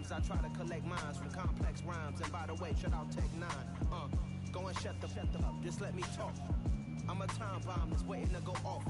times I try to collect minds from complex rhymes. And by the way, shut out Tech 9. Go and shut the up, just let me talk. I'm a time bomb that's waiting to go off.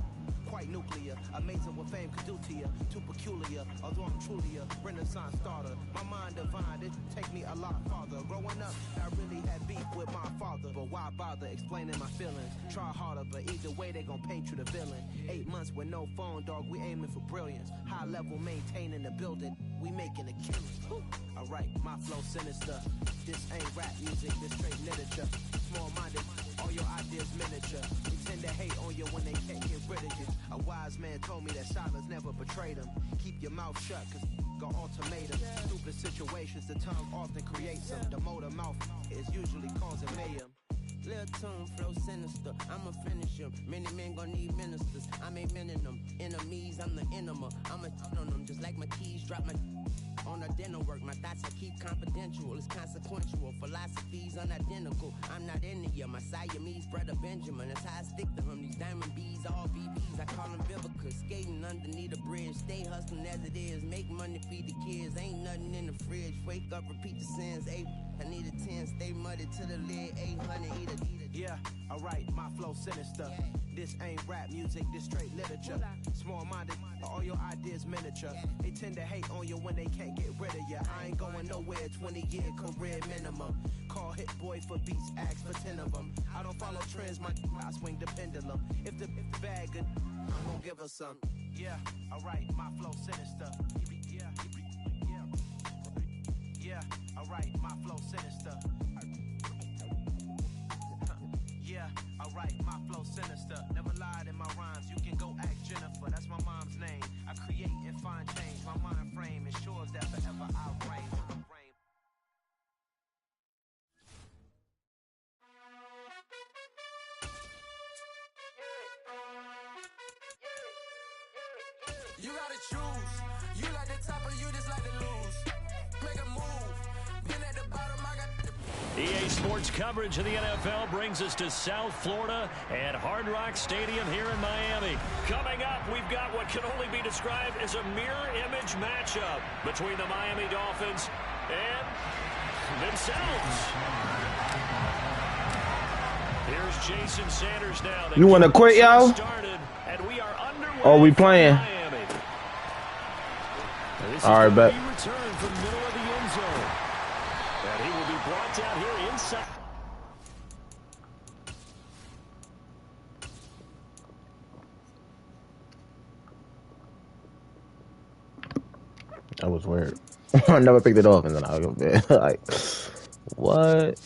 Quite nuclear, amazing what fame could do to you. Too peculiar, although I'm truly a renaissance starter. My mind divine, it take me a lot farther. Growing up, I really had beef with my father. But why bother explaining my feelings? Try harder, but either way they gon' paint you the villain. 8 months with no phone, dog, we aiming for brilliance. High level maintaining the building, we making a killing. Alright, my flow sinister. This ain't rap music, this straight literature. Small-minded, all your ideas miniature. They tend to hate on you when they can't get rid of you. A wise man told me that silence never betrayed him. Keep your mouth shut, cause got ultimatum. Stupid situations, the tongue often creates them. The motor mouth is usually causing mayhem. Lil' tune, flow sinister, I'ma finish him. Many men gon' need ministers, I'm aiming them. Enemies, I'm the enema. I'ma on them, just like my keys, drop my on the dinner work. My thoughts I keep confidential, it's consequential. Philosophies unidentical, I'm not in the year. My Siamese brother Benjamin, that's how I stick to him. These diamond bees, all BBs, I call them Vivica. Skating underneath the bridge, stay hustling as it is. Make money, feed the kids, ain't nothing in the fridge. Wake up, repeat the sins, I need a 10, stay muddy to the lid, 800, eat a. Yeah, alright, my flow sinister. Yeah. This ain't rap music, this straight literature. Small-minded, all your ideas miniature. They tend to hate on you when they can't get rid of you. I ain't going nowhere, 20-year career minimum. Call Hit Boy for beats, ask for 10 of them. I don't follow trends, I swing the pendulum. If the bag good, I'm gonna give her some. Yeah, alright, my flow sinister. Yeah, alright, my flow sinister. Yeah, alright, my flow sinister. Never lied in my rhymes, you can go ask Jennifer, that's my mom's name. I create and find change, my mind frame ensures that forever I'll reign. You gotta choose, you like the top or you just like to lose. Make a move, been at the bottom, I got the... EA Sports coverage of the NFL brings us to South Florida at Hard Rock Stadium here in Miami. Coming up, we've got what can only be described as a mirror image matchup between the Miami Dolphins and themselves. Here's Jason Sanders now. You want to quit, y'all? Or we playing? All right, bet. And he will be brought down here inside. That was weird. I never picked it off, and then I go bed. Like, what?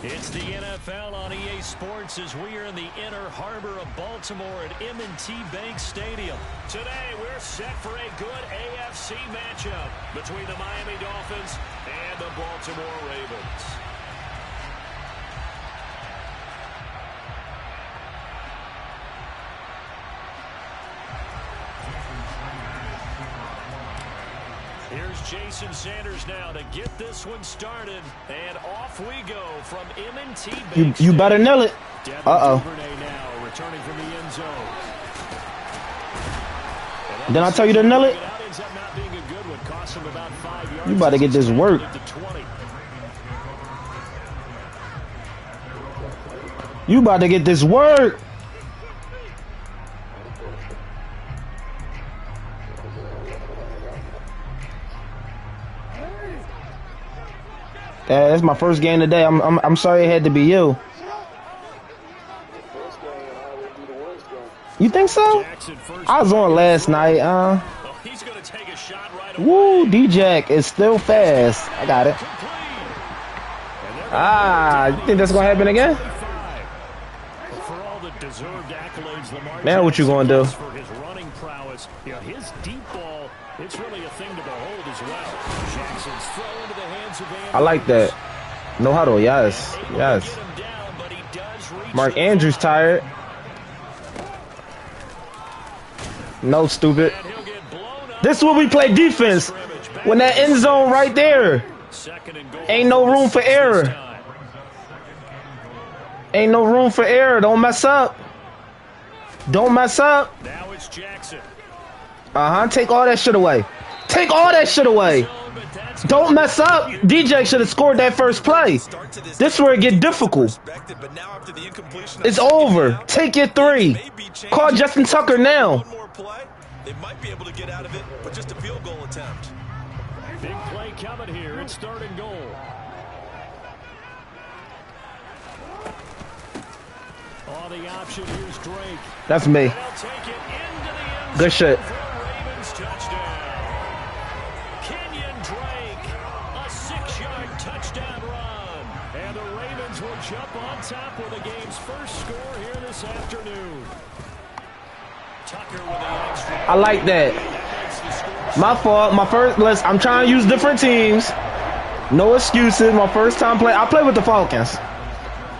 It's the NFL on EA Sports as we are in the inner harbor of Baltimore at M&T Bank Stadium. Today, we're set for a good AFC matchup between the Miami Dolphins and the Baltimore Ravens. Here's Jason Sanders now to get this one started, and off we go from M&T Bank. You better nail it. Uh-oh. Now returning from the end zone. Did I tell you to nail it? You about to get this work. You about to get this work. Yeah, that's my first game today. I'm sorry it had to be you. You think so? I was on last night. He's going to take a shot right Woo, away. D-Jack is still fast. I got it. You think that's gonna happen again? For all the deserved accolades, Lamar Man, what you gonna do? for his running prowess. His deep ball, it's really a thing to behold as well. Jackson's throw into the hands of Andrews. I like that. No huddle, yes. Yes. Down, but he does reach Mark Andrews tired. No, stupid. This is where we play defense. When that end zone right there. Ain't no room for error. Ain't no room for error. Don't mess up. Don't mess up. Now it's Jackson. Take all that shit away. Take all that shit away. Don't mess up. DJ should have scored that first play. This is where it get difficult. It's over. Take your 3. Call Justin Tucker now. They might be able to get out of it, but just a field goal attempt. Big play coming here. It's 3rd and goal. On the option, here's Drake. That's me. Take it into the end Good shit. Ravens touchdown. Kenyon Drake, a 6-yard touchdown run. And the Ravens will jump on top with the game's first score here this afternoon. Tucker with the extra. I like that. My fault. My first. I'm trying to use different teams. No excuses. My first time play. I play with the Falcons,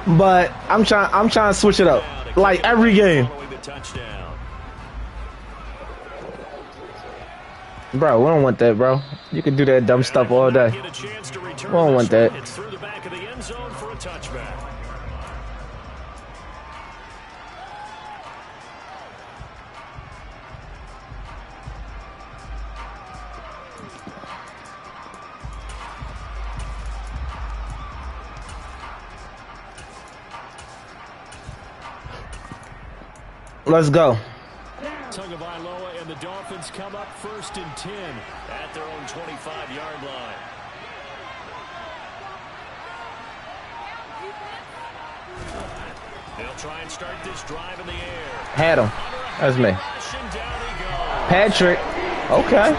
but I'm trying to switch it up. Like every game. Bro, we don't want that, bro. You can do that dumb stuff all day. We don't want that. It's through the back of the end zone for a touchback. Let's go. Tagovailoa and the Dolphins come up 1st and 10 at their own 25-yard line. They'll try and start this drive in the air. Had him. That's me. And down he goes. Patrick. Okay. Queen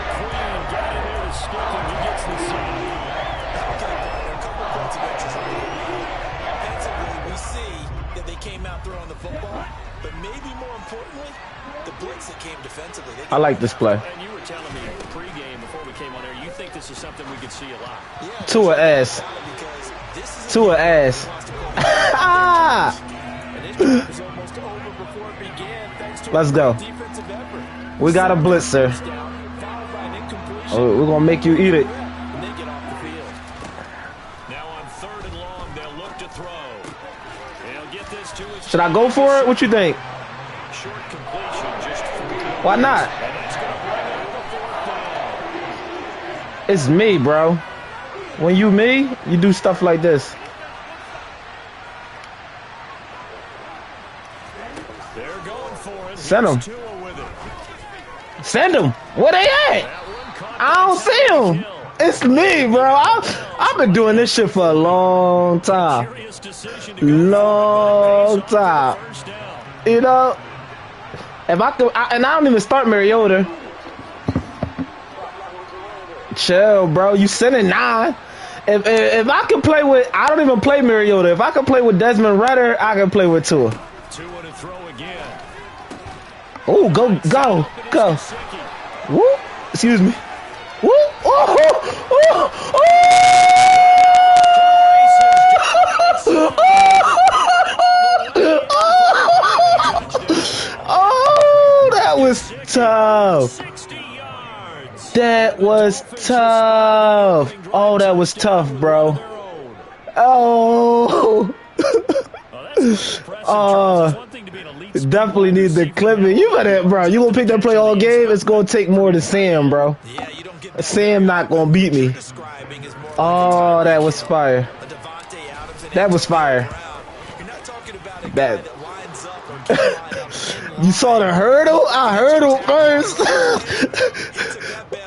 got in there to stick him. He gets the sack. Defensively, we see that they came out throwing the football, but maybe more importantly, the blitz that came defensively. I like this play. And you were telling me pregame before we came on air, you think this is something we could see a lot. Yeah, Tua ass. Tua ass. Let's go. We got a blitzer. Oh, we're gonna make you eat it. Now on 3rd and long, they'll look to throw. They'll get this to his. Should I go for it? What you think? Short completion, just Why not? It's me, bro. When you me, you do stuff like this. they're going for it. Send 'em. Tua with it. Send them. Where they at? I don't see them. It's me, bro. I've been doing this shit for a long time. Curious decision to go Long for it, but it pays off time. for the first down. You know, if I could, and I don't even start Mariota. Chill, bro. You sending 9. If I can play with, I don't even play Mariota. If I can play with Desmond Ritter, I can play with Tua. Tua to throw again. Oh, go. Woo. Excuse me. Woo. Oh, oh, oh, that was tough. 60 yards. That was tough. Oh, that was tough, bro. Oh. Definitely need the clipping. You better, bro. You gonna pick that play all game? It's gonna take more than Sam, bro. Sam not gonna beat me. Oh, that was fire. That was fire. That. You saw the hurdle? I hurdled first.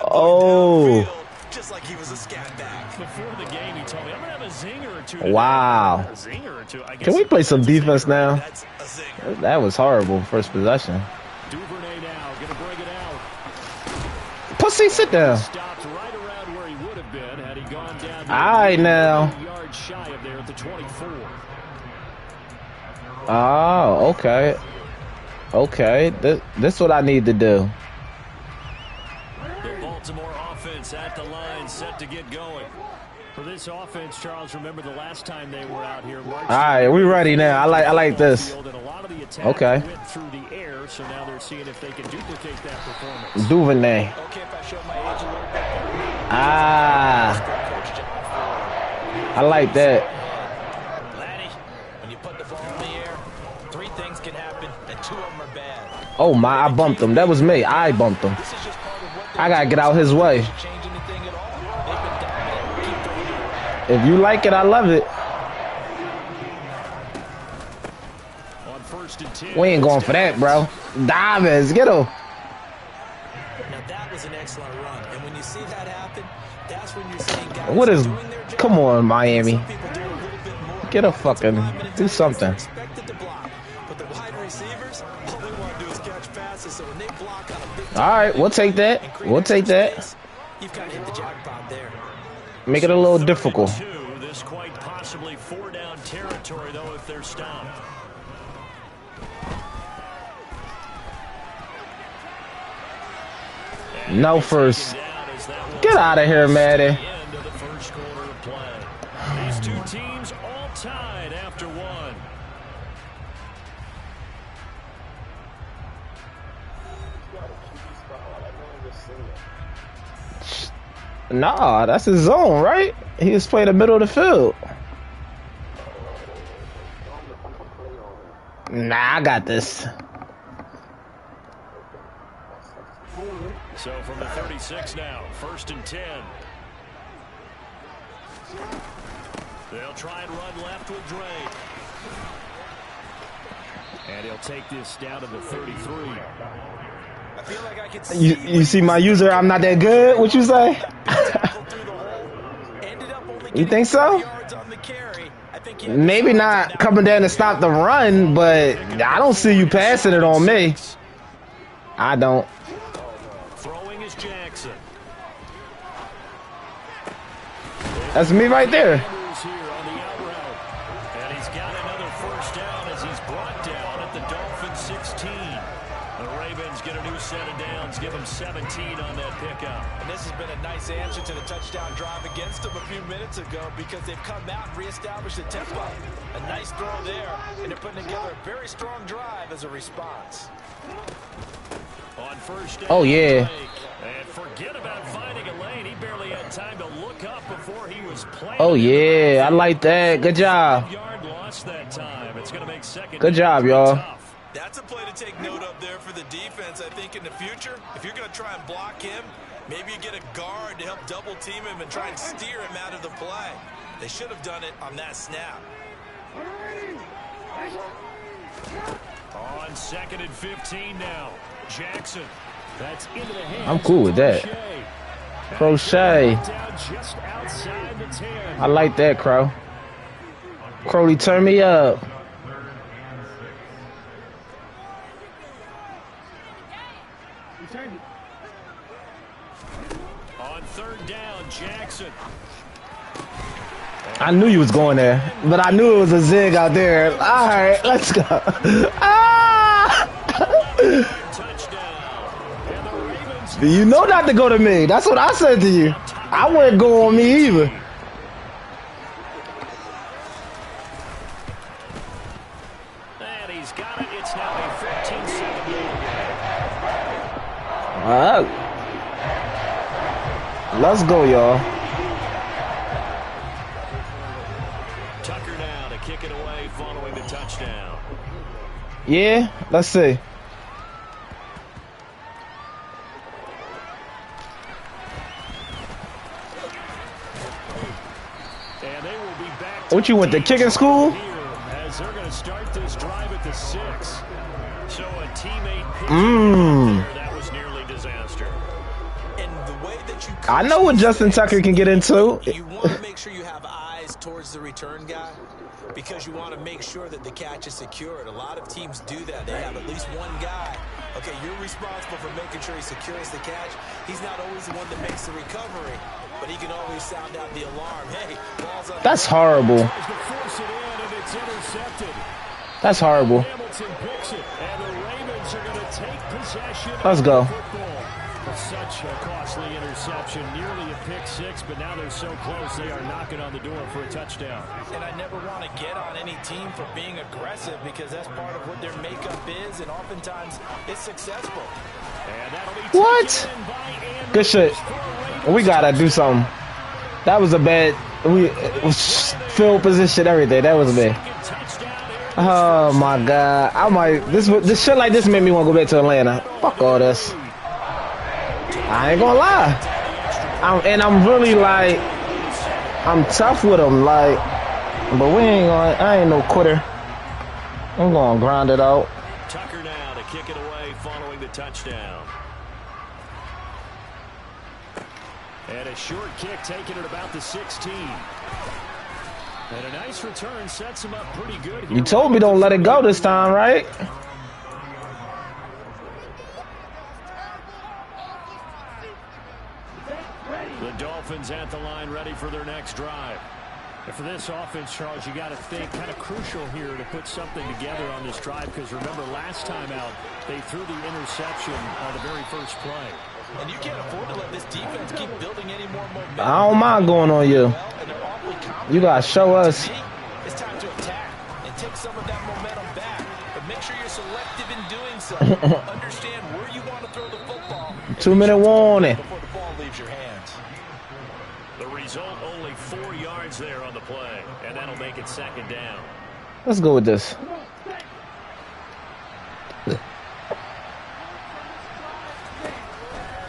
Oh. Just like he was a scat right back. Before the game, he told me, I'm going to have a zinger or two. Wow. A zinger or two. Can we play some defense now? That's a zinger. That was horrible. First possession. Duvernay now going to bring it out. Pussy, sit down. Stopped right around where he would have been had he gone down. All right, now. Yards shy of there at the 24. Oh, okay. Okay. This is what I need to do. The Baltimore offense at the line, set to get going. For this offense, Charles, remember the last time they were out here. All right, we ready now. I like this. Okay. Went through the air, so now they're seeing if they can duplicate that performance. Duvernay. Okay, if I show my age a little bit. Ah. I like that. Laddie, when you put the ball in the air, 3 things can happen, and 2 of them are bad. Oh my, I bumped him. That was me. I bumped him. This is just part of what I gotta get out his way. change anything at all. They've been dominant. Keep throwing it around. If you like it, I love it. On 1st and 10. We ain't going for that, bro. Diamonds, get him. Now that was an excellent run, and when you see that happen, that's when you're seeing guys What is? doing their job. Come on, Miami. Some people do a little bit more. Get a fucking do something. Expected to block, but the wide receivers, all they want to do is catch passes. So when they block on a big All right, we'll take that. We'll take that. you've got to hit the jackpot there. Make it a little difficult. This quite possibly 4-down territory, though, if they're stopped. No first. Get out of here, Madden. End of the first quarter of play. These 2 teams all tied after 1. Nah, that's his zone, right? He was playing the middle of the field. Nah, I got this. So from the 36 now, 1st and 10. They'll try and run left with Drake. And he'll take this down to the 33. I feel like I could You see my user, I'm not that good? What you say? You think so? Maybe not coming down to stop the run, but I don't see you passing it on me. I don't. Throwing is Jackson. That's me right there. Here on the out route. And he's got another 1st down as he's brought down at the Dolphins 16. The Ravens get a new set of downs, give them 17 on that pickup. And this has been a nice answer to the touchdown drive against them a few minutes ago because they've come out and reestablished the tempo. A nice throw there, and they're putting together a very strong drive as a response. On 1st down, Oh, yeah. and forget about finding a lane. He barely had time to look up before he was playing. Oh, yeah. I like that. Good job. Yard loss that time. It's going to make 2nd. Good job, y'all. That's a play to take note of there for the defense. I think in the future, if you're going to try and block him, maybe you get a guard to help double team him and try and steer him out of the play. They should have done it on that snap. On 2nd and 15 now. Jackson. That's into the hands. I'm cool with that. Crochet. Just outside the 10. I like that, Crow. Crowley, turn me up. On 3rd down, Jackson. I knew you was going there, but I knew it was a zig out there. All right, let's go. Ah! You know not to go to me. That's what I said to you. I wouldn't go on me either. And he's got it. It's now a 15-second game. All right. Let's go, y'all. Tucker now to kick it away following the touchdown. Yeah, let's see. And they will be back. What you went to kicking school? As they're going to start this drive at the 6. So a teammate pitched there. That was nearly disaster. And the way that you I know what Justin Tucker can get into. You want to make sure you have eyes towards the return guy because you want to make sure that the catch is secured. A lot of teams do that. They have at least one guy. Okay, you're responsible for making sure he secures the catch. He's not always the one that makes the recovery, but he can always sound out the alarm. Hey, ball's on. That's horrible. That's horrible. Let's go. Such a costly interception, nearly a pick six, but now they're so close they are knocking on the door for a touchdown. And I never want to get on any team for being aggressive because that's part of what their makeup is, and oftentimes it's successful. And that'll be what? Good shit. We gotta do something. That was a bad. We field position, everything. That was bad. Oh my god! I might this shit like this made me want to go back to Atlanta. Fuck all this. I ain't gonna lie. I'm really like, I'm tough with them, like, but we ain't gonna, I ain't no quitter. I'm gonna grind it out. Tucker now to kick it away following the touchdown. And a short kick taken at about the 16. And a nice return sets him up pretty good here. You told me don't let it go this time, right? The Dolphins at the line ready for their next drive. And for this offense, Charles, you got to think kind of crucial here to put something together on this drive because remember last time out they threw the interception on the very first play. And you can't afford to let this defense keep building any more momentum. I don't mind going on you. You gotta show us. It's time to attack and take some of that momentum back. But make sure you're selective in doing so. Understand where you want to throw the football. 2-minute warning. Before the ball leaves your hands. The result, only 4 yards there on the play. And that'll make it second down. Let's go with this.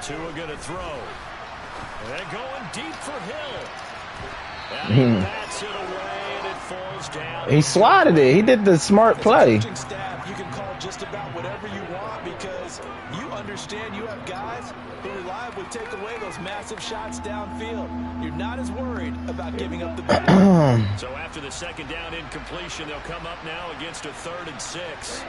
Tua gonna throw. And going deep for Hill. And he bats it away and it falls down. He swatted it. He did the smart play. Staff, you can call just about whatever you want because you understand you have guys who reliably take away those massive shots downfield. You're not as worried about giving up the big one. So after the second down incompletion, they'll come up now against a 3rd and 6.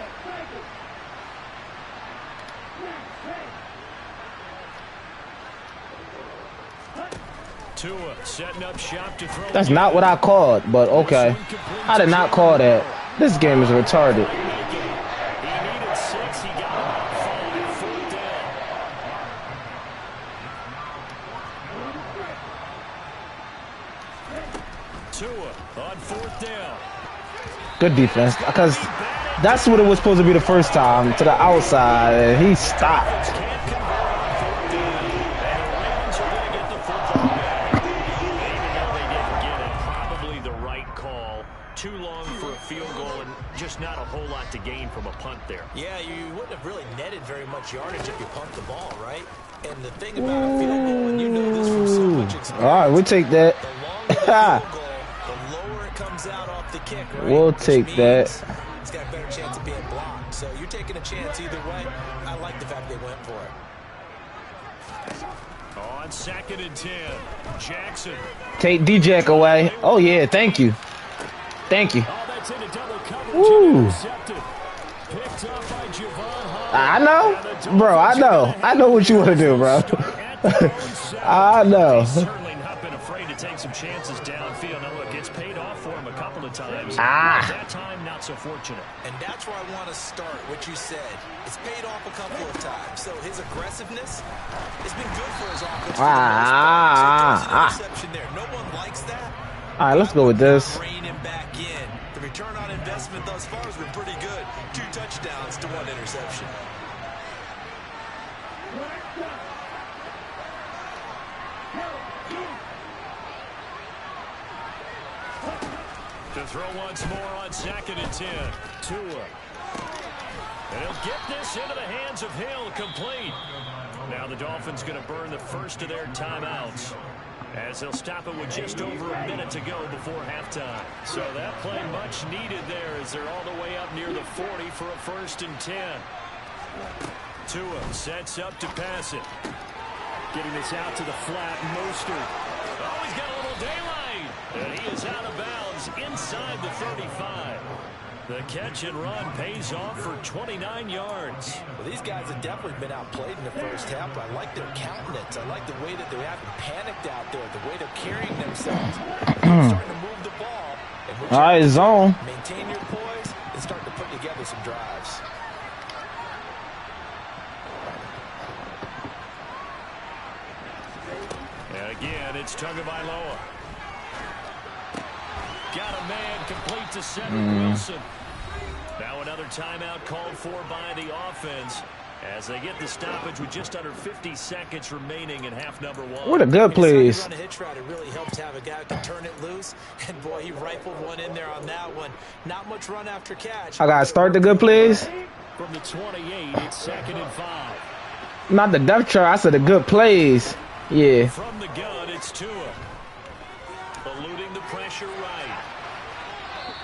Tua setting up shop to throw. That's not what I called, but okay. I did not call that. This game is retarded. He needed 6. He got about 5. 4th down. Tua on 4th down. Good defense, because that's what it was supposed to be the first time, to the outside, and he stopped. Too long for a field goal and just not a whole lot to gain from a punt there. Yeah, you wouldn't have really netted very much yardage if you pumped the ball, right? And the thing about a field goal, and you know this from so much experience. All right, we'll take that. The longer the field goal, the lower it comes out off the kick, right? We'll take that. It's got a better chance of being blocked. So you're taking a chance either way. I like the fact they went for it. On 2nd and 10, Jackson. Take D-Jack away. Oh, yeah, thank you. Thank you. Oh, that's into double coverage. Woo. Picked up by Javon. I know. Bro, I know. I know what you want to do, bro. I know. Certainly not been afraid to take some chances downfield. Now, look, it's paid off for him a couple of times. That time, not so fortunate. And that's where I want to start, what you said. It's paid off a couple of times. So his aggressiveness has been good for his offense. So there's an interception there. No one likes that. All right, let's go with this. Rein him back in. The return on investment thus far has been pretty good. 2 touchdowns to 1 interception. To throw once more on 2nd and 10. Tua. And he'll get this into the hands of Hill, complete. Now the Dolphins going to burn the first of their timeouts, as they'll stop it with just over a minute to go before halftime. So that play much needed there as they're all the way up near the 40 for a 1st and 10. Tua sets up to pass it. Getting this out to the flat, Mostert. Oh, he's got a little daylight. And he is out of bounds inside the 35. The catch and run pays off for 29 yards. Well, these guys have definitely been outplayed in the first half, but I like their countenance. I like the way that they haven't panicked out there, the way they're carrying themselves. They're starting to move the ball. All right, zone. Maintain your poise and start to put together some drives. And again, it's Tagovailoa. Got a man complete to Cedric Wilson. Now another timeout called for by the offense as they get the stoppage with just under 50 seconds remaining in half number one. What a good plays. Run a hitch route, it really helps to have a guy who can turn it loose. And boy, he rifled one in there on that one. Not much run after catch. I got to start the good plays. From the 28, it's 2nd and 5. Not the depth chart. I said the good plays. Yeah. From the gun, it's Tua. Eluding the pressure right.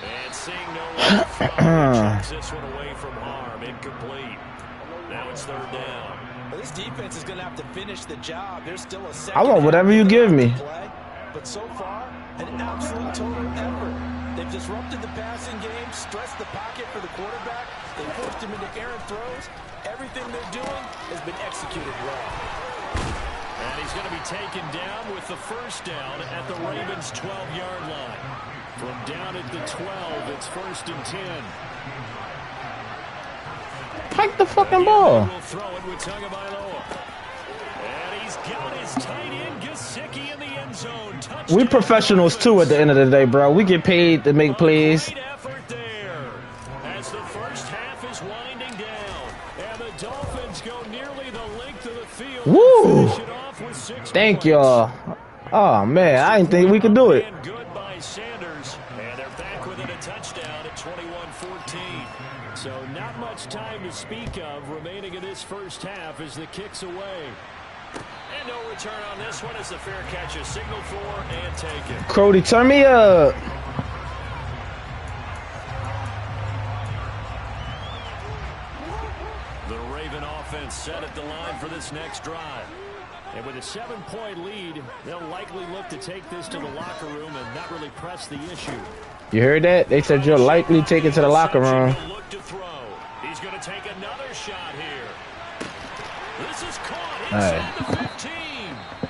And seeing no one, chucks this one away from harm. Incomplete. Now it's 3rd down. Well, this defense is going to have to finish the job. There's still a second. I want whatever you give me. Play, but so far, an absolute total effort. They've disrupted the passing game, stressed the pocket for the quarterback. They forced him into errant throws. Everything they're doing has been executed well. And he's going to be taken down with the first down at the Ravens' 12-yard line. From down at the 12, it's 1st and 10. Hike the fucking ball. We'll throw it with Tagovailoa. And he's got his tight end, Gesicki, in the end zone. Touchdown. We professionals, too, at the end of the day, bro. We get paid to make plays. Great effort there as the first half is winding down. And the Dolphins go nearly the length of the field. Woo! Finish it off with 6 Thank points. y'all. Oh, man. I didn't think we could do it. And good by Sanders. And they're back within a touchdown at 21-14. So not much time to speak of remaining in this first half as the kick's away. And no return on this one as the fair catch is signaled for and taken. Crody, turn me up. The Raven offense set at the line for this next drive. And with a 7-point lead, they'll likely look to take this to the locker room and not really press the issue. You heard that? They said you'll likely take it to the locker room. Look to throw. He's going to take another shot here. This is caught inside the 15.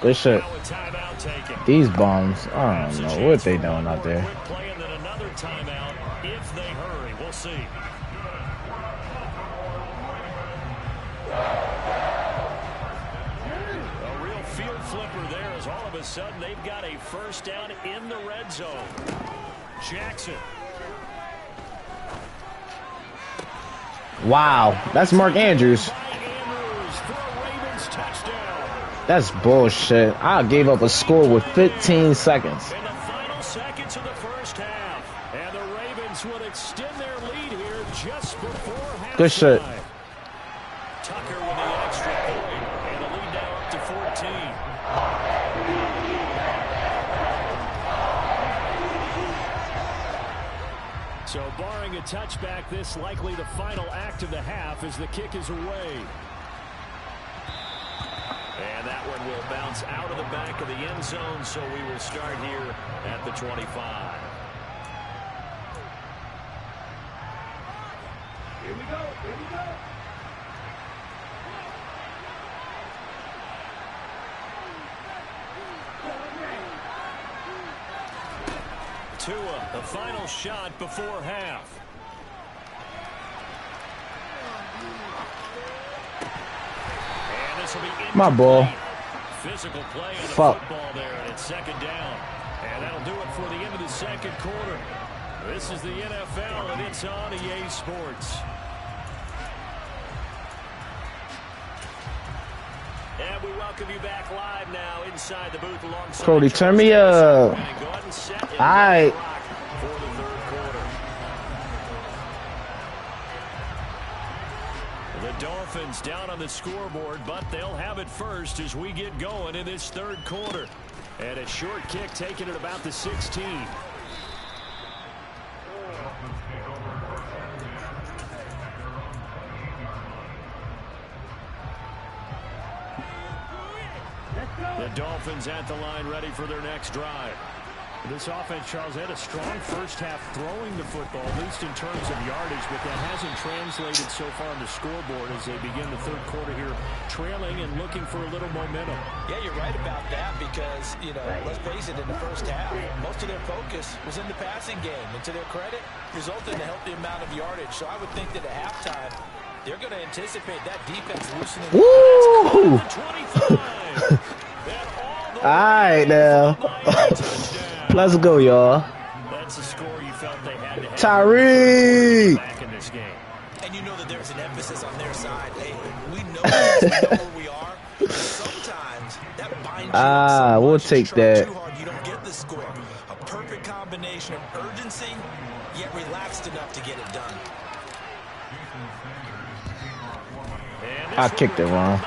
Good shit. Now a timeout taken. These bums, I don't know what they doing out there. Quick play and then another timeout if they hurry. We'll see. A real field flipper there as all of a sudden they've got a first down in the red zone. Jackson. Wow, that's Mark Andrews. That's bullshit. I gave up a score with 15 seconds. In the final seconds of the first half. And the Ravens will extend their lead here just before half. Good shit. Tucker with the extra point. And the lead now up to 14. So barring a touchback, this likely the final act of the half as the kick is away. And that one will bounce out of the back of the end zone, so we will start here at the 25. Here we go, here we go. Tua, the final shot before half. And this will be my ball. Physical play in the Fuck. football there, and it's 2nd down. And that'll do it for the end of the second quarter. This is the NFL, and it's on EA Sports. And we welcome you back live now inside the booth alongside Cody, turn me up. Go ahead and set and Aight. rock for the third quarter. The Dolphins down on the scoreboard, but they'll have it first as we get going in this third quarter. And a short kick taken at about the 16. Dolphins at the line, ready for their next drive. This offense, Charles, had a strong first half throwing the football, at least in terms of yardage, but that hasn't translated so far on the scoreboard as they begin the third quarter here, trailing and looking for a little momentum. Yeah, you're right about that because, let's face it, in the first half, most of their focus was in the passing game. And to their credit, resulted in a healthy amount of yardage. So I would think that at halftime, they're going to anticipate that defense loosening. Woo! All right, now. Let's go, y'all. That's a score you felt they had to have Tyreek back in this game. And you know that there's an emphasis on their side. Hey, we know this, we know where we are. Sometimes that binds you we'll take that. too hard, you don't get the score. A perfect combination of urgency, yet relaxed enough to get it done. I kicked it wrong.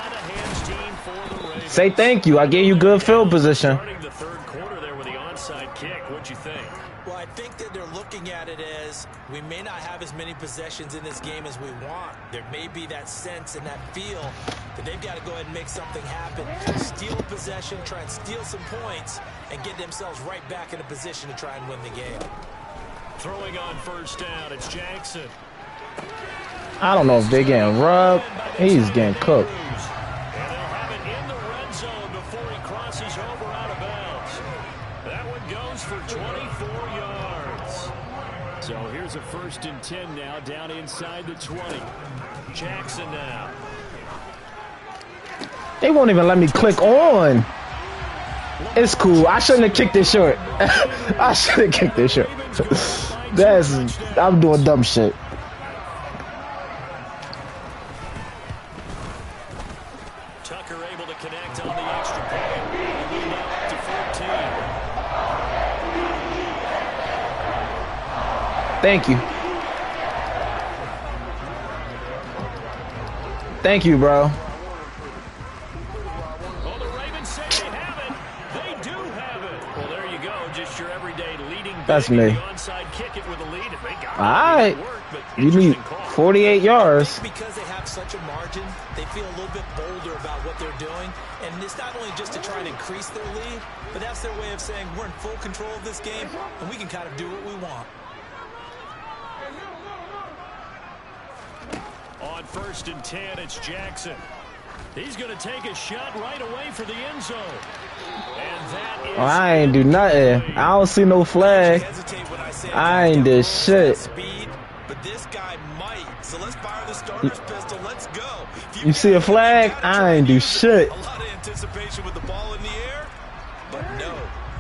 Say thank you. I gave you good field position. Starting the third quarter there with the onside kick. What'd you think? Well, I think that they're looking at it as we may not have as many possessions in this game as we want. There may be that sense and that feel that they've got to go ahead and make something happen. Steal a possession, try and steal some points, and get themselves right back in a position to try and win the game. Throwing on first down, it's Jackson. I don't know if they're getting rubbed. He's getting cooked. And they'll have it in the red zone before he crosses over out of bounds. That one goes for 24 yards. So here's a 1st and 10 now, down inside the 20. Jackson now. They won't even let me click on. It's cool. I shouldn't have kicked it short. I should have kicked it short. I'm doing dumb shit. Tucker able to connect on the extra point. Up to 14. Thank you. Thank you, bro. Well, the Ravens say they have it. They do have it. Well, there you go. Just your everyday leading. That's me. Onside kick it with a lead. If they got it, all right. You need 48 yards. Because they have such a margin, they feel a little bit bolder about what they're doing. And it's not only just to try and increase their lead, but that's their way of saying we're in full control of this game, and we can kind of do what we want. On 1st and 10, it's Jackson. He's going to take a shot right away for the end zone. And that is I ain't do nothing. I don't see no flag. I ain't did shit. Speed, but this guy might. So let's fire the starter's pistol. Let's go. You see a flag? I ain't do shit. A lot of anticipation with the ball in the air, but no,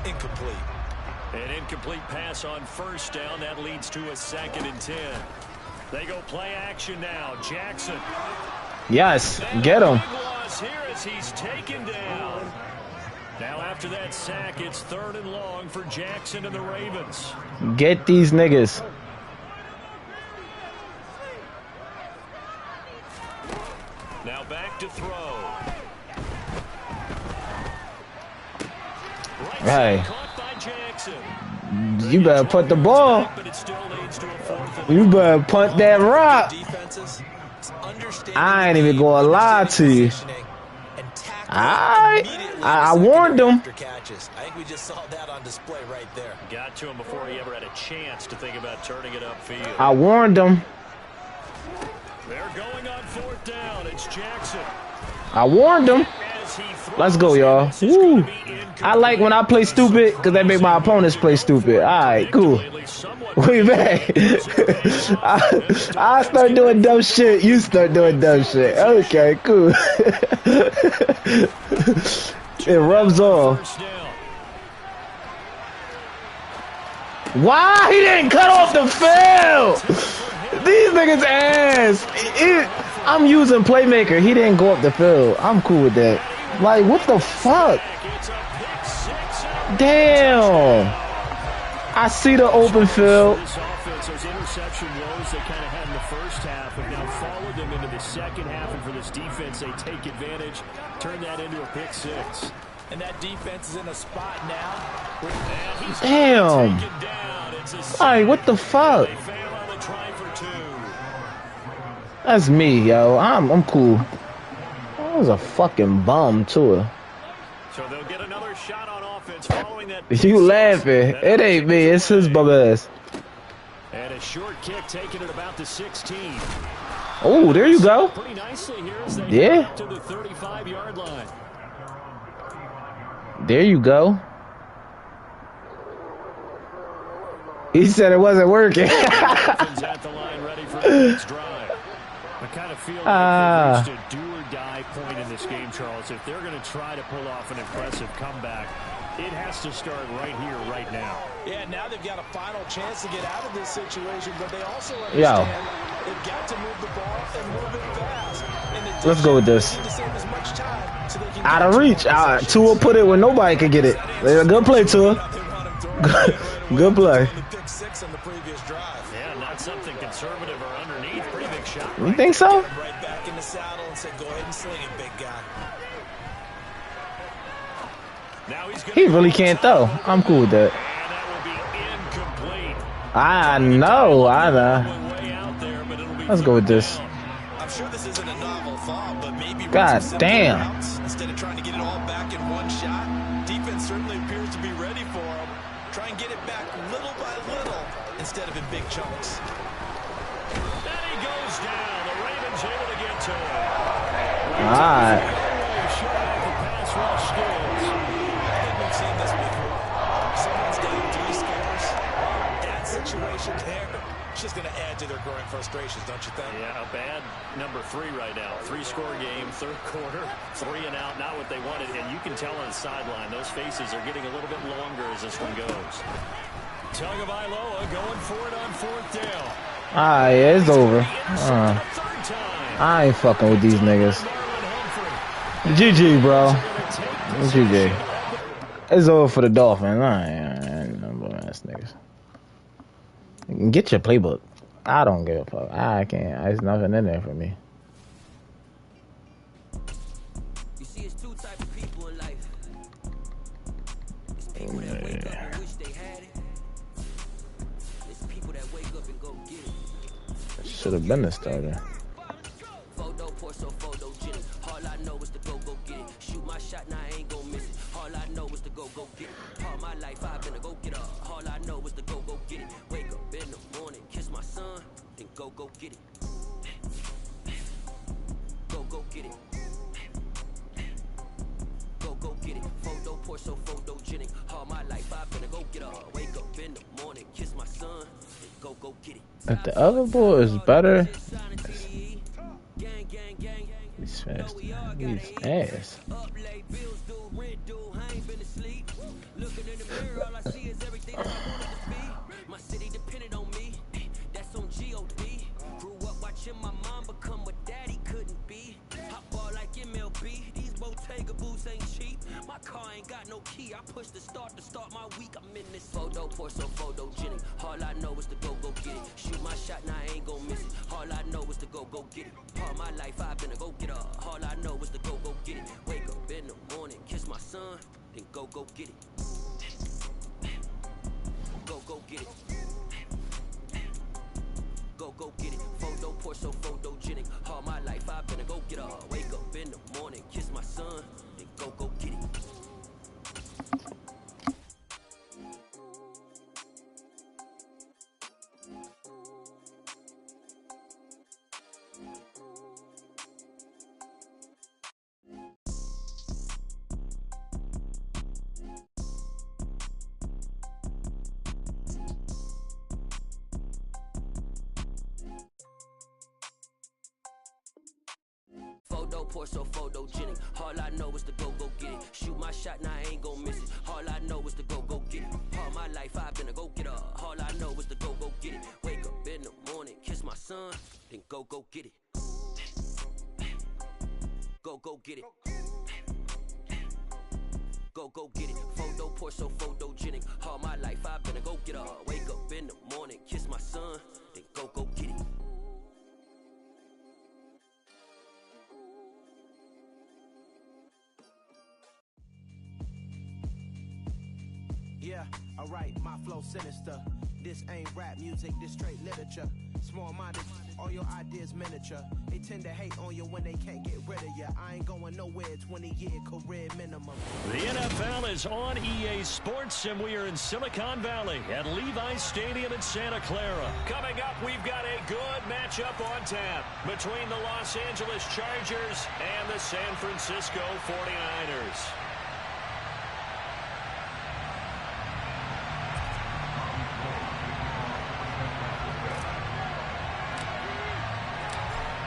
incomplete. An incomplete pass on first down. That leads to a 2nd and 10. They go play action now. Jackson. Yes, get him. Here as he's taken down. Now after that sack, it's 3rd and long for Jackson and the Ravens. Get these niggas. Now back to throw. Hey. Caught by Jackson. You better put the ball. But it still leads to a 4th and You better punt that rock. I ain't even gonna lie to you. I warned him. I think we just saw that on display right there. got to him before he ever had a chance to think about turning it upfield. I warned him. They're going on 4th down. It's Jackson. I warned him. Let's go, y'all. Woo. I like when I play stupid because that make my opponents play stupid. All right, cool. We back. I start doing dumb shit. You start doing dumb shit. Okay, cool. It rubs off. Why he didn't cut off the field? These niggas ass. I'm using playmaker. He didn't go up the field. I'm cool with that. Like, what the fuck? Damn. I see the open field. This offense, those interception woes they kind of had in the first half have now followed them into the second half, and for this defense, they take advantage, turn that into a pick 6. And that defense is in a spot now. Damn. Alright, what the fuck? They fail on the try for 2. That's me, yo. I'm cool. That was a fucking bum, too. So they'll get another shot on offense following that. You laughing. It ain't me. It's his bum ass. And a short kick taken at about the 16. Oh, there you go. Pretty nicely here as they Yeah. head to the 35-yard line. There you go. He said it wasn't working. At the line ready for the next drive. I kind of feel like they've reached a do-or-die point in this game, Charles. If they're going to try to pull off an impressive comeback, it has to start right here, right now. Yeah, now they've got a final chance to get out of this situation, but they also understand they've got to move the ball and move it fast. Let's go with this. Out of reach. Tua put it where nobody could get it. Good play, Tua. Good play. Yeah, not something conservative or underneath. Pretty big shot. You think so? Right back in the saddle and said, go ahead and sling it, big guy. He really can't throw. I'm cool with that. And that will be incomplete. I know. Let's go with this. I'm sure this isn't a novel thought, but maybe God damn. Instead of trying to get it all back in one shot, defense certainly appears to be ready for him. Try and get it back little by little instead of in big chunks. And he goes down. The Ravens able to get to him. All right. Showing off the pass rush skills. I think we've seen this before. Someone's down 3 scores. That situation there, it's just going to add to their growing frustrations, don't you think? Yeah, a bad number 3 right now. 3-score game, third quarter, 3 and out, not what they wanted. And you can tell on the sideline, those faces are getting a little bit longer as this one goes. Tagovailoa going for it on 4th down. Yeah, it's over. I ain't fucking with these niggas. GG, bro. GG. It's over for the Dolphins. I ain't no ass niggas. Get your playbook. I don't give a fuck. I can't. There's nothing in there for me. You see, it's 2 types of people in life. It's people that wake up and wish they had it. It's people that wake up and go get it. Should have been the starter. Photo, porso, photogenic. All I know is to go get it. Shoot my shot, now I ain't gon' miss it. All I know is to go get it. All my life I've been a go get it. All I know is to go get it. Wake up in the morning, kiss my son, then go get it. Go get it. Go get it. Photo, porso, photogenic. All my life I've been a go get it. Wake up in the morning, kiss my son, then go get it. If the other boy is better, he's fast. He's ass. Looking in the mirror, all I see is everything I wanted to be. My city depended on me. That's on G.O.D. Grew up watching my mom become what daddy couldn't be. Hot ball like MLB. These Bottega boots ain't cheap. My car ain't got no key. I push the start to start my week. I'm in this photo, porso, photogenic. All I know is to go get it. Shoot my shot, now I ain't gon' miss it. All I know is to go get it. All my life I've been a go getter. All I know is to go get it. Wake up in the morning, kiss my son, then go get it. Go get it. Go get it. Photo, porso, photogenic. All my life I've been a go getter. Wake up in the morning, kiss my son, then go get it. Photo, porso, photogenic. All I know is to go get it. Shoot my shot, now I ain't gon' miss it. All I know is to go get it. All my life I've been a go getter. All I know is to go get it. Wake up in the morning, kiss my son, then go get it. Go get it. Go get it. Photo, porso, photogenic. All my life I've been a go getter. Wake up in the morning, kiss my son, then go get it. Yeah, Alright, my flow sinister. This ain't rap music, this straight literature. Small-minded, all your ideas miniature. They tend to hate on you when they can't get rid of you. I ain't going nowhere, 20-year career minimum. The NFL is on EA Sports, and we are in Silicon Valley at Levi's Stadium in Santa Clara. Coming up, we've got a good matchup on tap between the Los Angeles Chargers and the San Francisco 49ers.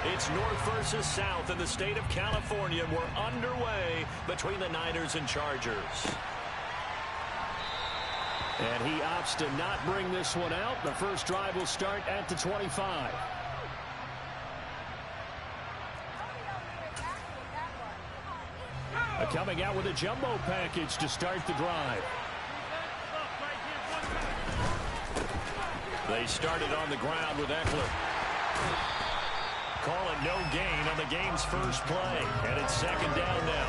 It's north versus south in the state of California. We're underway between the Niners and Chargers. And he opts to not bring this one out. The first drive will start at the 25. Coming out with a jumbo package to start the drive. They started on the ground with Eckler. Call it no gain on the game's first play. And it's second down now.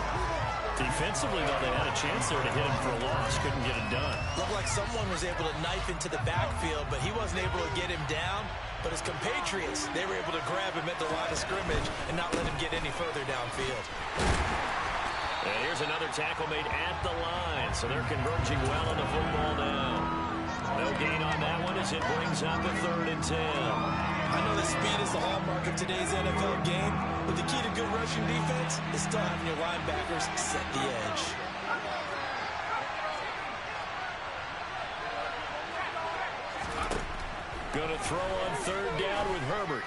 Defensively, though, they had a chance there to hit him for a loss. Couldn't get it done. Looked like someone was able to knife into the backfield, but he wasn't able to get him down. But his compatriots, they were able to grab him at the line of scrimmage and not let him get any further downfield. And here's another tackle made at the line. So they're converging well on the football now. No gain on that one as it brings up a 3rd and 10. I know that speed is the hallmark of today's NFL game, but the key to good rushing defense is still having your linebackers set the edge. Going to throw on 3rd down with Herbert.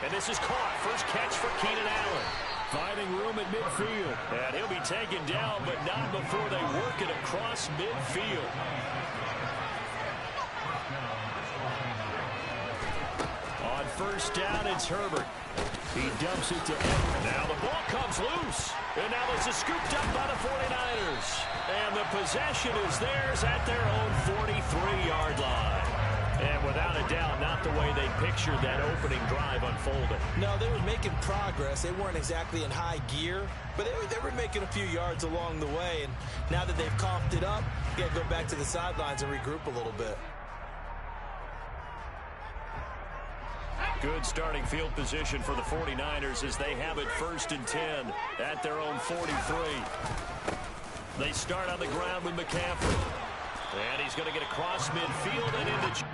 And this is caught. First catch for Keenan Allen. Finding room at midfield. And he'll be taken down, but not before they work it across midfield. On first down, it's Herbert. He dumps it to Eckler. Now the ball comes loose. And now this is scooped up by the 49ers. And the possession is theirs at their own 43-yard line. And without a doubt, not the way they pictured that opening drive unfolding. No, they were making progress. They weren't exactly in high gear, but they were making a few yards along the way. And now that they've coughed it up, you got to go back to the sidelines and regroup a little bit. Good starting field position for the 49ers as they have it 1st and 10 at their own 43. They start on the ground with McCaffrey. And he's going to get across midfield and into...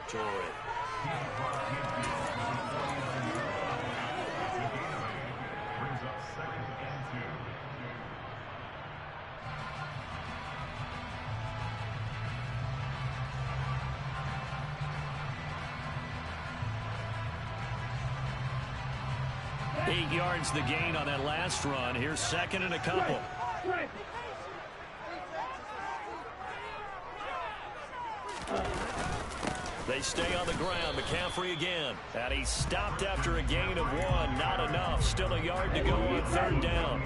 territory. 8 yards the gain on that last run. Here's 2nd and a couple. They stay on the ground. McCaffrey again. And he stopped after a gain of 1. Not enough. Still a yard to go on 3rd down.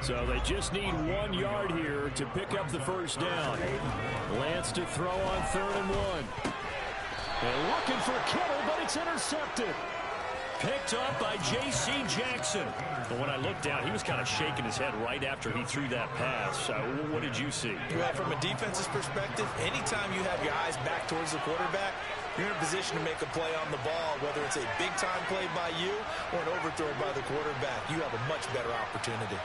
So they just need 1 yard here to pick up the first down. Lance to throw on 3rd and 1. And looking for Kittle, but it's intercepted. Picked up by J.C. Jackson. But when I looked down, he was kind of shaking his head right after he threw that pass. What did you see? Well, from a defense's perspective, anytime you have your eyes back towards the quarterback, you're in a position to make a play on the ball, whether it's a big-time play by you or an overthrow by the quarterback. You have a much better opportunity.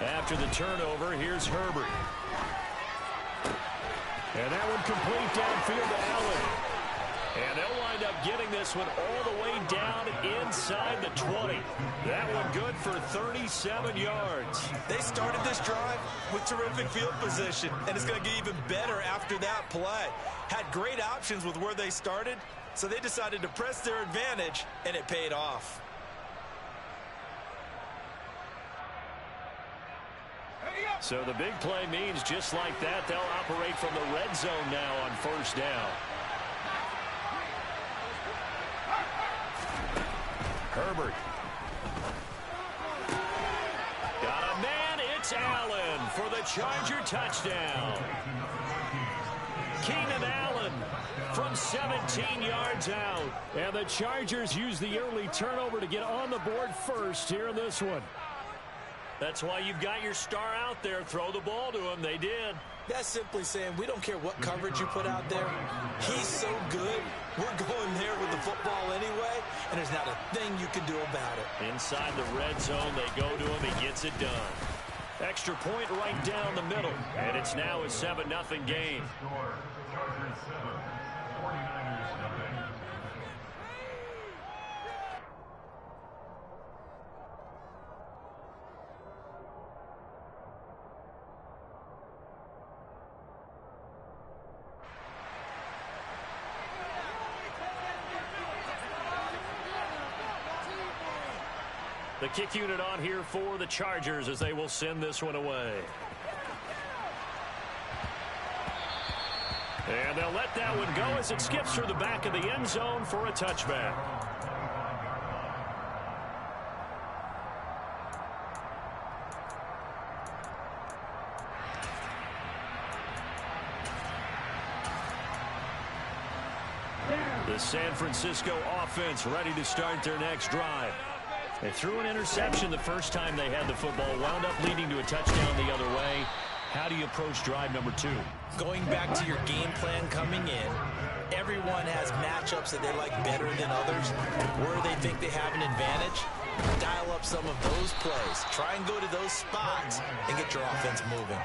After the turnover, here's Herbert. And that one complete downfield to Allen. up getting this one all the way down inside the 20. That one good for 37 yards. They started this drive with terrific field position, and it's going to get even better after that play. Had great options with where they started, so they decided to press their advantage, and it paid off. So the big play means just like that, they'll operate from the red zone now on first down. Herbert. Got a man, it's Allen for the Charger touchdown. Keenan Allen from 17 yards out. And the Chargers use the early turnover to get on the board first here in this one. That's why you've got your star out there. Throw the ball to him. They did. That's simply saying we don't care what coverage you put out there. He's so good. We're going there with the football anyway, and there's not a thing you can do about it. Inside the red zone, they go to him. He gets it done. Extra point right down the middle, and it's now a 7-0 game. Chargers 7, 49ers nothing. The kick unit on here for the Chargers as they will send this one away. And they'll let that one go as it skips through the back of the end zone for a touchback. The San Francisco offense ready to start their next drive. They threw an interception the first time they had the football, wound up leading to a touchdown the other way. How do you approach drive number 2? Going back to your game plan coming in, everyone has matchups that they like better than others. Where they think they have an advantage, dial up some of those plays. Try and go to those spots and get your offense moving.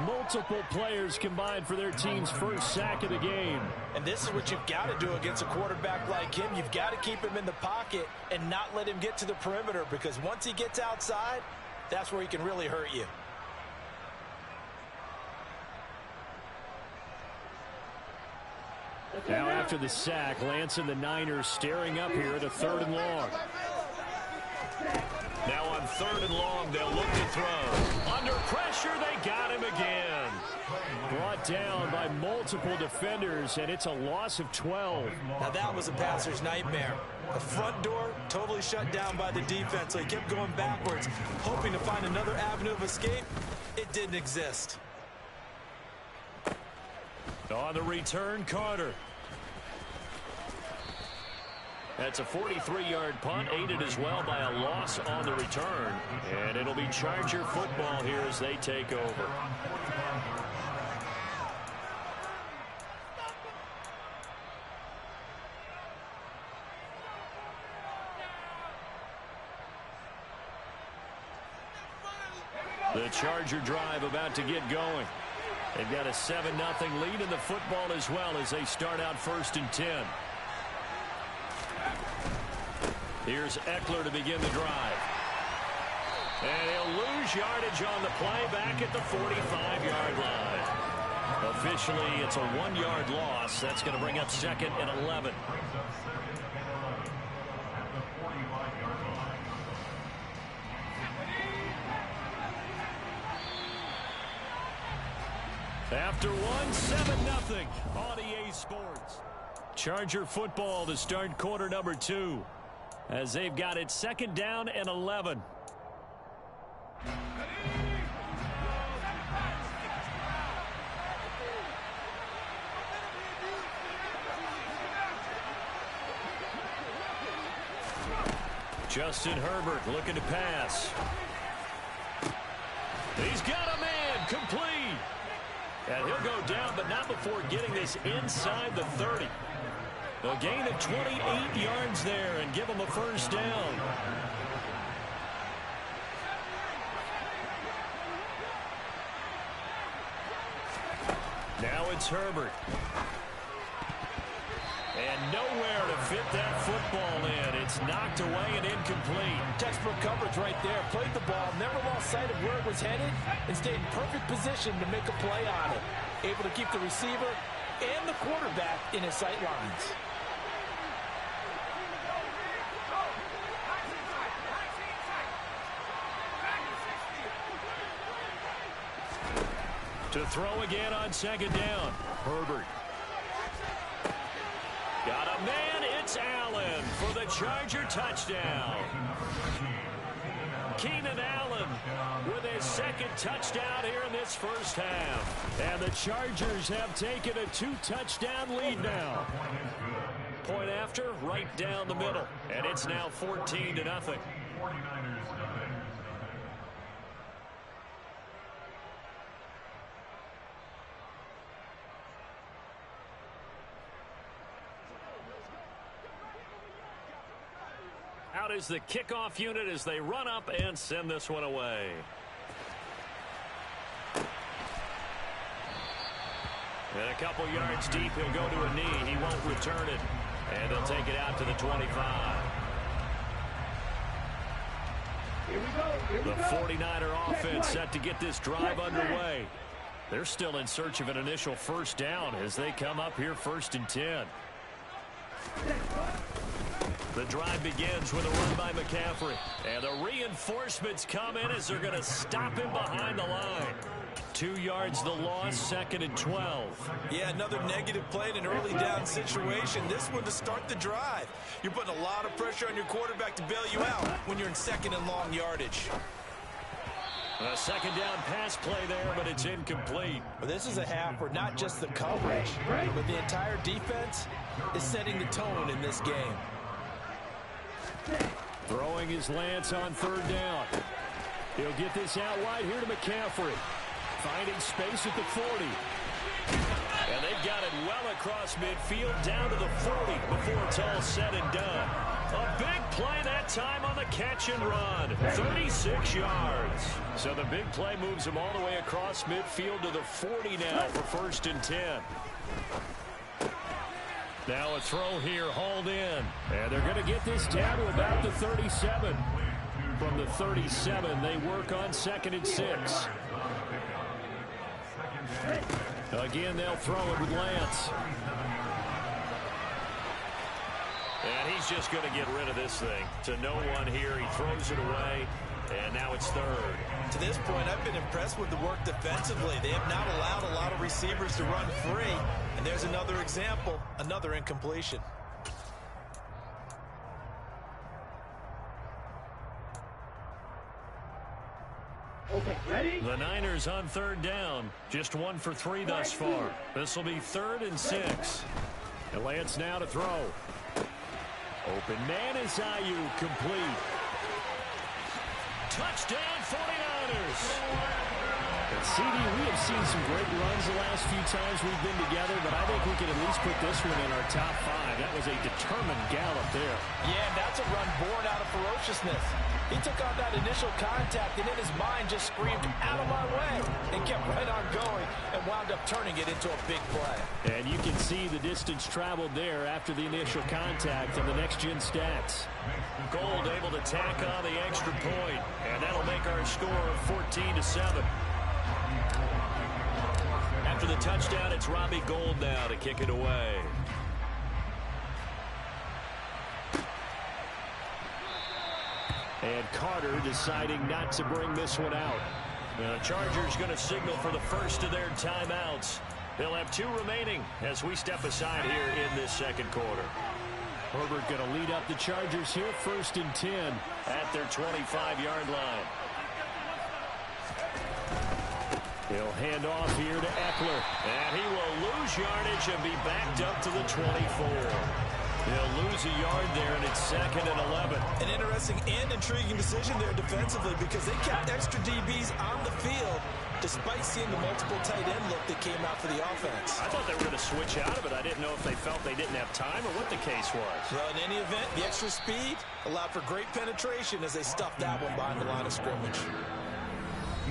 Multiple players combined for their team's first sack of the game. And this is what you've got to do against a quarterback like him. You've got to keep him in the pocket and not let him get to the perimeter, because once he gets outside, that's where he can really hurt you. Now after the sack, Lance and the Niners staring up here at a 3rd and long. Now on 3rd and long, they'll look to throw. Under pressure, they got him again. Brought down by multiple defenders, and it's a loss of 12. Now that was a passer's nightmare. The front door totally shut down by the defense, so he kept going backwards, hoping to find another avenue of escape. It didn't exist. On the return, Carter. That's a 43-yard punt, aided as well by a loss on the return. And it'll be Charger football here as they take over. The Charger drive about to get going. They've got a 7-0 lead in the football as well as they start out 1st and 10. Here's Eckler to begin the drive. And he'll lose yardage on the play back at the 45-yard line. Officially, it's a 1-yard loss. That's going to bring up 2nd and 11. After one, 7-0 on EA Sports. Charger football to start quarter number 2 as they've got it 2nd down and 11. Justin Herbert looking to pass. He's got a man, complete. And he'll go down, but not before getting this inside the 30. A gain of 28 yards there and give him a 1st down. Now it's Herbert. And nowhere to fit that football in. It's knocked away and incomplete. Textbook coverage right there. Played the ball, never lost sight of where it was headed, and stayed in perfect position to make a play on it. Able to keep the receiver and the quarterback in his sight lines. To throw again on second down. Herbert. Got a man. It's Allen for the Charger touchdown. Keenan Allen with his second touchdown here in this first half. And the Chargers have taken a 2-touchdown lead now. Point after, right down the middle. And it's now 14-0. 49ers nothing. Out is the kickoff unit as they run up and send this one away. And a couple yards deep, he'll go to a knee. He won't return it. And they'll take it out to the 25. The 49er offense set to get this drive underway. They're still in search of an initial first down as they come up here 1st and 10. The drive begins with a run by McCaffrey. And the reinforcements come in as they're going to stop him behind the line. 2 yards the loss, 2nd and 12. Yeah, another negative play in an early down situation. This one to start the drive. You're putting a lot of pressure on your quarterback to bail you out when you're in 2nd and long yardage. A second down pass play there, but it's incomplete. Well, this is a half where not just the coverage, but the entire defense is setting the tone in this game. Throwing his Lance on 3rd down. He'll get this out wide here to McCaffrey. Finding space at the 40. And they've got it well across midfield down to the 40 before it's all said and done. A big play that time on the catch and run. 36 yards. So the big play moves him all the way across midfield to the 40 now for 1st and 10. Now a throw here, hauled in. And they're going to get this down to about the 37. From the 37, they work on 2nd and 6. Again, they'll throw it with Lance. And he's just going to get rid of this thing. To no one here, he throws it away. And now it's 3rd. To this point, I've been impressed with the work defensively. They have not allowed a lot of receivers to run free. And there's another example, another incompletion. Okay, ready? The Niners on 3rd down. Just 1 for 3 thus far. This will be 3rd and 6. And Lance now to throw. Open man is Ayuk, complete. Touchdown 49ers. And CD, we have seen some great runs the last few times we've been together, but I think we can at least put this one in our top 5. That was a determined gallop there. Yeah, and that's a run born out of ferociousness. He took on that initial contact and in his mind just screamed, out of my way, and kept right on going and wound up turning it into a big play. And you can see the distance traveled there after the initial contact on the next-gen stats. Gold able to tack on the extra point, and that'll make our score 14-7. After the touchdown, it's Robbie Gould now to kick it away. And Carter deciding not to bring this one out. Now, the Chargers going to signal for the first of their timeouts. They'll have 2 remaining as we step aside here in this 2nd quarter. Herbert going to lead up the Chargers here, 1st and 10 at their 25-yard line. He'll hand off here to Eckler, and he will lose yardage and be backed up to the 24. They'll lose a yard there, and it's 2nd and 11. An interesting and intriguing decision there defensively because they kept extra DBs on the field despite seeing the multiple tight end look that came out for the offense. I thought they were going to switch out of it. I didn't know if they felt they didn't have time or what the case was. Well, in any event, the extra speed allowed for great penetration as they stuffed that one behind the line of scrimmage.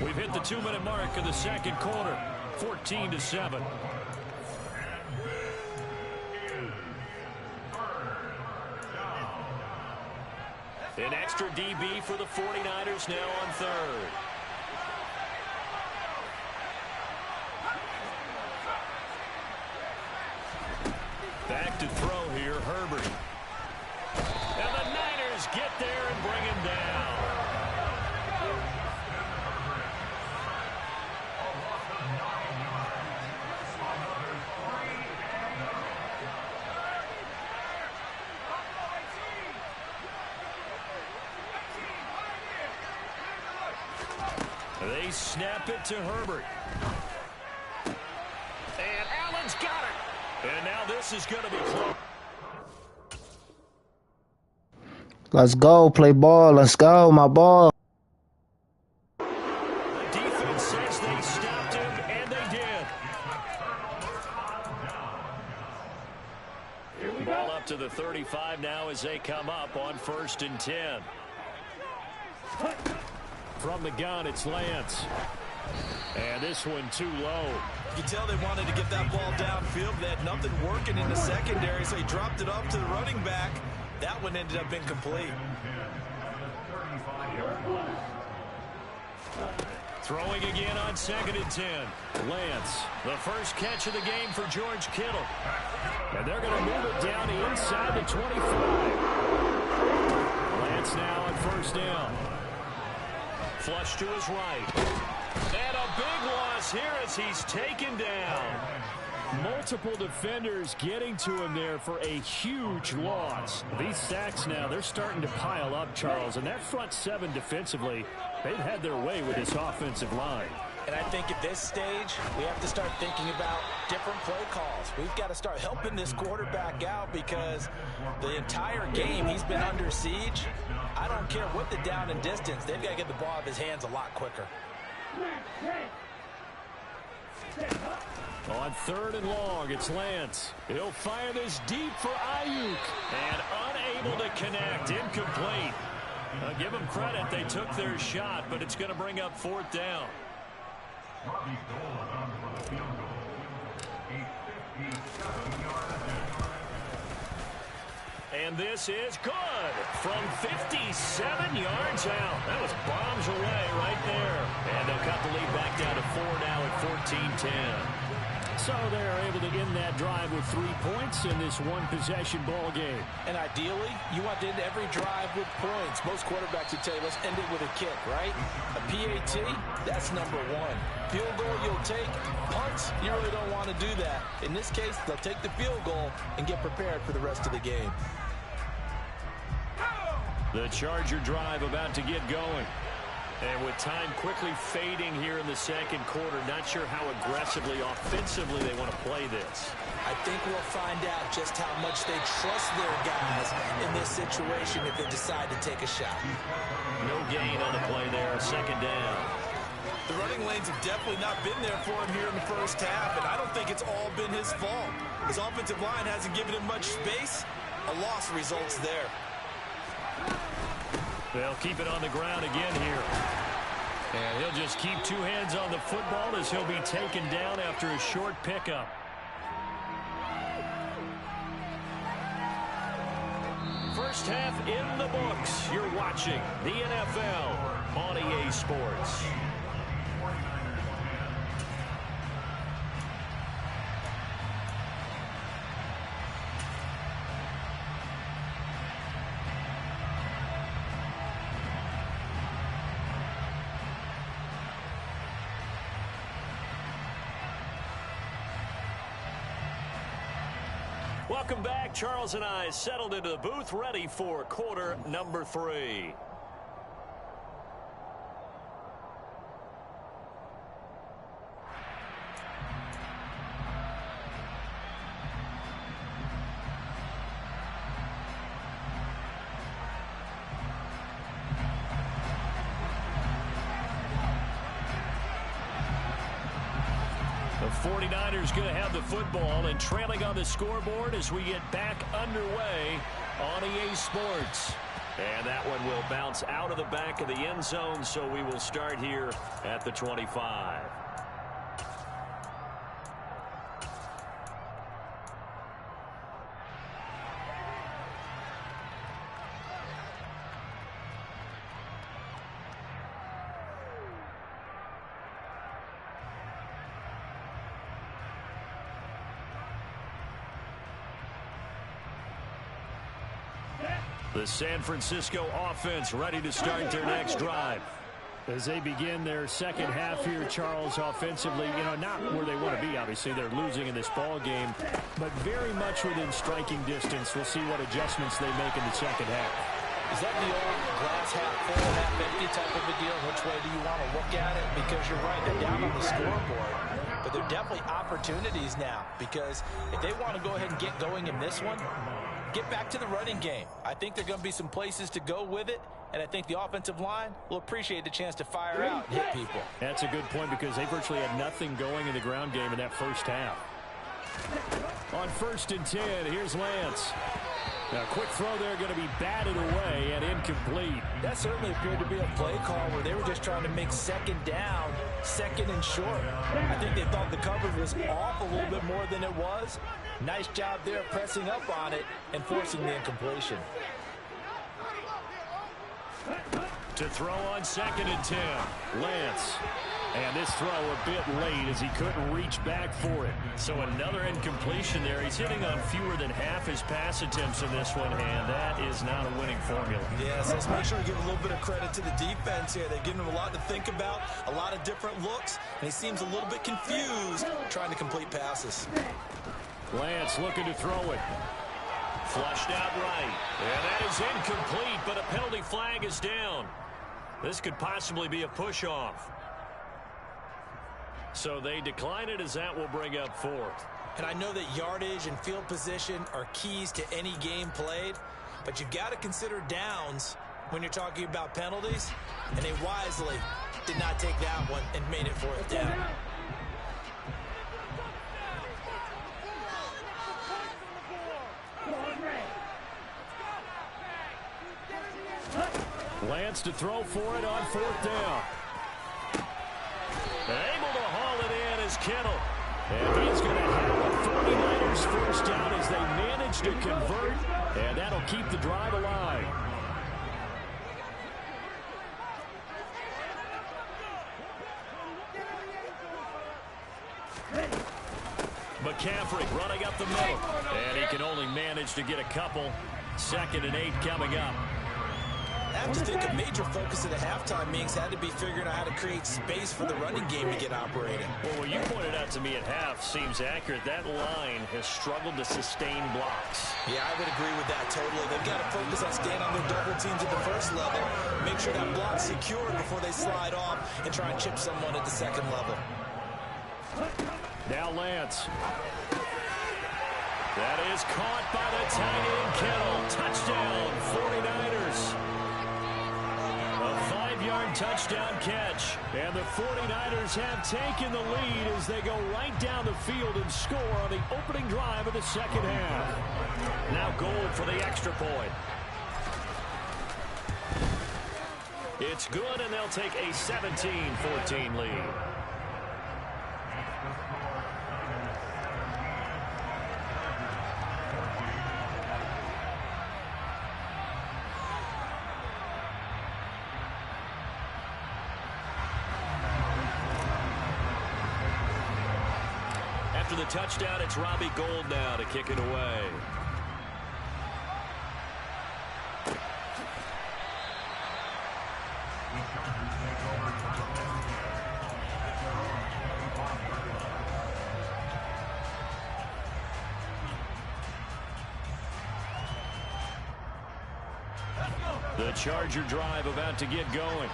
We've hit the 2-minute mark of the 2nd quarter, 14-7. An extra DB for the 49ers now on third. Back to throw here, Herbert. And the Niners get there and bring him down. They snap it to Herbert. And Allen's got it. And now this is going to be close. Let's go, play ball. Let's go, my ball. The defense says they stopped him, and they did. Ball up to the 35 now as they come up on 1st and 10. From the gun, it's Lance. And this one too low. You tell they wanted to get that ball downfield. They had nothing working in the secondary, so he dropped it off to the running back. That one ended up incomplete. Throwing again on 2nd and 10. Lance, the first catch of the game for George Kittle. And they're going to move it down inside the 25. Lance now on 1st down. Flush to his right. And a big loss here as he's taken down. Multiple defenders getting to him there for a huge loss. These sacks now, they're starting to pile up, Charles. And that front seven defensively, they've had their way with this offensive line. And I think at this stage, we have to start thinking about different play calls. We've got to start helping this quarterback out because the entire game he's been under siege. I don't care what the down and distance. They've got to get the ball out of his hands a lot quicker. On 3rd and long, it's Lance. He'll fire this deep for Ayuk. And unable to connect. Incomplete. I'll give them credit. They took their shot, but it's going to bring up 4th down. And this is good from 57 yards out. That was bombs away right there. And they'll cut the lead back down to 4 now at 14-10. So they're able to end that drive with 3 points in this one-possession ball game. And ideally, you want to end every drive with points. Most quarterbacks would tell you, let's end it with a kick, right? A PAT, that's number 1. Field goal you'll take. Punts, you really don't want to do that. In this case, they'll take the field goal and get prepared for the rest of the game. The Charger drive about to get going. And with time quickly fading here in the 2nd quarter, not sure how aggressively, offensively they want to play this. I think we'll find out just how much they trust their guys in this situation if they decide to take a shot. No gain on the play there, 2nd down. The running lanes have definitely not been there for him here in the first half, and I don't think it's all been his fault. His offensive line hasn't given him much space. A loss results there. They'll keep it on the ground again here. And he'll just keep 2 hands on the football as he'll be taken down after a short pickup. First half in the books. You're watching the NFL on EA Sports. Welcome back. Charles and I settled into the booth, ready for quarter number 3. The 49ers going to have the football and trailing on the scoreboard as we get back underway on EA Sports. And that one will bounce out of the back of the end zone, so we will start here at the 25. The San Francisco offense ready to start their next drive. As they begin their second half here, Charles, offensively, not where they want to be. Obviously, they're losing in this ball game, but very much within striking distance. We'll see what adjustments they make in the second half. Is that the old glass half full, half empty type of a deal? Which way do you want to look at it? Because you're right, they're down on the scoreboard, but there are definitely opportunities now, because if they want to go ahead and get going in this one, get back to the running game. I think there are going to be some places to go with it, and I think the offensive line will appreciate the chance to fire out and hit people. That's a good point, because they virtually had nothing going in the ground game in that first half. On 1st and 10, here's Lance. Now, quick throw there, going to be batted away and incomplete. That certainly appeared to be a play call where they were just trying to make second down, second and short. I think they thought the coverage was off a little bit more than it was. Nice job there pressing up on it and forcing the incompletion. To throw on 2nd and 10, Lance. And this throw a bit late as he couldn't reach back for it. So another incompletion there. He's hitting on fewer than half his pass attempts in this one, and that is not a winning formula. Yes, let's make sure we give a little bit of credit to the defense here. They've given him a lot to think about, a lot of different looks, and he seems a little bit confused trying to complete passes. Lance looking to throw it. Flushed out right. And that is incomplete, but a penalty flag is down. This could possibly be a push-off. So they decline it, as that will bring up 4th. And I know that yardage and field position are keys to any game played, but you've got to consider downs when you're talking about penalties, and they wisely did not take that one and made it 4th down. Lance to throw for it on 4th down. Able to haul it in is Kittle. And he's going to have a 49ers first down as they manage to convert, and that'll keep the drive alive. McCaffrey running up the middle, and he can only manage to get a couple. 2nd and 8 coming up. I have to think a major focus of the halftime meetings had to be figuring out how to create space for the running game to get operating. Well, what you pointed out to me at half seems accurate. That line has struggled to sustain blocks. Yeah, I would agree with that totally. They've got to focus on staying on their double teams at the first level, make sure that block's secured before they slide off and try and chip someone at the second level. Now Lance. That is caught by the tight end Kittle. Touchdown, 49ers. A 5-yard touchdown catch. And the 49ers have taken the lead as they go right down the field and score on the opening drive of the second half. Now goal for the extra point. It's good, and they'll take a 17-14 lead. After the touchdown, it's Robbie Gould now to kick it away. The Charger drive about to get going.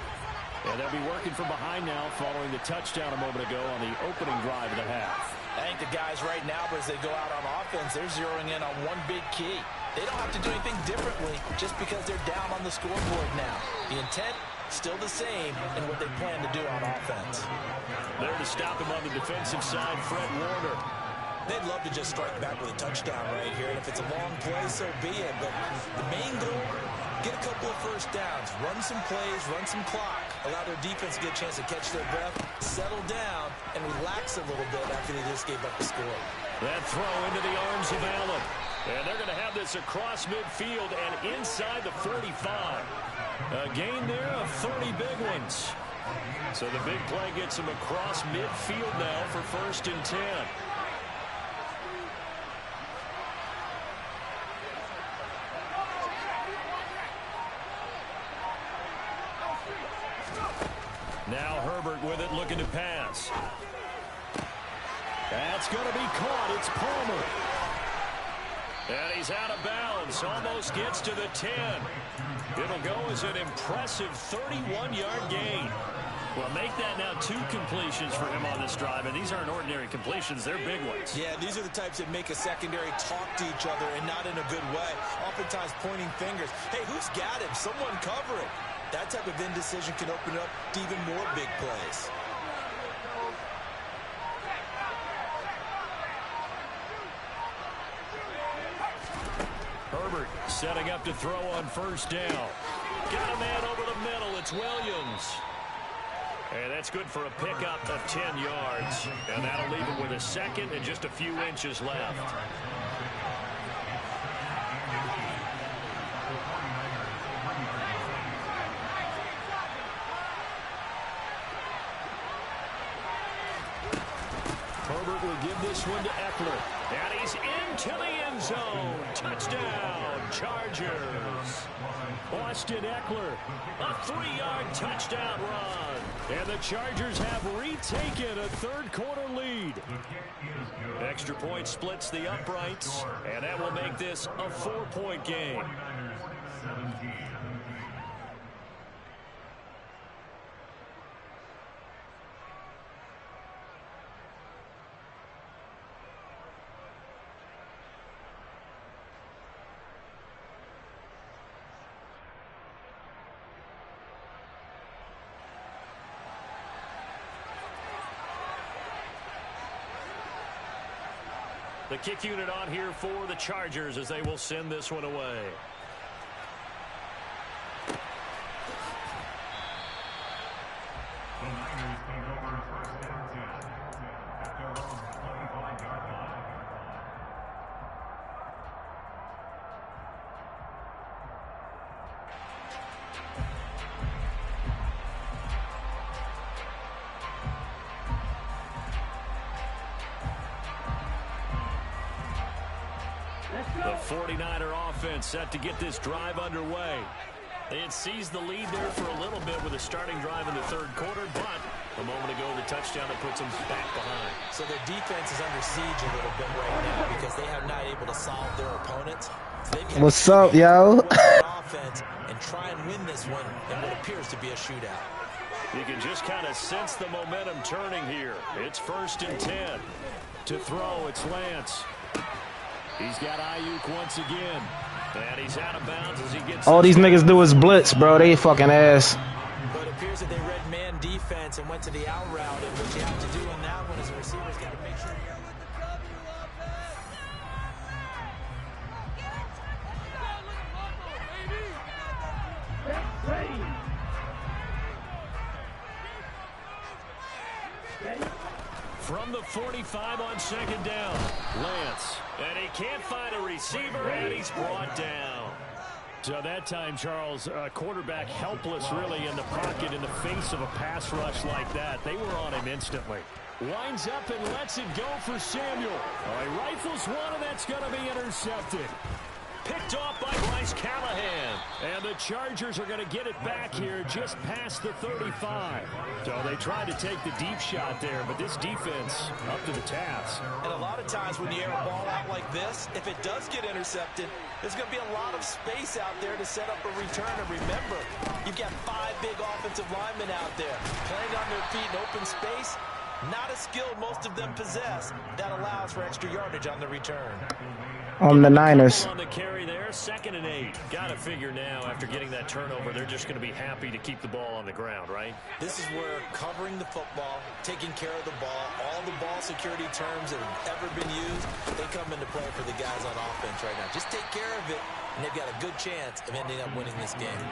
And they'll be working from behind now following the touchdown a moment ago on the opening drive of the half. I think the guys right now, as they go out on offense, they're zeroing in on one big key. They don't have to do anything differently just because they're down on the scoreboard now. The intent, still the same in what they plan to do on offense. There to stop him on the defensive side, Fred Warner. They'd love to just strike back with a touchdown right here. And if it's a long play, so be it. But the main goal, get a couple of first downs, run some plays, run some clock, allow their defense to get a chance to catch their breath, settle down, and relax a little bit after they just gave up the score. That throw into the arms of Allen. And they're going to have this across midfield and inside the 45. A gain there of 30 big ones. So the big play gets them across midfield now for 1st and 10. Now Herbert with it, looking to pass. That's going to be caught. It's Palmer. And he's out of bounds. Almost gets to the 10. It'll go as an impressive 31-yard gain. Well, make that now 2 completions for him on this drive, and these aren't ordinary completions. They're big ones. Yeah, these are the types that make a secondary talk to each other, and not in a good way. Oftentimes pointing fingers. Hey, who's got him? Someone cover it. That type of indecision can open up to even more big plays. Herbert setting up to throw on first down. Got a man over the middle. It's Williams. And that's good for a pickup of 10 yards. And that'll leave him with a second and just a few inches left. Herbert will give this one to Eckler. And he's into the end zone. Touchdown, Chargers. Austin Eckler, a 3-yard touchdown run. And the Chargers have retaken a third-quarter lead. Extra point splits the uprights, and that will make this a 4-point game. The kick unit on here for the Chargers as they will send this one away. The 49er offense set to get this drive underway. They had seized the lead there for a little bit with a starting drive in the third quarter, but a moment ago the touchdown that puts them back behind. So their defense is under siege a little bit right now because they are not able to solve their opponents. So what's up, yo? Offense and try and win this one in what appears to be a shootout. You can just kind of sense the momentum turning here. It's 1st and 10. To throw, it's Lance. He's got Ayuk once again. And he's out of bounds as he gets... All these niggas do is blitz, bro. They fucking ass. But it appears that they read man defense and went to the out route. And what you have to do on that one is the receiver's got to make sure you're... From the 45 on 2nd down, Lance. And he can't find a receiver, and he's brought down. So that time, Charles, quarterback helpless really in the pocket in the face of a pass rush like that. They were on him instantly. Winds up and lets it go for Samuel. He rifles one, and that's going to be intercepted. Picked off by Bryce Callahan. And the Chargers are going to get it back here just past the 35. So they tried to take the deep shot there, but this defense up to the task. And a lot of times when you air a ball out like this, if it does get intercepted, there's going to be a lot of space out there to set up a return. And remember, you've got 5 big offensive linemen out there playing on their feet in open space. Not a skill most of them possess. That allows for extra yardage on the return. On the Niners. On the carry there, 2nd and 8. Got to figure now after getting that turnover, they're just going to be happy to keep the ball on the ground, right? This is where covering the football, taking care of the ball, all the ball security terms that have ever been used, they come into play for the guys on offense right now. Just take care of it, and they've got a good chance of ending up winning this game.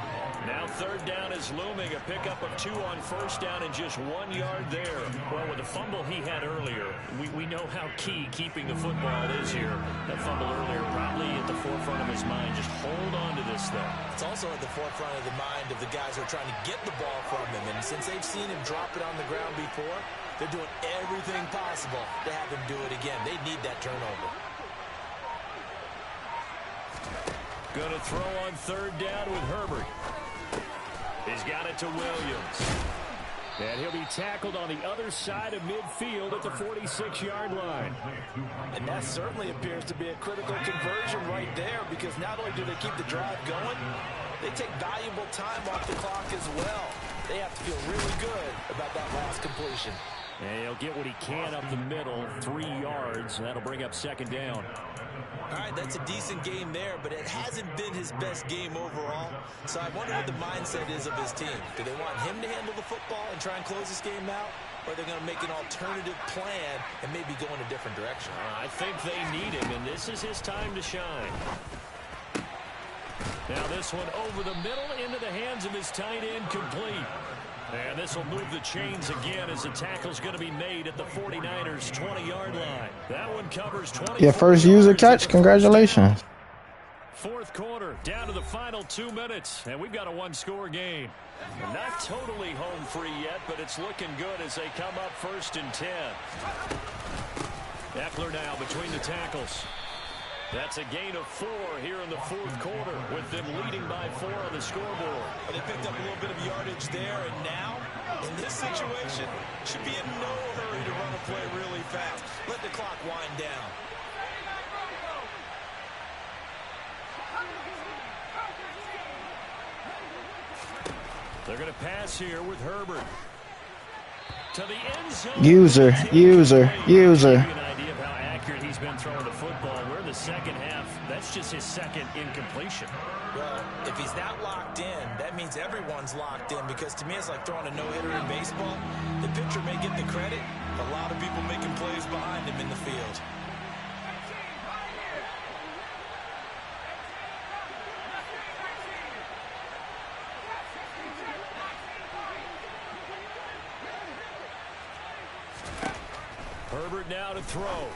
Now 3rd down is looming. A pickup of 2 on 1st down and just 1 yard there. Well, with the fumble he had earlier, we know how key keeping the football is here. That fumble earlier probably at the forefront of his mind. Just hold on to this thing. It's also at the forefront of the mind of the guys who are trying to get the ball from him. And since they've seen him drop it on the ground before, they're doing everything possible to have him do it again. They need that turnover. Going to throw on 3rd down with Herbert. He's got it to Williams. And he'll be tackled on the other side of midfield at the 46-yard line. And that certainly appears to be a critical conversion right there, because not only do they keep the drive going, they take valuable time off the clock as well. They have to feel really good about that last completion. And he'll get what he can up the middle, 3 yards. That'll bring up second down. All right, that's a decent game there, but it hasn't been his best game overall. So I wonder what the mindset is of his team. Do they want him to handle the football and try and close this game out? Or are they going to make an alternative plan and maybe go in a different direction? I think they need him, and this is his time to shine. Now this one over the middle into the hands of his tight end, complete. And this will move the chains again as the tackle's going to be made at the 49ers' 20-yard line. That one covers 20. Your first user catch. Congratulations. Fourth quarter, down to the final 2 minutes, and we've got a one-score game. Not totally home free yet, but it's looking good as they come up 1st and 10. Eckler now between the tackles. That's a gain of 4 here in the fourth quarter, with them leading by 4 on the scoreboard. They picked up a little bit of yardage there, and now, in this situation, should be in no hurry to run a play really fast. Let the clock wind down. They're going to pass here with Herbert. To the end zone. User. An idea of how accurate he's been throwing the football. We're in the second half. That's just his second incompletion. Well, if he's not locked in, that means everyone's locked in, because to me it's like throwing a no-hitter in baseball. The pitcher may get the credit. A lot of people making plays behind him in the field. Herbert now to throw.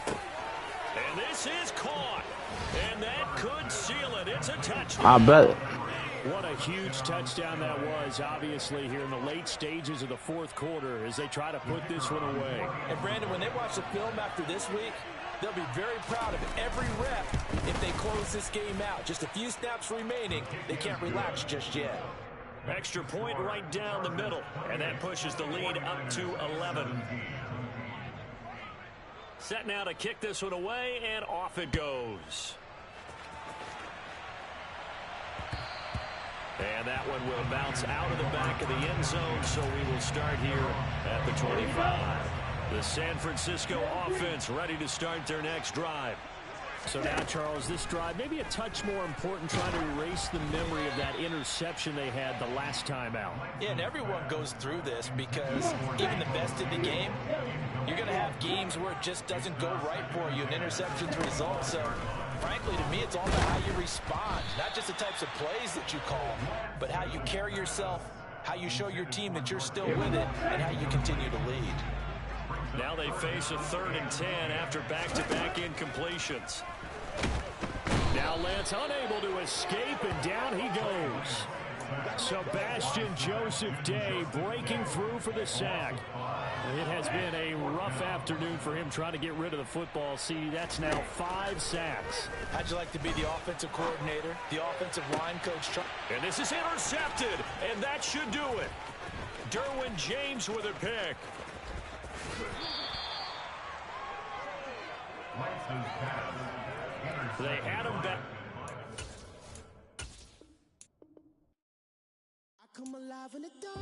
And this is caught. And that could seal it. It's a touchdown. I bet. What a huge touchdown that was, obviously, here in the late stages of the fourth quarter as they try to put this one away. And, Brandon, when they watch the film after this week, they'll be very proud of every rep if they close this game out. Just a few snaps remaining. They can't relax just yet. Extra point right down the middle. And that pushes the lead up to 11. Set now to kick this one away, and off it goes. And that one will bounce out of the back of the end zone, so we will start here at the 25. The San Francisco offense ready to start their next drive. So now, Charles, this drive maybe a touch more important, trying to erase the memory of that interception they had the last time out. Yeah, and everyone goes through this, because even the best in the game, you're going to have games where it just doesn't go right for you, and interceptions result. So, frankly, to me, it's all about how you respond, not just the types of plays that you call, but how you carry yourself, how you show your team that you're still with it, and how you continue to lead. Now they face a 3rd and 10 after back-to-back incompletions. Now Lance unable to escape, and down he goes. Sebastian Joseph Day breaking through for the sack. It has been a rough afternoon for him trying to get rid of the football. See, that's now 5 sacks. How'd you like to be the offensive coordinator, the offensive line coach? And this is intercepted, and that should do it. Derwin James with a pick. They had him back. I come alive in the dark,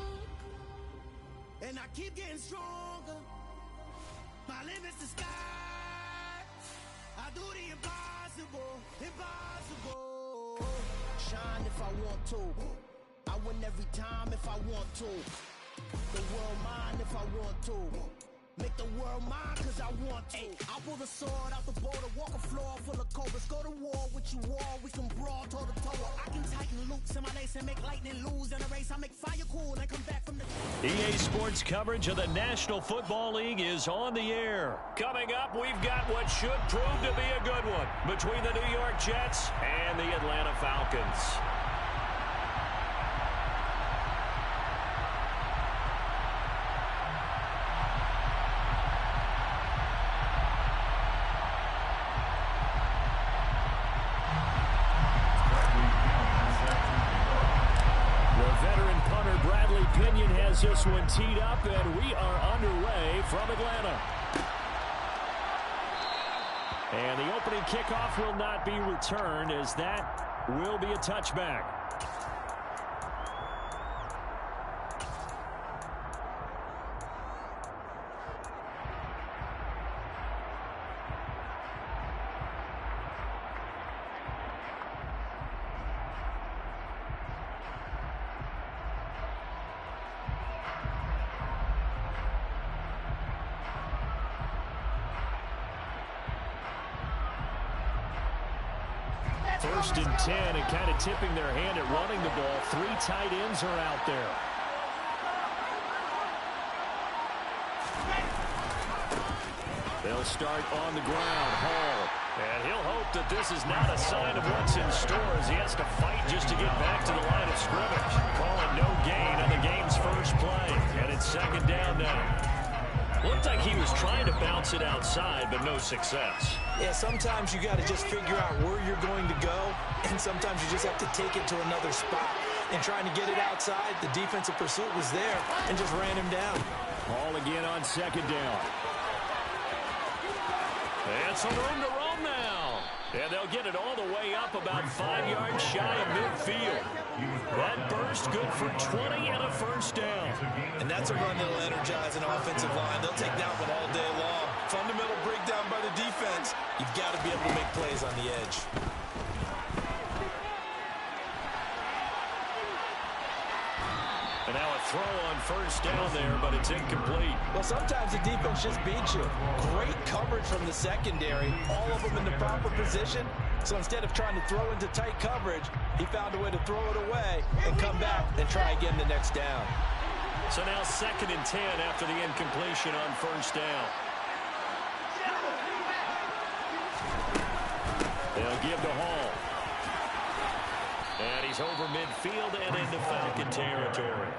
and I keep getting stronger. My limit's the sky. I do the impossible, impossible. Shine if I want to. I win every time if I want to. The world mine if I want to. Make the world mine cause I want to. I pull the sword out the border, walk a floor full of cobras. Go to war with you all, we can brawl toe to toe. I can tighten loops in my lace and make lightning lose. In a race, I make fire cool and come back from the... EA Sports coverage of the National Football League is on the air. Coming up, we've got what should prove to be a good one between the New York Jets and the Atlanta Falcons. Bradley Pinion has this one teed up, and we are underway from Atlanta. And the opening kickoff will not be returned, as that will be a touchback. First and 10, and kind of tipping their hand at running the ball. 3 tight ends are out there. They'll start on the ground. Hall. And he'll hope that this is not a sign of what's in store, as he has to fight just to get back to the line of scrimmage. Calling no gain on the game's first play. And it's second down now. Looked like he was trying to bounce it outside, but no success. Yeah, sometimes you got to just figure out where you're going to go, and sometimes you just have to take it to another spot. And trying to get it outside, the defensive pursuit was there and just ran him down. Ball again on second down. And some room to roam now. And they'll get it all the way up about 5 yards shy of midfield. That burst good for 20 and a first down. And that's a run that'll energize an offensive line. They'll take that one all day long. Fundamental breakdown by the defense. You've got to be able to make plays on the edge. And now a throw on first down there, but it's incomplete. Well, sometimes the defense just beats you. Great coverage from the secondary. All of them in the proper position. So instead of trying to throw into tight coverage, he found a way to throw it away and come back and try again the next down. So now second and 10 after the incompletion on first down. They'll give to Hall. And he's over midfield and into Falcon territory.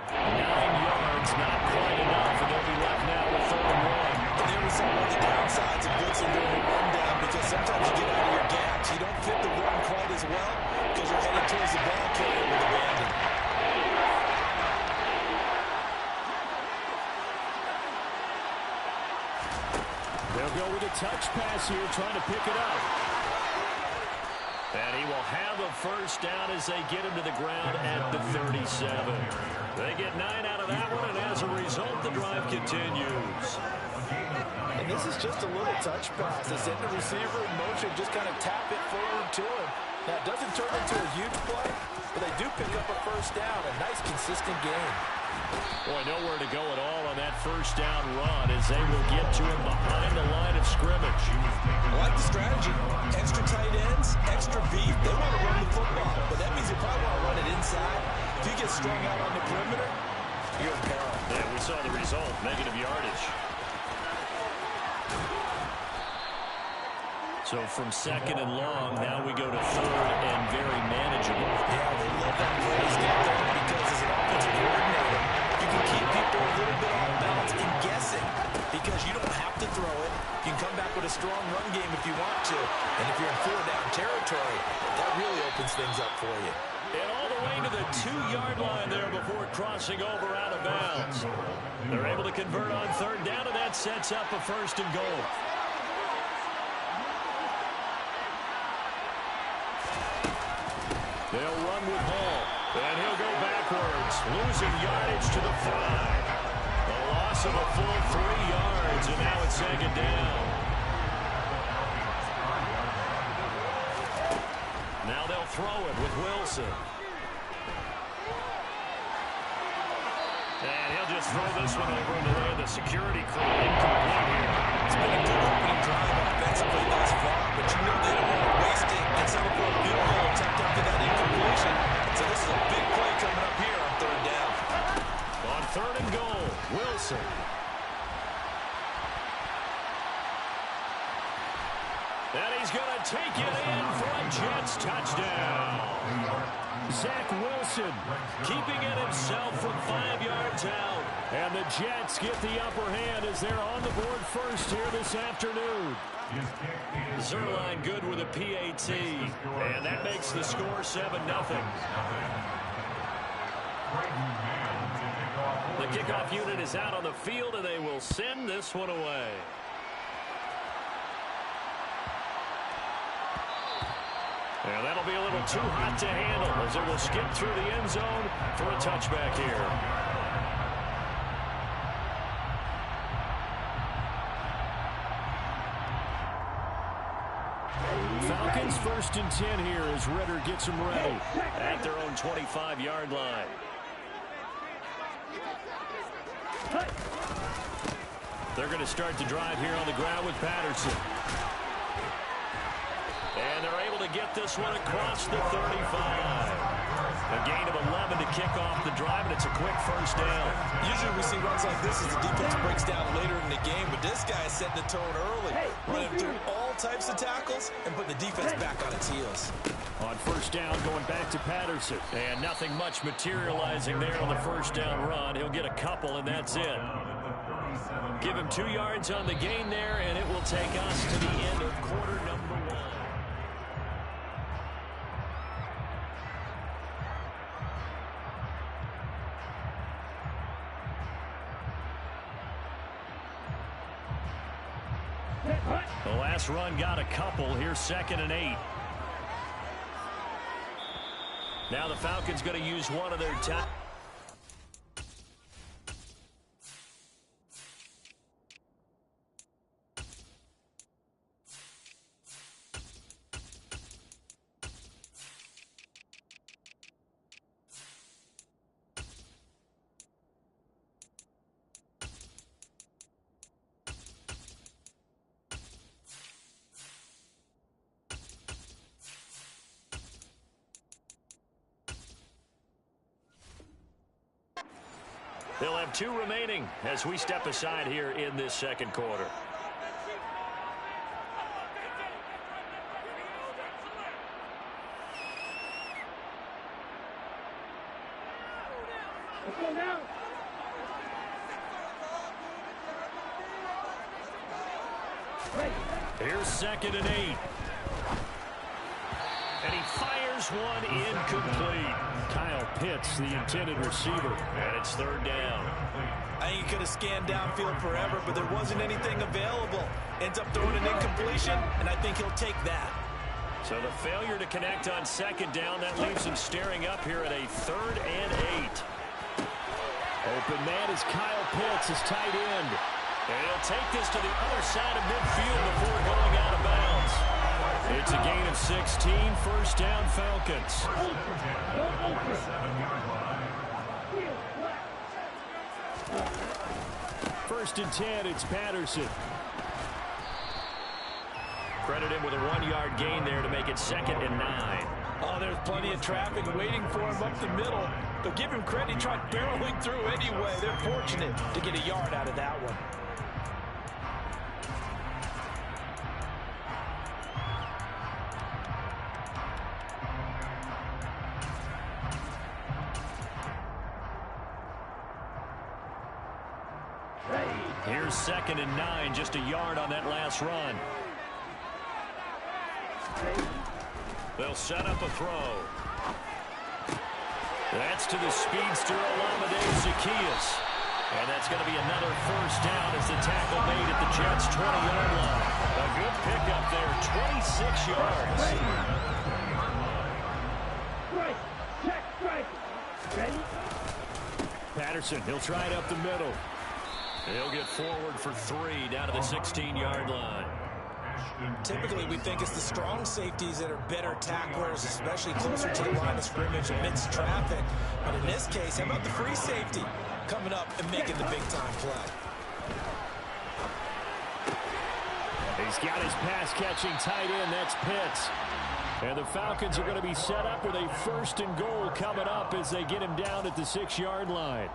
9 yards, not quite enough, and they'll be left now with 3rd and 1. And there was some of the downsides of blitzing during a rundown, because sometimes you get out of your gaps. You don't fit the run quite as well because you're headed towards the ball carrier with abandon. They'll go with a touch pass here, trying to pick it up. And he will have a first down as they get him to the ground at the 37. They get 9 out of that one, and as a result, the drive continues. And this is just a little touch pass. They send the receiver in motion, just kind of tap it forward to him. Now, it doesn't turn into a huge play, but they do pick up a first down. A nice, consistent game. Boy, nowhere to go at all on that first down run as they will get to him behind the line of scrimmage. I like the strategy. Extra tight ends, extra beat. They want to run the football, but that means they probably want to run it inside. If you get strung out on the perimeter, you're in peril. Yeah, we saw the result, negative yardage. So from second and long, now we go to 3rd and very manageable. Yeah, they love that phrase down there because as an offensive coordinator, you can keep people a little bit off balance and guessing because you don't have to throw it. You can come back with a strong run game if you want to. And if you're in 4-down territory, that really opens things up for you. And all the way to the 2-yard line there before crossing over out of bounds. They're able to convert on 3rd down, and that sets up a 1st and goal. They'll run with Hall, and he'll go backwards, losing yardage to the 5. A loss of a full 3 yards, and now it's 2nd down. Now they'll throw it with Wilson. And he'll just throw this one over into there. The security crew incomplete here. It's been a good opening drive offensively thus far, but you know they don't want to waste it and settle for a field goal attempt after that incompletion. So this is a big play coming up here on 3rd down. On 3rd and goal, Wilson. And he's going to take it in for a Jets touchdown. Zach Wilson keeping it himself from 5 yards out. And the Jets get the upper hand as they're on the board first here this afternoon. Zerline good with a PAT. And that makes the score 7-0. The kickoff unit is out on the field, and they will send this one away. And that'll be a little too hot to handle as it will skip through the end zone for a touchback here. Falcons 1st and 10 here as Ritter gets them ready at their own 25-yard line. They're going to start the drive here on the ground with Patterson. And they're able to get this one across the 35. A gain of 11 to kick off the drive, and it's a quick first down. Usually we see runs like this as the defense breaks down later in the game, but this guy is setting the tone early, running through all types of tackles and putting the defense back on its heels. On first down, going back to Patterson. And nothing much materializing there on the first down run. He'll get a couple, and that's it. Give him 2 yards on the gain there, and it will take us to the end of quarter number 1. The last run got a couple. Here's 2nd and 8. Now the Falcons going to use one of their top. They'll have 2 remaining as we step aside here in this second quarter. Let's go now. Here's 2nd and 8. And he fires one incomplete. Kyle Pitts, the intended receiver. And it's 3rd down. I think he could have scanned downfield forever, but there wasn't anything available. Ends up throwing an incompletion, and I think he'll take that. So the failure to connect on 2nd down, that leaves him staring up here at a 3rd and 8. Open man is Kyle Pitts, his tight end. And he'll take this to the other side of midfield before going out of bounds. It's a gain of 16, 1st down Falcons. 1st and 10, it's Patterson. Credit him with a 1-yard gain there to make it 2nd and 9. Oh, there's plenty of traffic waiting for him up the middle. But give him credit, he tried barreling through anyway. They're fortunate to get a yard out of that one. Here's 2nd and 9, just a yard on that last run. They'll set up a throw. That's to the speedster, Olamide Zaccheaus. And that's going to be another 1st down as the tackle made at the Jets' 20-yard line. A good pickup there, 26 yards. Ready? Patterson, he'll try it up the middle. He'll get forward for 3 down to the 16-yard line. Typically, we think it's the strong safeties that are better tacklers, especially closer to the line of scrimmage amidst traffic. But in this case, how about the free safety coming up and making the big-time play? He's got his pass-catching tight end. That's Pitts. And the Falcons are going to be set up with a 1st and goal coming up as they get him down at the 6-yard line.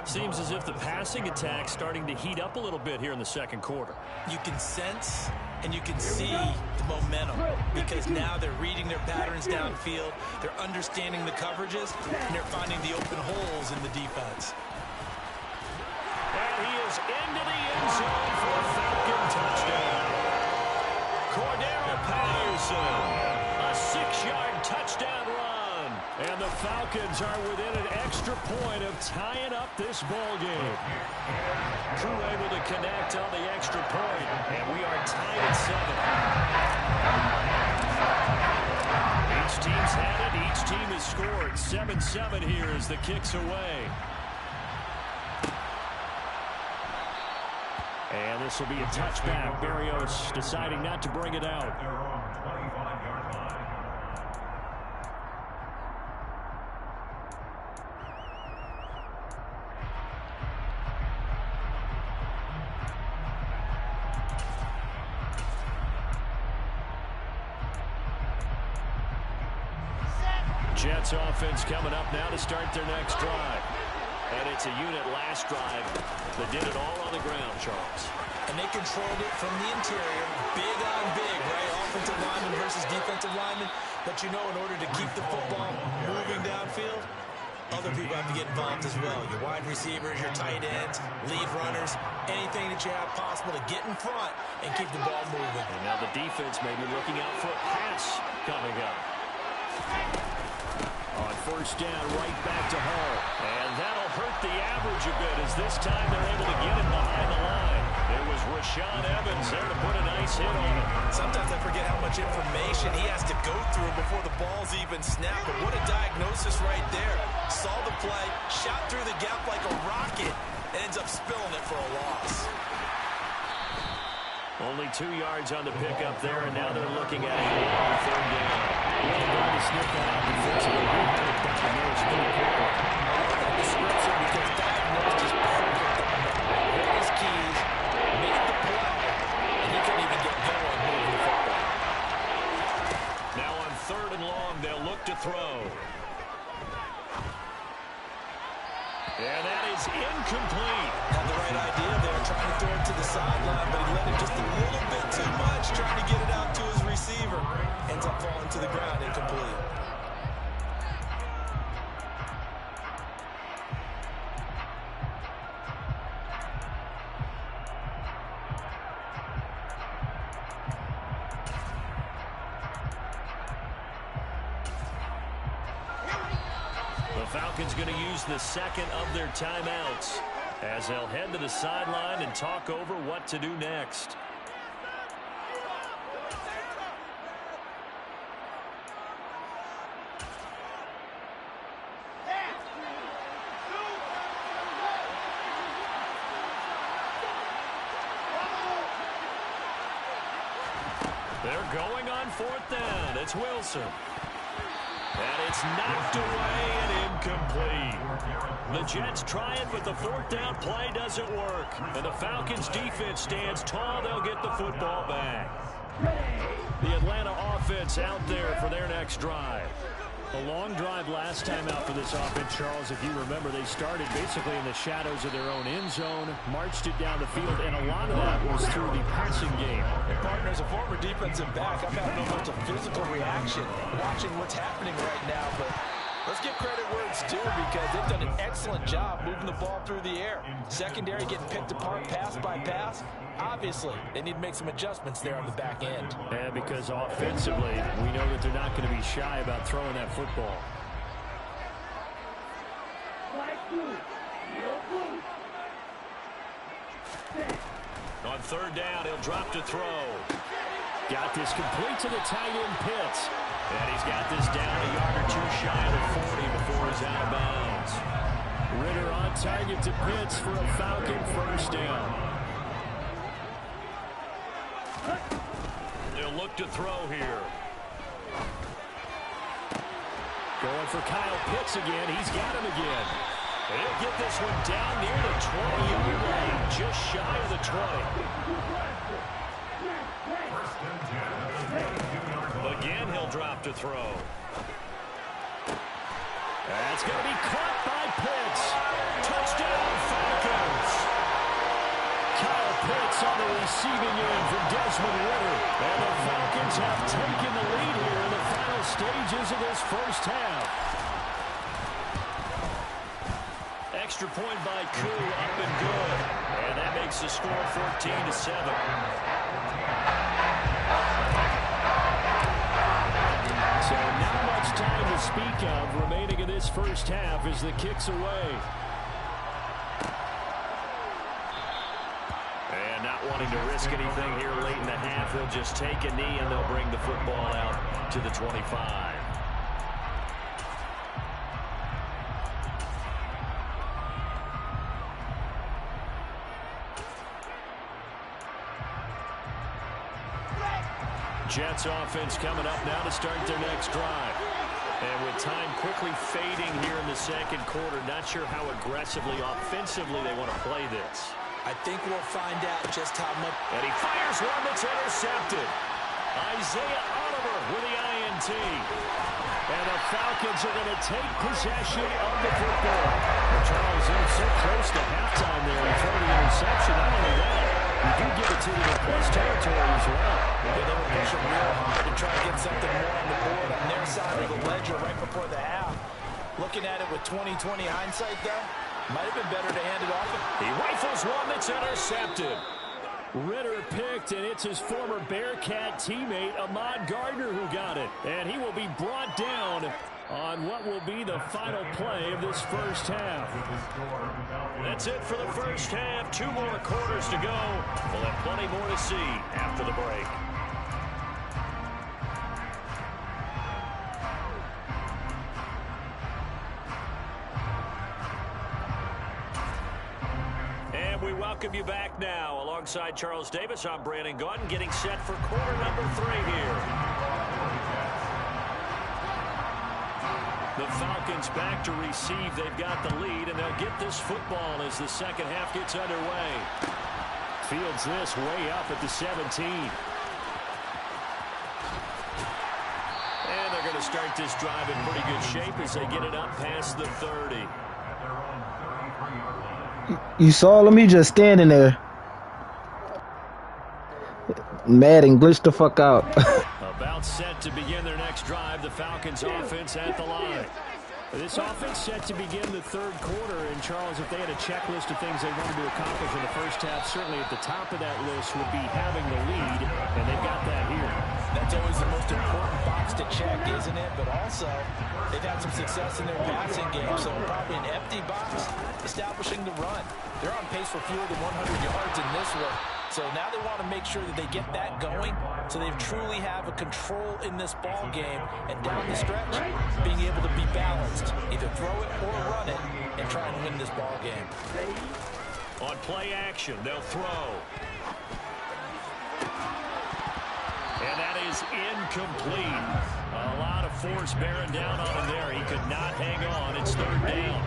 Seems as if the passing attack's starting to heat up a little bit here in the second quarter. You can sense and you can see the momentum because now they're reading their patterns downfield, they're understanding the coverages, and they're finding the open holes in the defense. And he is into the end zone for a Falcon touchdown. Cordero Patterson, a 6-yard touchdown run. And the Falcons are within an extra point of tying up this ball game. Crew able to connect on the extra point, and we are tied at 7. Each team's had it. Each team has scored. 7-7 here as the kick's away. And this will be a touchback. Berrios deciding not to bring it out. Jets offense coming up now to start their next drive. And it's a unit last drive that did it all on the ground, Charles. And they controlled it from the interior, big on big, right? Offensive lineman versus defensive lineman. But you know, in order to keep the football moving downfield, other people have to get involved as well. Your wide receivers, your tight ends, lead runners, anything that you have possible to get in front and keep the ball moving. And now the defense may be looking out for a pass coming up. On first down, right back to Hall. And that'll hurt the average a bit as this time they're able to get him behind the line. It was Rashaan Evans there to put a nice hit on him. Sometimes I forget how much information he has to go through before the ball's even snapped. But what a diagnosis right there. Saw the play, shot through the gap like a rocket, and ends up spilling it for a loss. Only 2 yards on the pickup there, and now they're looking at a long third down. Well done to sniff that out defensively. He had it diagnosed pretty quickly. Description because diagnosed is perfect. Greatest keys, made the play, and you can't even get going moving the football. Now on third and long, they'll look to throw. And that is incomplete. Had the right idea there, trying to throw it to the sideline, but he let it just a little bit too much, trying to get it out to his receiver. Ends up falling to the ground, incomplete. The Falcons going to use the second of their timeouts as they'll head to the sideline and talk over what to do next. They're going on fourth down. It's Wilson. And it's knocked away and incomplete. The Jets try it, but the fourth down play doesn't work. And the Falcons defense stands tall. They'll get the football back. The Atlanta offense out there for their next drive. A long drive last time out for this offense, Charles. If you remember, they started basically in the shadows of their own end zone, marched it down the field, and a lot of that was through the passing game. And partner, as a former defensive back, I'm having a bunch of physical reaction watching what's happening right now, but let's give credit where it's due because they've done an excellent job moving the ball through the air. Secondary getting picked apart pass by pass. Obviously, they need to make some adjustments there on the back end. Yeah, because offensively, we know that they're not going to be shy about throwing that football. On third down, he'll drop to throw. Got this complete to the tight end Pitts. And he's got this down a yard or two shy of the 40 before he's out of bounds. Ritter on target to Pitts for a Falcon first down. They'll look to throw here. Going for Kyle Pitts again. He's got him again. And he'll get this one down near the 20-yard line, just shy of the 20. Again, he'll drop to throw. That's going to be caught by Pitts. Touchdown, Falcons. Kyle Pitts on the receiving end from Desmond Ritter. And the Falcons have taken the lead here in the final stages of this first half. Extra point by Koo, up and good. And that makes the score 14-7. So not much time to speak of remaining in this this first half as the kick's away. And not wanting to risk anything here late in the half, they'll just take a knee and they'll bring the football out to the 25. Jets offense coming up now to start their next drive. And with time quickly fading here in the second quarter, not sure how aggressively, offensively they want to play this. I think we'll find out just how much. And he fires one that's intercepted. Isaiah Oliver with the INT. And the Falcons are going to take possession of the football. And Charles, they're so close to halftime there before the interception. Not only that, you do give it to them in plus territory as well. They were pushing real hard to try to get something more on the board on their side of the ledger right before the half. Looking at it with 20/20 hindsight, though, might have been better to hand it off. He rifles one that's intercepted. Ritter picked, and it's his former Bearcat teammate, Ahmad Gardner, who got it. And he will be brought down on what will be the final play of this first half. That's it for the first half. 2 more quarters to go. We'll have plenty more to see after the break. We welcome you back now. Alongside Charles Davis, I'm Brandon Gaudin, getting set for quarter number 3 here. The Falcons back to receive. They've got the lead, and they'll get this football as the second half gets underway. Fields this way up at the 17. And they're going to start this drive in pretty good shape as they get it up past the 30. You saw me just standing there. Madden glitched the fuck out. About set to begin their next drive, the Falcons offense at the line. This offense set to begin the third quarter, and Charles, if they had a checklist of things they wanted to accomplish in the first half, certainly at the top of that list would be having the lead, and they've got that here. That's always the most important box to check, isn't it? But also, they've had some success in their passing game, so probably an empty box, establishing the run. They're on pace for fewer than 100 yards in this one. So now they want to make sure that they get that going so they truly have a control in this ball game, and down the stretch, being able to be balanced, either throw it or run it, and try and win this ball game. On play action, they'll throw. And that is incomplete. A lot of force bearing down on him there. He could not hang on. It's third down.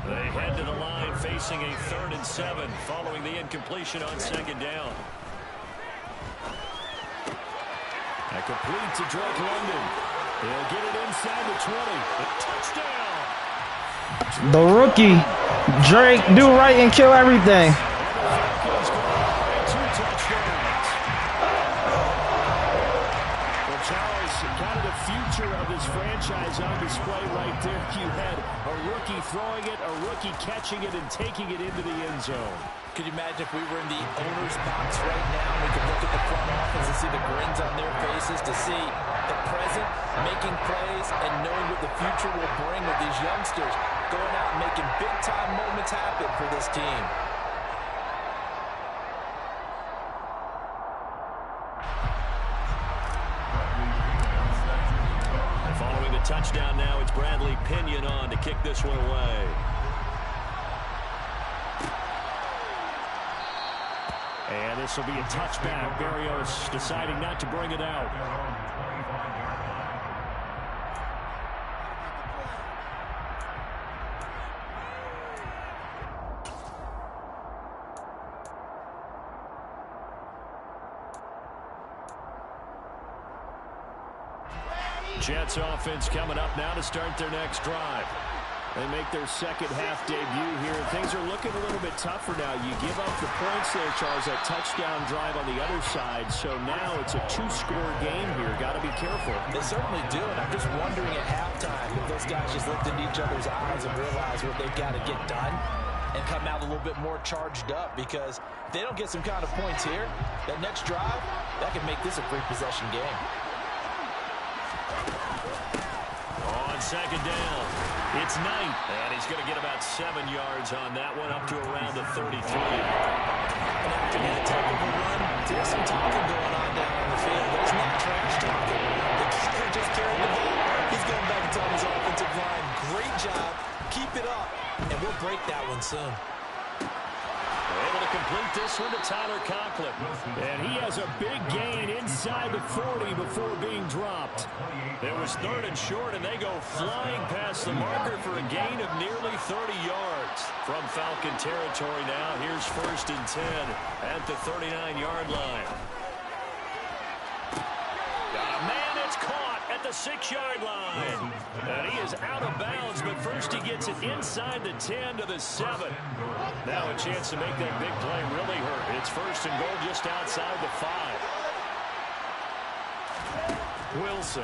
They head to the line facing a 3rd and 7 following the incompletion on second down. A complete to Drake London. He'll get it inside the 20. A touchdown. The rookie, Drake, do right and kill everything. Of this franchise on display right there. You had a rookie throwing it, a rookie catching it, and taking it into the end zone. Could you imagine if we were in the owner's box right now, we could look at the front office and see the grins on their faces, to see the present making plays and knowing what the future will bring with these youngsters going out and making big-time moments happen for this team. Following the touchdown now, it's Bradley Pinion on to kick this one away. And this will be a touchback. Barrios deciding not to bring it out. Jets offense coming up now to start their next drive. They make their second half debut here. Things are looking a little bit tougher now. You give up the points there, Charles, that touchdown drive on the other side. So now it's a 2-score game here. Got to be careful. They certainly do, and I'm just wondering at halftime if those guys just looked into each other's eyes and realized what they've got to get done and come out a little bit more charged up, because if they don't get some kind of points here, that next drive, that could make this a free possession game. On second down, It's Knight, and he's going to get about 7 yards on that one, up to around the 33. And after that type of a run, there's some talking going on down on the field, but it's not trash talking. The kicker just carried the ball. He's going back and telling his offensive line, great job, keep it up, and we'll break that one soon. Able to complete this one to Tyler Conklin. And he has a big gain inside the 40 before being dropped. It was 3rd and short, and they go flying past the marker for a gain of nearly 30 yards. From Falcon territory now, here's 1st and 10 at the 39-yard line. Got a man that's caught at the 6-yard line. And he is out of bounds, but first he gets it inside the 10 to the 7. Now a chance to make that big play really hurt. It's 1st and goal just outside the 5. Wilson.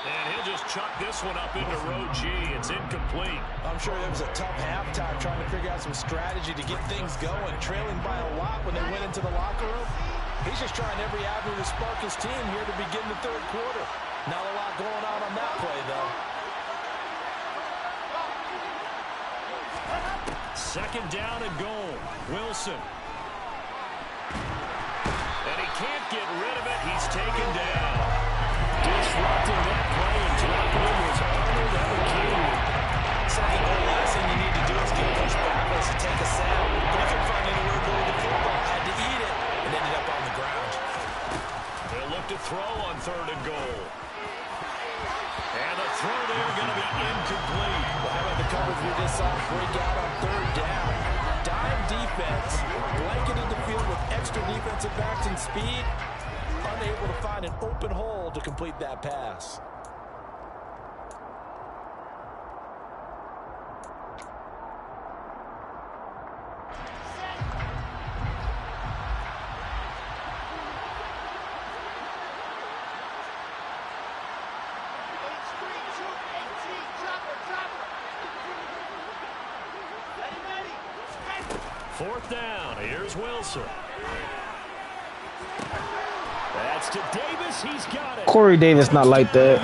And he'll just chuck this one up into row G. It's incomplete. I'm sure there was a tough halftime trying to figure out some strategy to get things going. Trailing by a lot when they went into the locker room. He's just trying every avenue to spark his team here to begin the 3rd quarter. Not a lot going on that play, though. 2nd down and goal. Wilson. And he can't get rid of it. He's taken down. Disrupting that play and dropping him was Arnold King. Second goal, last thing you need to do is get pushed backwards to take a sack. But he couldn't find anywhere to go with the football. Had to eat it and ended up on the ground. They'll look to throw on 3rd and goal. And the throw there going to be incomplete. Well, how about the coverage we just saw break out on 3rd down? Dime defense, blanketed the field with extra defensive backs and speed. Unable to find an open hole to complete that pass. Fourth down. Here's Wilson. That's to Davis. He's got it. Corey Davis not like that.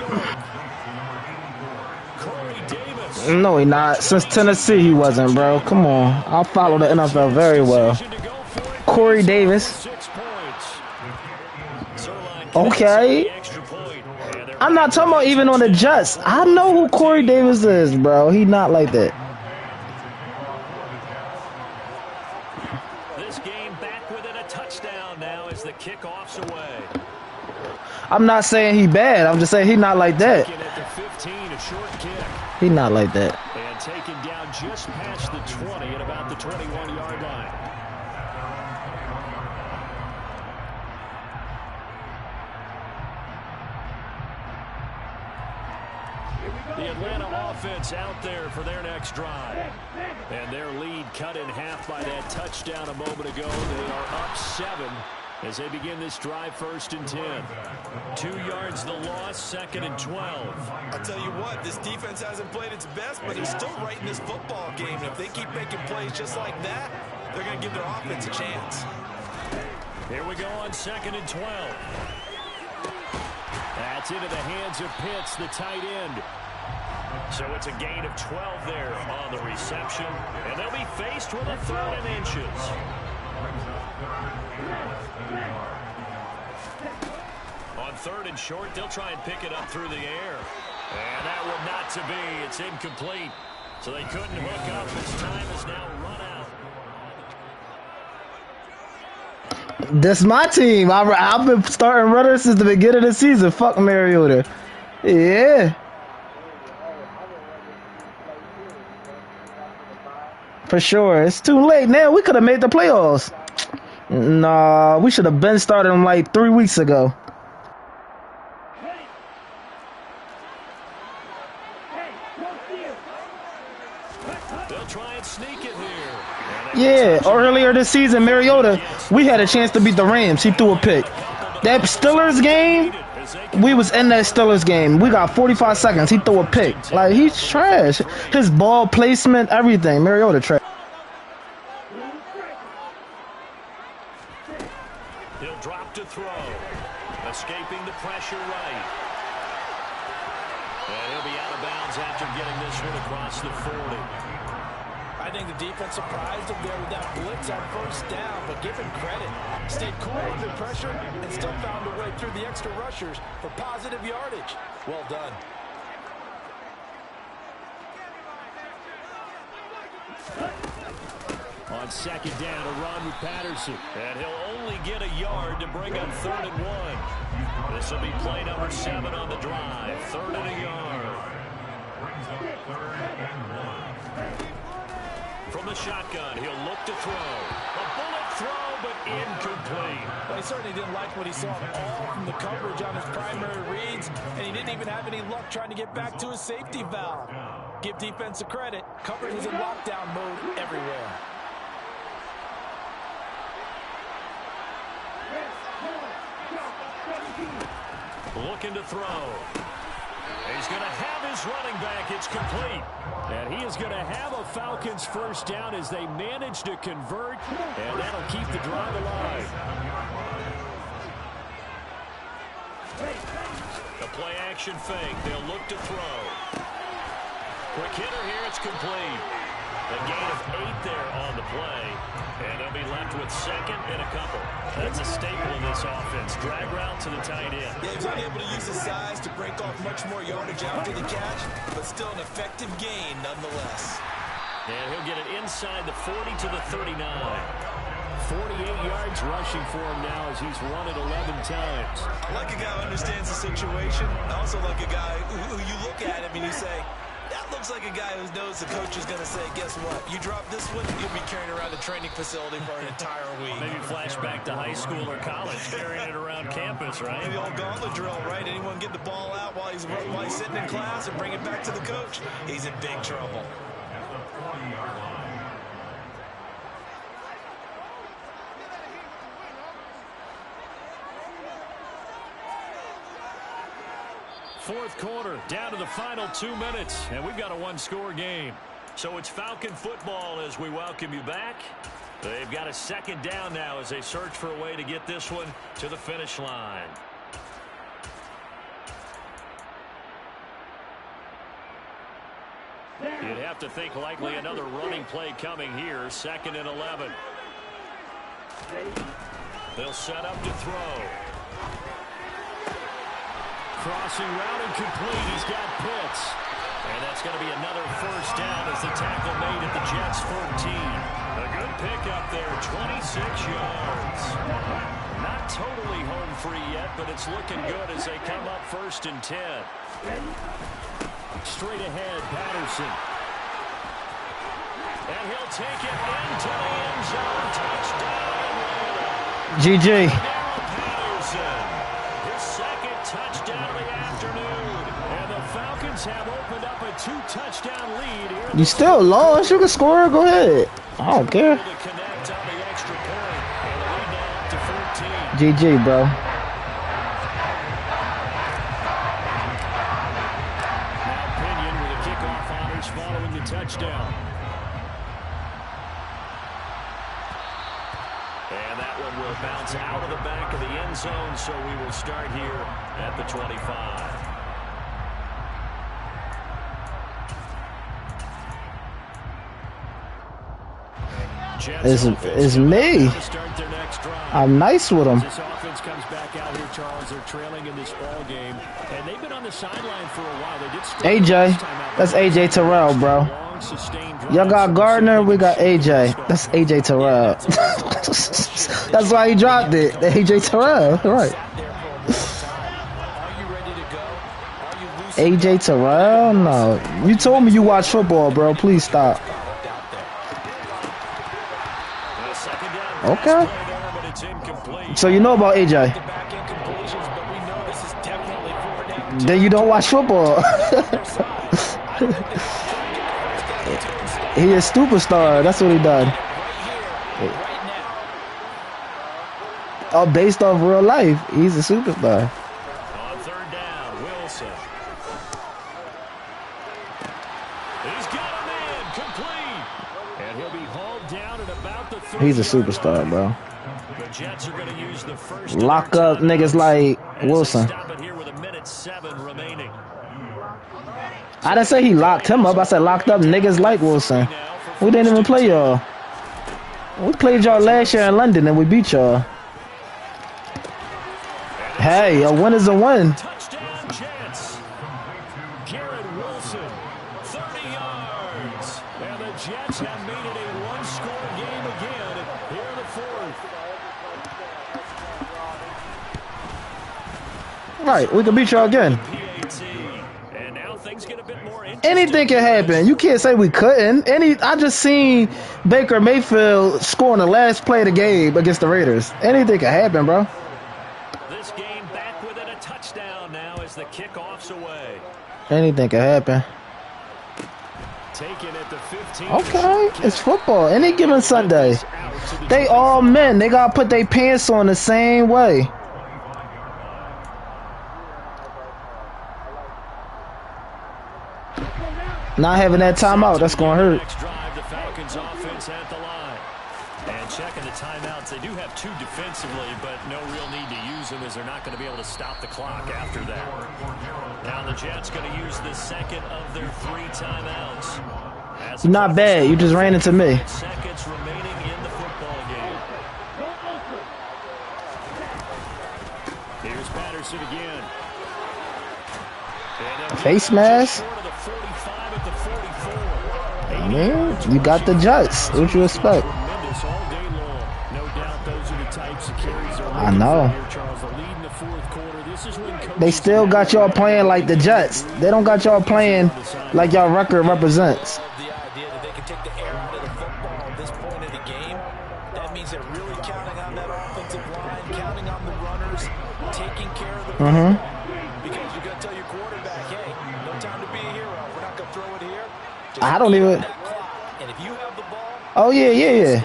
Corey Davis. No, he not. Since Tennessee, he wasn't, bro. Come on. I follow the NFL very well. Corey Davis. Okay. I'm not talking about even on the Jets. I know who Corey Davis is, bro. He not like that. This game back within a touchdown now as the kickoff's away. I'm not saying he bad. I'm just saying he not like that. At the 15, a short kick. He not like that. And taken down just past the 20 at about the 21-yard line. The Atlanta offense out there for their next drive. And their lead cut in half by that touchdown a moment ago. They are up 7 as they begin this drive. 1st and 10. 2 yards the loss, 2nd and 12. I'll tell you what, this defense hasn't played its best, but they're still right in this football game. And if they keep making plays just like that, they're going to give their offense a chance. Here we go on 2nd and 12. That's into the hands of Pitts, the tight end. So it's a gain of 12 there on the reception. And they'll be faced with a 3rd and inches. On 3rd and short, they'll try and pick it up through the air. And that will not to be. It's incomplete. So they couldn't hook up. This time is now run out. This is my team. I've been starting runners since the beginning of the season. Fuck Mariota. Yeah. For sure. It's too late now. We could have made the playoffs. Nah, we should have been starting like 3 weeks ago. They'll try and sneak it here. Yeah, earlier this season, Mariota, we had a chance to beat the Rams. He threw a pick. That Steelers game, we was in that Steelers game. We got 45 seconds. He threw a pick. Like, he's trash. His ball placement, everything. Mariota trash. He'll drop to throw. Escaping to pressure right. And he'll be out of bounds after getting this one across the 40. I think the defense surprised him there with that blitz on first down, but give him credit. Stayed cool under pressure and still found a way through the extra rushers for positive yardage. Well done. On second down, a run with Patterson. And he'll only get a yard to bring up 3rd and 1. This will be play number 7 on the drive. 3rd and a yard. From the shotgun, he'll look to throw. A bullet throw, but incomplete. Well, he certainly didn't like what he saw all from the coverage on his primary reads, and he didn't even have any luck trying to get back to his safety valve. Give defense a credit. Coverage was in lockdown mode everywhere. Looking to throw. He's going to have his running back. It's complete. And he is going to have a Falcons first down as they manage to convert, and that'll keep the drive alive. The play action fake. They'll look to throw. Quick hitter here. It's complete. A gain of 8 there on the play. And they'll be left with 2nd and a couple. That's a staple in this offense. Drag route to the tight end. Yeah, he was unable to use his size to break off much more yardage after the catch, but still an effective gain nonetheless. And he'll get it inside the 40 to the 39. 48 yards rushing for him now as he's run it 11 times. I like a guy who understands the situation. I also like a guy who you look at him and you say, that looks like a guy who knows the coach is going to say, guess what? You drop this one, you'll be carrying around the training facility for an entire week. Maybe flashback to high school or college, carrying it around campus, right? Maybe the old gauntlet drill, right? Anyone get the ball out while he's sitting in class and bring it back to the coach? He's in big trouble. Fourth quarter, down to the final 2 minutes, and we've got a one-score game. So it's Falcon football as we welcome you back. They've got a 2nd down now as they search for a way to get this one to the finish line. You'd have to think likely another running play coming here. 2nd and 11. They'll set up to throw. Crossing route incomplete. He's got Pitts. And that's going to be another first down as the tackle made at the Jets' 14. A good pickup there, 26 yards. Not totally home free yet, but it's looking good as they come up 1st and 10. Straight ahead, Patterson. And he'll take it into the end zone. Touchdown. GG. Patterson. His 2nd touchdown of the afternoon. And the Falcons have opened up a 2-touchdown lead here. You still lost. You can score. Go ahead. I don't care. GG, bro. Following the touchdown. And that one will bounce out of the back of the end zone, so we will start here at the 25. It's me. I'm nice with them. This offense comes back out here, Charles. They're trailing in this ball game, and they've been on the sideline for a while. They did AJ, that's AJ Terrell, bro. Y'all got Gardner, we got AJ. That's AJ Terrell. That's why he dropped it. AJ Terrell, right? AJ Terrell? No. You told me you watch football, bro. Please stop. Okay. So you know about AJ? Then you don't watch football. He a superstar. That's what he done. Oh, based off real life, he's a superstar. On 3rd down, Wilson. He's got a man complete. And he'll be hauled down at about the 30. He's a superstar, bro. The Jets are going to use the first lock up niggas like Wilson. Stop it here with 1:07 remaining. I didn't say he locked him up. I said locked up niggas like Wilson. We didn't even play y'all. We played y'all last year in London and we beat y'all. Hey, a win is a win. Touchdown Jets. Garrett Wilson, 30 yards. And the Jets have made it a one-score game again here in the fourth. Right, we can beat y'all again. And now things get a bit more interesting. Anything can happen. You can't say we couldn't. I just seen Baker Mayfield scoring the last play of the game against the Raiders. Anything can happen, bro. This game back within a touchdown now as the kickoff's away. Anything can happen. Taken at the 15. Okay, it's football. Any given Sunday. They all men. They gotta put their pants on the same way. Not having that timeout, that's gonna hurt. Next drive, the Falcons offense at the line. And checking the timeouts, they do have 2 defensively, but no real need to use them as they're not going to be able to stop the clock after that. Now the Jets going to use the second of their 3 timeouts. Not bad, you just ran into me. Seconds remaining in the football game. Here's Patterson again. Face mask? Man, you got the Jets. What you expect? I know. They still got y'all playing like the Jets. They don't got y'all playing like y'all record represents. The idea that they can take the air out of the football at this point of the game, that means they're really counting on that offensive line, counting on the runners, taking care of the football. Because you're going to tell your quarterback, hey, no time to be a hero. We're not going to throw it here. I don't even. And if you have the ball, oh yeah.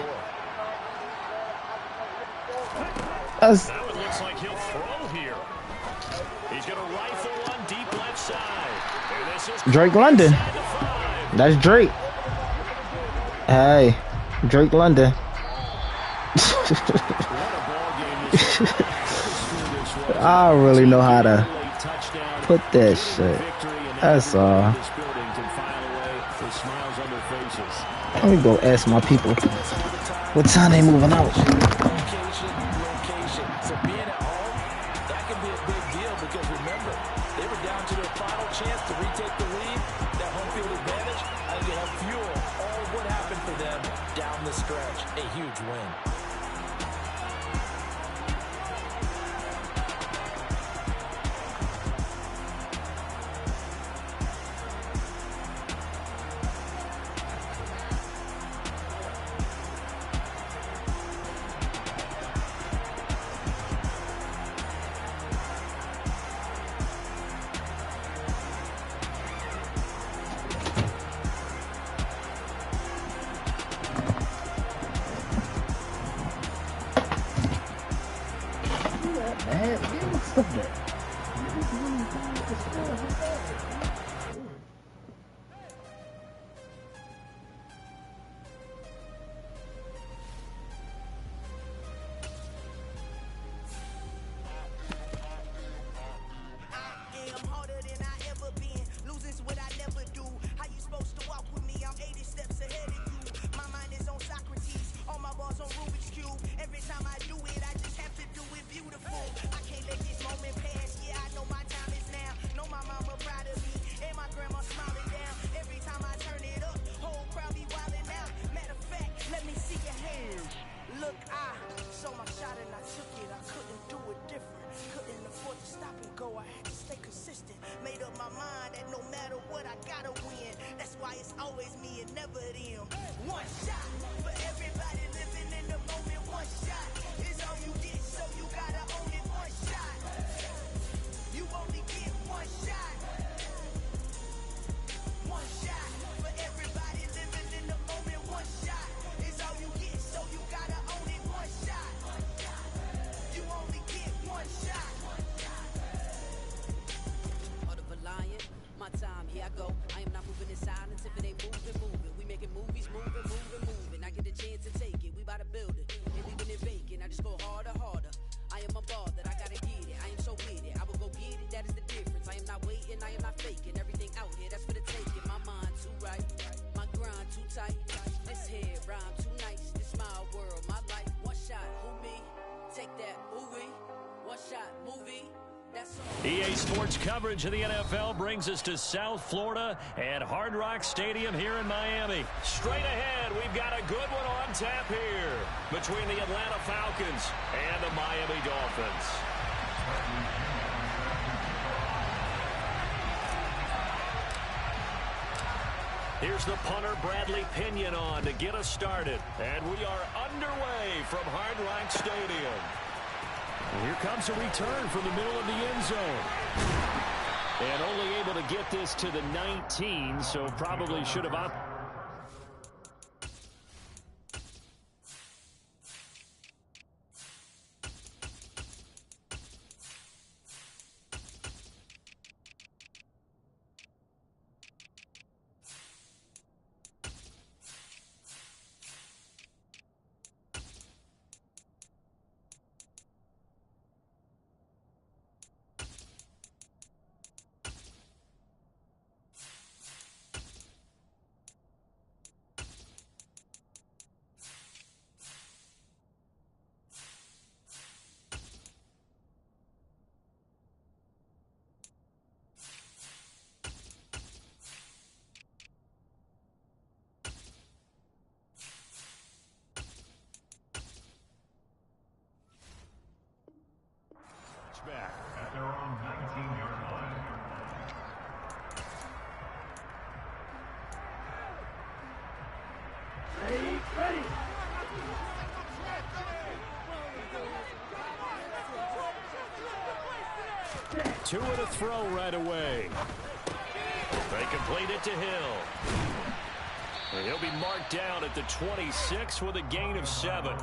That's. That one looks like he'll throw here. He's going to rifle one deep left side. And this is Drake London. That's Drake. Hey, Drake London. I don't really know how to put that shit. That's all. Let me go ask my people what time they moving out. location. So being at home, that can be a big deal because remember, they were down to their final chance to retake the lead. That home field advantage, I think it helped fuel all of what happened for them down the stretch. A huge win. I can't let this moment pass. Yeah, I know my time is now. Know my mama proud of me. EA Sports coverage of the NFL brings us to South Florida at Hard Rock Stadium here in Miami. Straight ahead, we've got a good one on tap here between the Atlanta Falcons and the Miami Dolphins. Here's the punter, Bradley Pinion, on to get us started. And we are underway from Hard Rock Stadium. And here comes a return from the middle of the end zone. And only able to get this to the 19, so probably should have opted. Back at their own 19-yard line. Ready. Two to throw right away. They complete it to Hill. And he'll be marked down at the 26 with a gain of 7.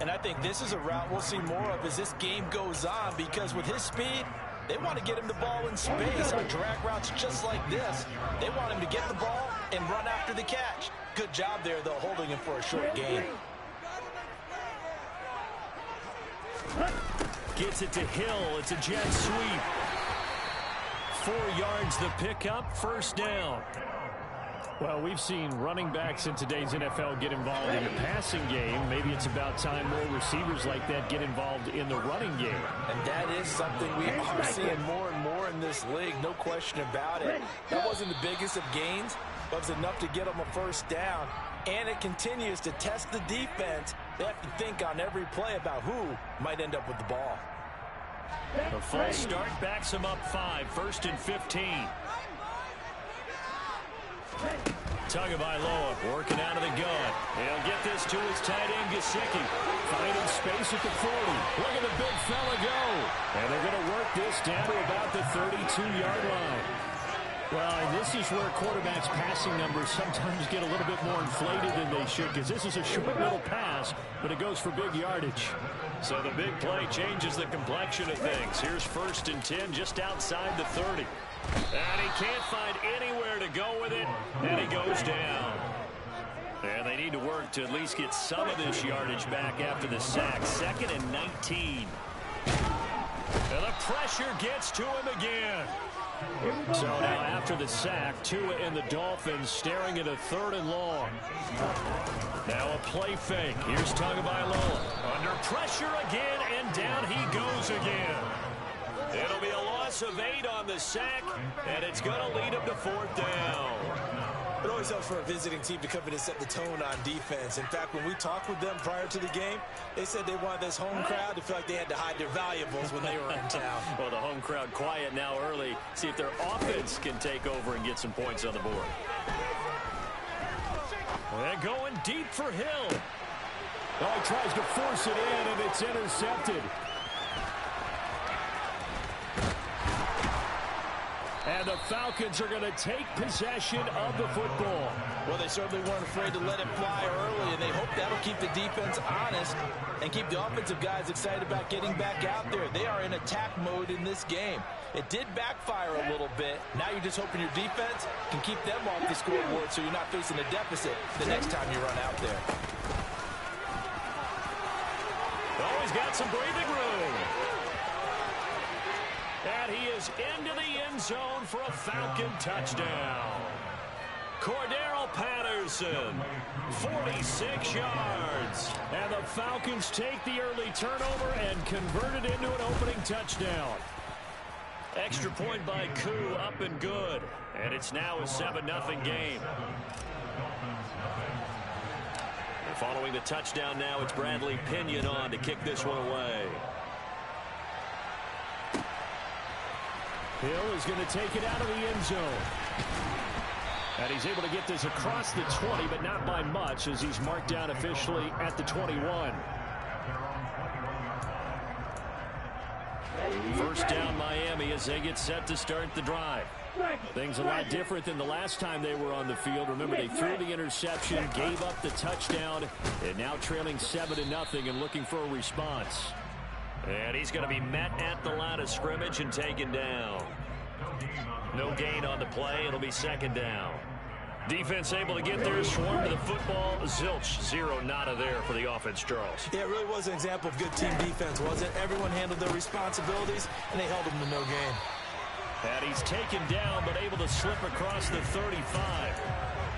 And I think this is a route we'll see more of as this game goes on, because with his speed, they want to get him the ball in space on drag routes just like this. They want him to get the ball and run after the catch. Good job there, though, holding him for a short gain. Gets it to Hill. It's a jet sweep. 4 yards the pickup, first down. Well, we've seen running backs in today's NFL get involved in the passing game. Maybe it's about time more receivers like that get involved in the running game. And that is something we are seeing more and more in this league, no question about it. That wasn't the biggest of gains, but it was enough to get them a first down. And it continues to test the defense. They have to think on every play about who might end up with the ball. A false start backs him up 5, 1st and 15. Tagovailoa working out of the gun. He'll get this to his tight end, Gesicki. Finding space at the 40. Look at the big fella go. And they're going to work this down to about the 32-yard line. Well, and this is where quarterbacks' passing numbers sometimes get a little bit more inflated than they should, because this is a short little pass, but it goes for big yardage. So the big play changes the complexion of things. Here's 1st and 10 just outside the 30. And he can't find anywhere to go with it, and he goes down. And they need to work to at least get some of this yardage back after the sack. 2nd and 19. And the pressure gets to him again. So now after the sack, Tua and the Dolphins staring at a 3rd and long. Now a play fake. Here's Tagovailoa. Under pressure again, and down he goes again. It'll be a loss of 8 on the sack, and it's going to lead him to 4th down. It always helps for a visiting team to come in and set the tone on defense. In fact, when we talked with them prior to the game, they said they wanted this home crowd to feel like they had to hide their valuables when they were in town. Well, the home crowd quiet now early. See if their offense can take over and get some points on the board. And going deep for Hill. Oh, he tries to force it in, and it's intercepted. And the Falcons are going to take possession of the football. Well, they certainly weren't afraid to let it fly early, and they hope that'll keep the defense honest and keep the offensive guys excited about getting back out there. They are in attack mode in this game. It did backfire a little bit. Now you're just hoping your defense can keep them off the scoreboard so you're not facing a deficit the next time you run out there. Oh, he's got some breathing room. And he is into the end zone for a Falcon touchdown. Cordero Patterson, 46 yards. And the Falcons take the early turnover and convert it into an opening touchdown. Extra point by Koo, up and good. And it's now a 7-0 game. And following the touchdown now, it's Bradley Pinion on to kick this one away. Hill is going to take it out of the end zone. And he's able to get this across the 20, but not by much, as he's marked down officially at the 21. First down Miami as they get set to start the drive. Things a lot different than the last time they were on the field. Remember, they threw the interception, gave up the touchdown, and now trailing 7-0 and looking for a response. And he's going to be met at the line of scrimmage and taken down. No gain on the play. It'll be second down. Defense able to get there, swarm to the football. Zilch, 0 nada there for the offense, Charles. Yeah, it really was an example of good team defense, wasn't it? Everyone handled their responsibilities, and they held them to no gain. And he's taken down, but able to slip across the 35.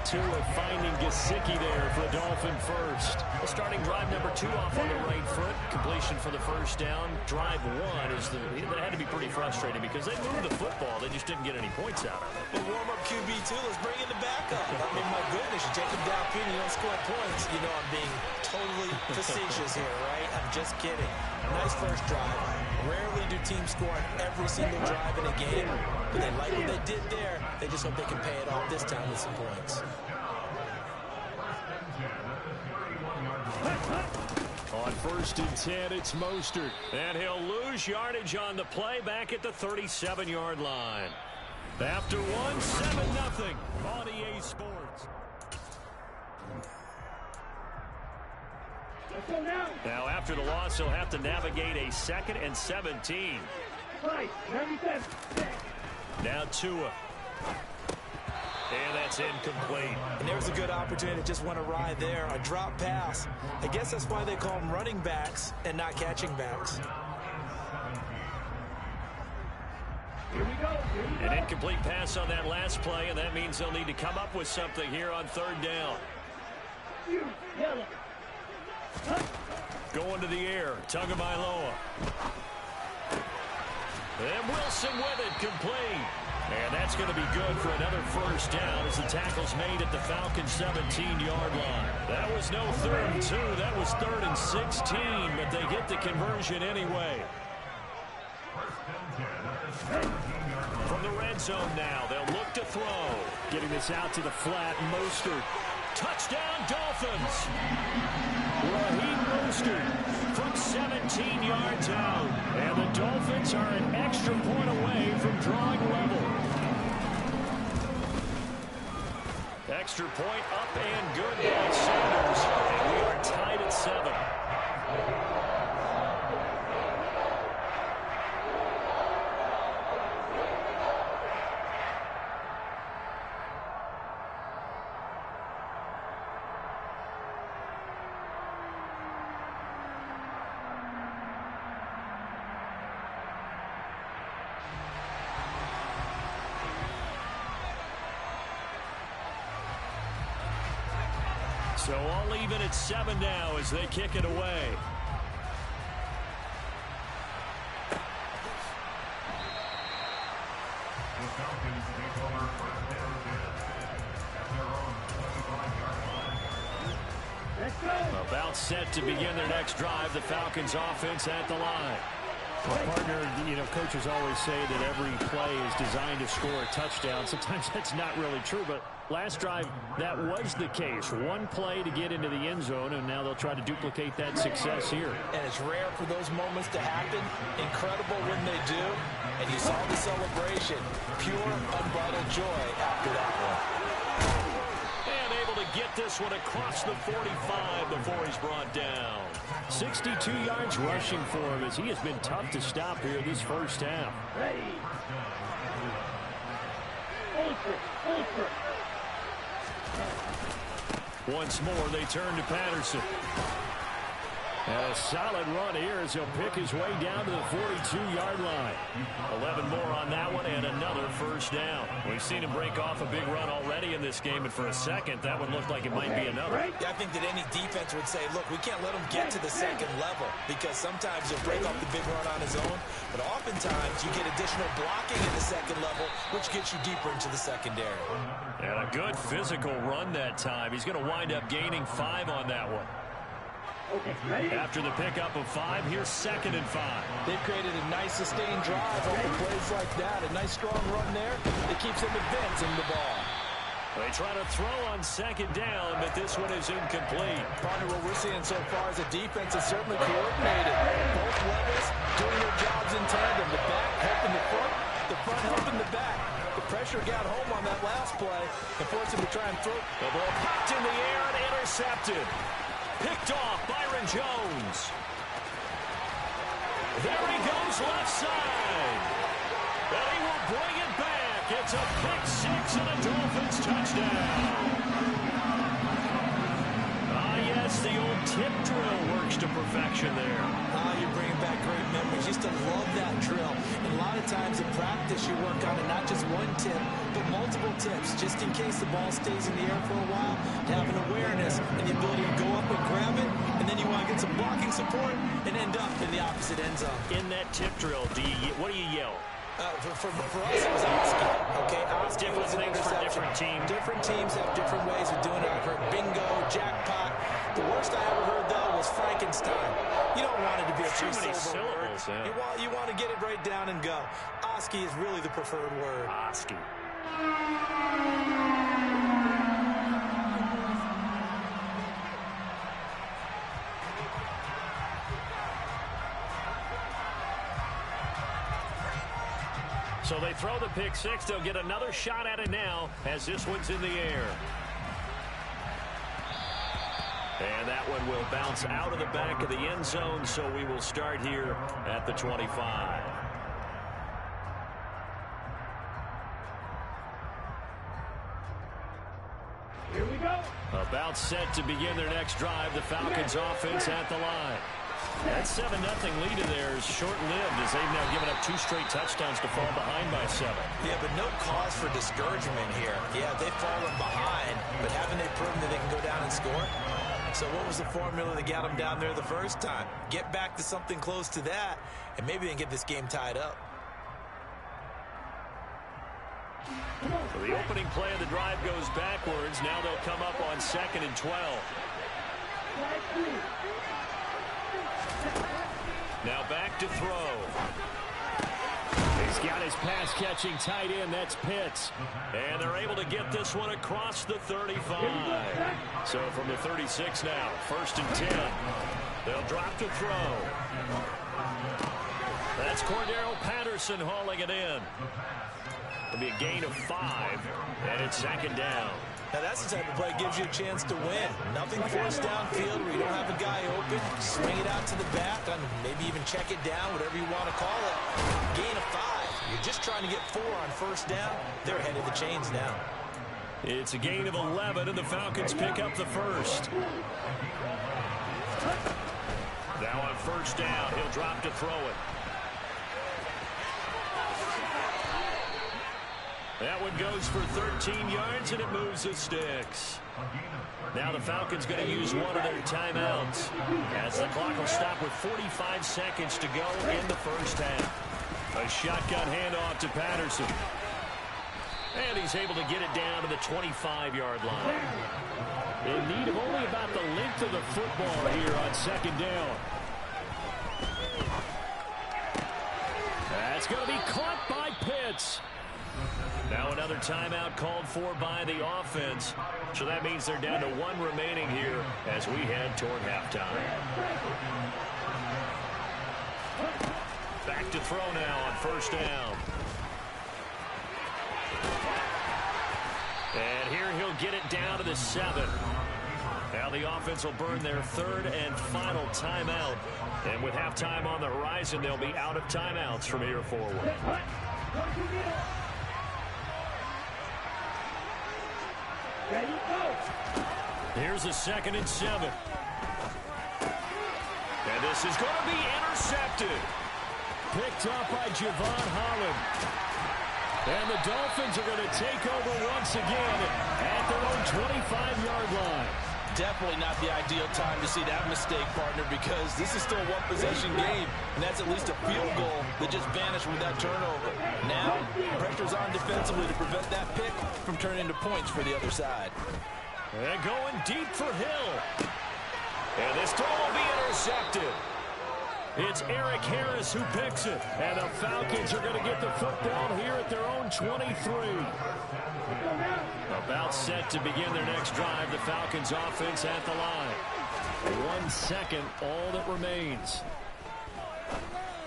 Tua finding Gesicki there for the Dolphin first. Starting drive number 2 off on the right foot. Completion for the first down. Drive 1 is that had to be pretty frustrating because they moved the football. They just didn't get any points out of it. Well, warm-up QB2, let's bring in the backup. I mean, my goodness, you take him down, Pete, you don't score points. You know I'm being totally facetious here, right? I'm just kidding. Nice first drive. Rarely do teams score on every single drive in a game, but they like what they did there. They just hope they can pay it off this time with some points. On 1st and 10, it's Mostert. And he'll lose yardage on the play back at the 37-yard line. After one, 7-0 on EA Sports. Now, after the loss, he'll have to navigate a 2nd and 17. Now Tua. And that's incomplete. And there's a good opportunity to just want to ride there. A drop pass. I guess that's why they call them running backs and not catching backs. An incomplete pass on that last play, and that means they'll need to come up with something here on 3rd down. Going to the air, Tagovailoa. And Wilson with it, complete. And that's going to be good for another first down as the tackle's made at the Falcons' 17-yard line. That was no 3rd and 2. That was 3rd and 16, but they get the conversion anyway. From the red zone now, they'll look to throw. Getting this out to the flat, Mostert. Touchdown, Dolphins! Raheem Mostert from 17 yards out. And the Dolphins are an extra point away from drawing level. Extra point up and good by Sanders. And we are tied at 7. So all even at 7 now as they kick it away. About set to begin their next drive. The Falcons offense at the line. Well, partner, you know, coaches always say that every play is designed to score a touchdown. Sometimes that's not really true, but last drive, that was the case. One play to get into the end zone, and now they'll try to duplicate that success here. And it's rare for those moments to happen. Incredible when they do. And you saw the celebration. Pure, unbridled joy after that one. And able to get this one across the 45 before he's brought down. 62 yards rushing for him as he has been tough to stop here this first half. Ready. Once more, they turn to Patterson. And a solid run here as he'll pick his way down to the 42-yard line. 11 more on that one and another first down. We've seen him break off a big run already in this game, and for a second, that one looked like it might be another. Yeah, I think that any defense would say, look, we can't let him get to the second level, because sometimes he'll break off the big run on his own, but oftentimes you get additional blocking in the second level, which gets you deeper into the secondary. And a good physical run that time. He's going to wind up gaining 5 on that one. After the pickup of 5, here's 2nd and 5. They've created a nice sustained drive over plays like that. A nice strong run there. It keeps them advancing the ball. They try to throw on 2nd down, but this one is incomplete. Partner, what we're seeing so far is a defense is certainly coordinated. Both levels doing their jobs in tandem. The back helping the front helping the back. The pressure got home on that last play and forced him to try and throw. The ball popped in the air and intercepted. Picked off Byron Jones. There he goes left side. And he will bring it back. It's a pick 6 and a Dolphins touchdown. Yes, the old tip drill works to perfection there. You're bringing back great memories. Used to love that drill. And a lot of times in practice you work on it, not just one tip, but multiple tips, just in case the ball stays in the air for a while, to have an awareness and the ability to go up and grab it, and then you want to get some blocking support and end up in the opposite end zone. In that tip drill, what do you yell? For us, it was Oski. Okay, Oski different was an things for different teams. Different teams have different ways of doing it. I've heard bingo, jackpot. The worst I ever heard, though, was Frankenstein. You don't want it to be a too many syllables. Yeah. You want to get it right down and go. Oski is really the preferred word. Oski. So they throw the pick 6. They'll get another shot at it now as this one's in the air. And that one will bounce out of the back of the end zone, so we will start here at the 25. Here we go. About set to begin their next drive. The Falcons offense at the line. That 7-0 lead of theirs short-lived as they've now given up 2 straight touchdowns to fall behind by 7. Yeah, but no cause for discouragement here. Yeah, they've fallen behind, but haven't they proven that they can go down and score? So what was the formula that got them down there the first time? Get back to something close to that, and maybe they can get this game tied up. So the opening play of the drive goes backwards. Now they'll come up on 2nd and 12. Now back to throw. He's got his pass-catching tight end. That's Pitts. And they're able to get this one across the 35. So from the 36 now, 1st and 10. They'll drop to throw. That's Cordero Patterson hauling it in. It'll be a gain of 5, and it's 2nd down. Now, that's the type of play that gives you a chance to win. Nothing forced downfield where you don't have a guy open. Swing it out to the back, and maybe even check it down, whatever you want to call it. Gain of 5. You're just trying to get 4 on 1st down. They're ahead of the chains now. It's a gain of 11, and the Falcons pick up the 1st. Now on 1st down, he'll drop to throw it. That one goes for 13 yards, and it moves the sticks. Now the Falcons going to use one of their timeouts as the clock will stop with 45 seconds to go in the 1st half. A shotgun handoff to Patterson. And he's able to get it down to the 25-yard line. In need of only about the length of the football here on 2nd down. That's going to be caught by Pitts. Now another timeout called for by the offense. So that means they're down to 1 remaining here as we head toward halftime. Back to throw now on 1st down. And here he'll get it down to the 7. Now the offense will burn their 3rd and final timeout. And with halftime on the horizon, they'll be out of timeouts from here forward. Here's a 2nd and 7. And this is going to be intercepted. Picked up by Javon Holland. And the Dolphins are going to take over once again at their own 25-yard line. Definitely not the ideal time to see that mistake, partner, because this is still a one-possession game, and that's at least a field goal that just vanished with that turnover. Now, pressure's on defensively to prevent that pick from turning into points for the other side. And going deep for Hill. And this throw will be intercepted. It's Eric Harris who picks it. And the Falcons are going to get the football here at their own 23. About set to begin their next drive. The Falcons offense at the line. 1 second, all that remains.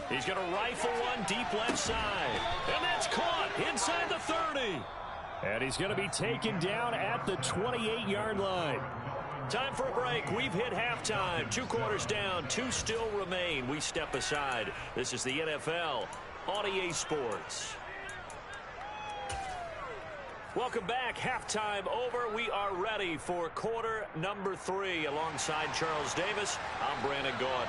He's going to rifle one deep left side. And that's caught inside the 30. And he's going to be taken down at the 28-yard line. Time for a break. We've hit halftime. 2 quarters down. 2 still remain. We step aside. This is the NFL on EA Sports. Welcome back. Halftime over. We are ready for quarter number 3. Alongside Charles Davis, I'm Brandon Gordon.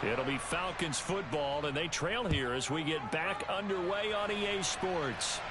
It'll be Falcons football, and they trail here as we get back underway on EA Sports.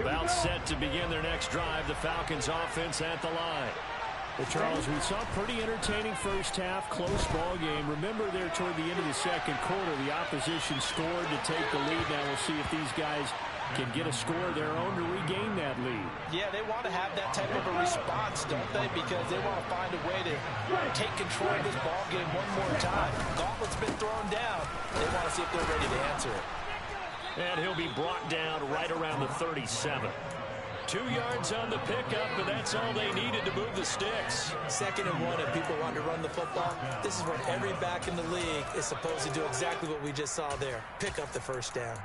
About set to begin their next drive. The Falcons offense at the line. Well, Charles, we saw a pretty entertaining first half, close ball game. Remember there toward the end of the second quarter, the opposition scored to take the lead. Now we'll see if these guys can get a score of their own to regain that lead. Yeah, they want to have that type of a response, don't they? Because they want to find a way to take control of this ball game one more time. Gauntlet's been thrown down. They want to see if they're ready to answer it. And he'll be brought down right around the 37. 2 yards on the pickup, but that's all they needed to move the sticks. 2nd and 1, and people want to run the football. This is what every back in the league is supposed to do, exactly what we just saw there. Pick up the first down.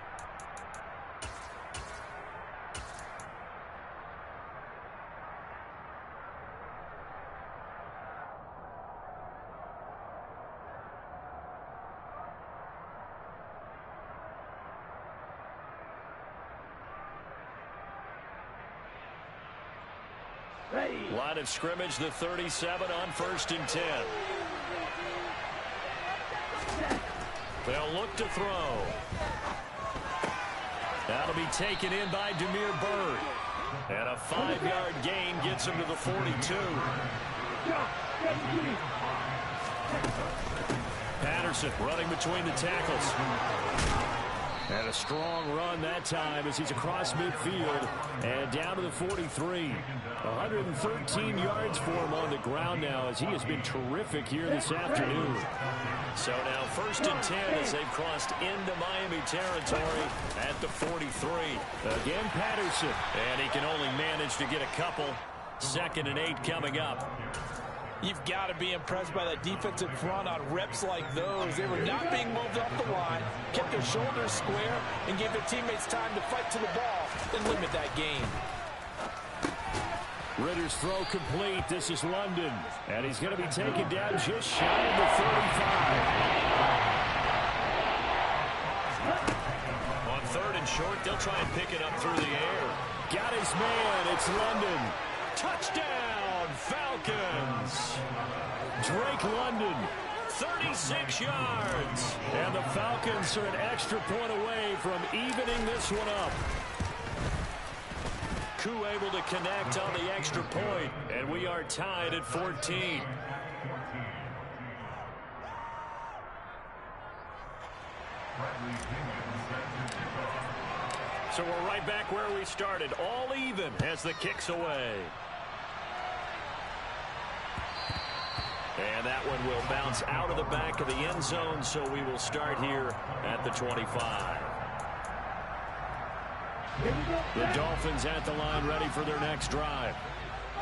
Line of scrimmage, the 37 on 1st and 10. They'll look to throw. That'll be taken in by Demir Bird. And a 5-yard gain gets him to the 42. Patterson running between the tackles. And a strong run that time as he's across midfield and down to the 43. 113 yards for him on the ground now as he has been terrific here this afternoon. So now 1st and 10 as they've crossed into Miami territory at the 43. Again, Patterson. And he can only manage to get a couple. 2nd and 8 coming up. You've got to be impressed by that defensive front on reps like those. They were not being moved up the line, kept their shoulders square, and gave their teammates time to fight to the ball and limit that gain. Ritter's throw complete. This is London. And he's going to be taken down just shy of the 35. On 3rd and short, they'll try and pick it up through the air. Got his man. It's London. Touchdown, Falcons. Drake London, 36 yards. And the Falcons are an extra point away from evening this one up. Koo able to connect on the extra point, and we are tied at 14. So we're right back where we started, all even as the kick's away. And that one will bounce out of the back of the end zone, so we will start here at the 25. The Dolphins at the line ready for their next drive.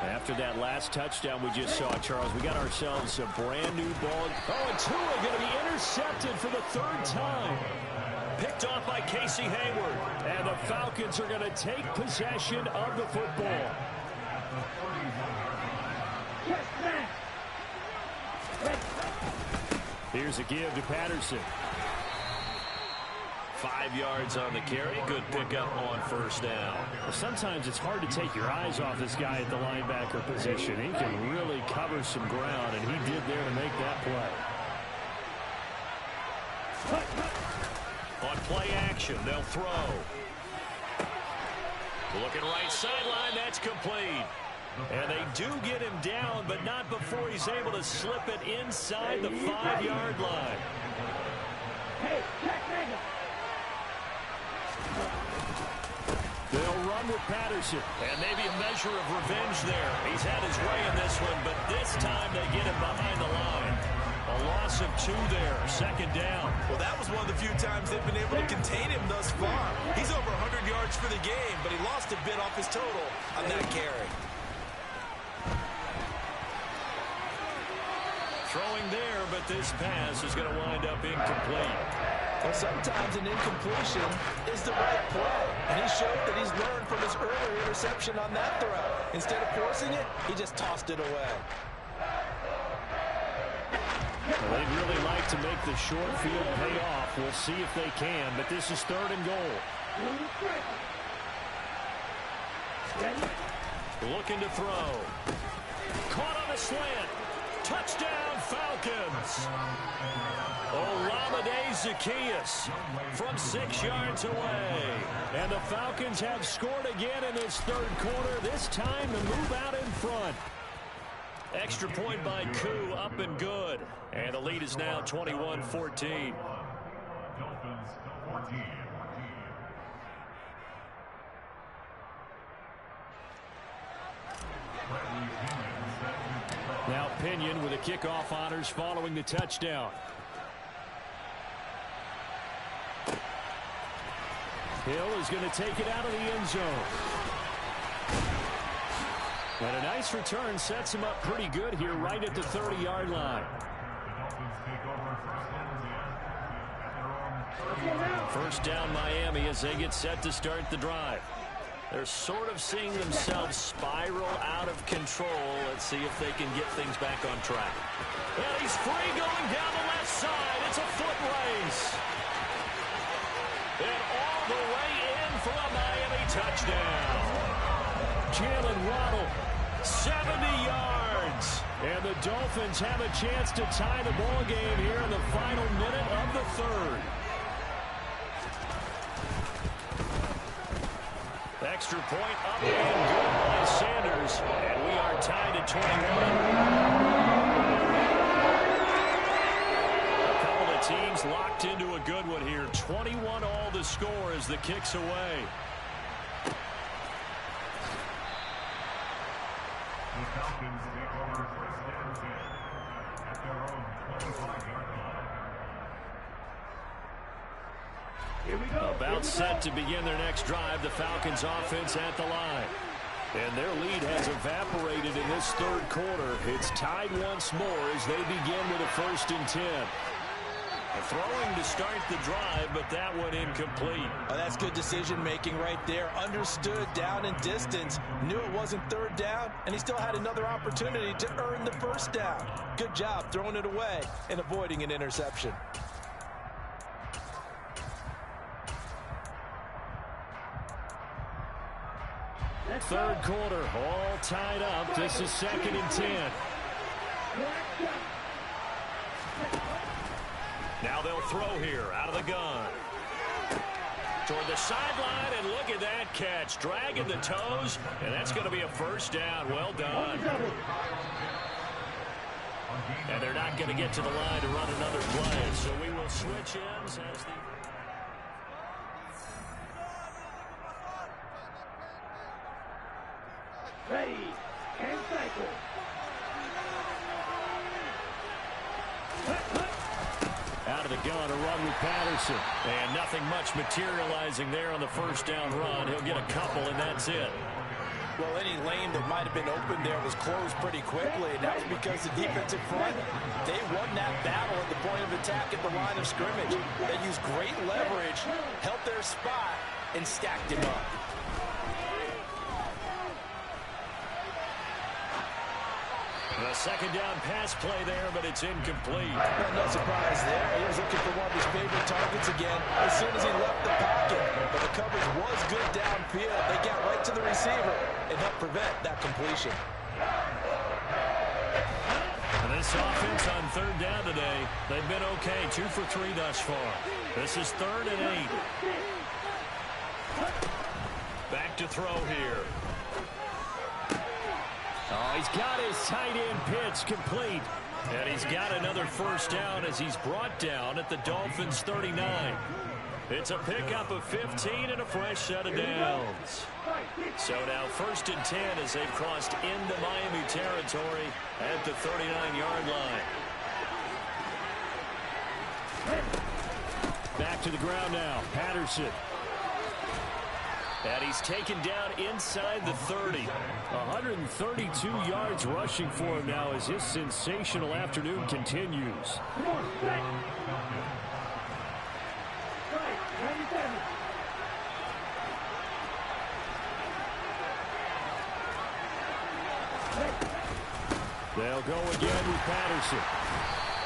After that last touchdown we just saw, Charles, we got ourselves a brand new ball. Oh, and Tua going to be intercepted for the third time. Picked off by Casey Hayward. And the Falcons are going to take possession of the football. Here's a give to Patterson. 5 yards on the carry. Good pickup on first down. Well, sometimes it's hard to take your eyes off this guy at the linebacker position. He can really cover some ground, and he did there to make that play. On play action, they'll throw. Looking right sideline, that's complete. And they do get him down, but not before he's able to slip it inside the 5-yard line. They'll run with Patterson. And maybe a measure of revenge there. He's had his way in this one, but this time they get him behind the line. A loss of 2 there, second down. Well, that was one of the few times they've been able to contain him thus far. He's over 100 yards for the game, but he lost a bit off his total on that carry. Throwing there, but this pass is going to wind up incomplete. Well, sometimes an incompletion is the right play, and he showed that he's learned from his earlier interception on that throw. Instead of forcing it, he just tossed it away. Well, they'd really like to make the short field pay off. We'll see if they can, but this is 3rd and goal. Looking to throw. Caught on a slant. Touchdown, Falcons. Olamide Zaccheaus from 6 yards away. And the Falcons have scored again in this 3rd quarter, this time to move out in front. Extra point by Koo, up and good. And the lead is now 21-14. Now Pinion with the kickoff honors following the touchdown. Hill is going to take it out of the end zone. And a nice return sets him up pretty good here right at the 30-yard line. First down Miami as they get set to start the drive. They're sort of seeing themselves spiral out of control. Let's see if they can get things back on track. And he's free going down the left side. It's a foot race. And all the way in for a Miami touchdown. Jalen Waddle, 70 yards. And the Dolphins have a chance to tie the ball game here in the final minute of the 3rd. Extra point up and good by Sanders. And we are tied at 21. A couple of teams locked into a good one here. 21 all the score as the kick's away. The Falcons take over first and 10 at their own 25-yard line. About set to begin their next drive, the Falcons offense at the line. And their lead has evaporated in this 3rd quarter. It's tied once more as they begin with a 1st and 10. Throwing to start the drive, but that one incomplete. Oh, that's good decision-making right there. Understood down and distance. Knew it wasn't 3rd down, and he still had another opportunity to earn the 1st down. Good job throwing it away and avoiding an interception. 3rd quarter, all tied up. This is 2nd and 10. Now they'll throw here out of the gun. Toward the sideline, and look at that catch. Dragging the toes, and that's going to be a 1st down. Well done. And they're not going to get to the line to run another play, so we will switch ends as the... Ready, and cycle. Out of the gun, a run with Patterson. And nothing much materializing there on the 1st down run. He'll get a couple, and that's it. Well, any lane that might have been open there was closed pretty quickly, and that was because the defensive front, they won that battle at the point of attack at the line of scrimmage. They used great leverage, held their spot, and stacked him up. A second down pass play there, but it's incomplete. Well, no surprise there. He was looking for one of his favorite targets again as soon as he left the pocket. But the coverage was good downfield. They got right to the receiver and helped prevent that completion. And this offense on third down today, they've been okay. 2 for 3 thus far. This is 3rd and 8. Back to throw here. Oh, he's got his tight end pitch complete. And he's got another first down as he's brought down at the Dolphins' 39. It's a pickup of 15 and a fresh set of downs. So now 1st and 10 as they've crossed into Miami territory at the 39-yard line. Back to the ground now. Patterson. And he's taken down inside the 30. 132 yards rushing for him now as his sensational afternoon continues. They'll go again with Patterson.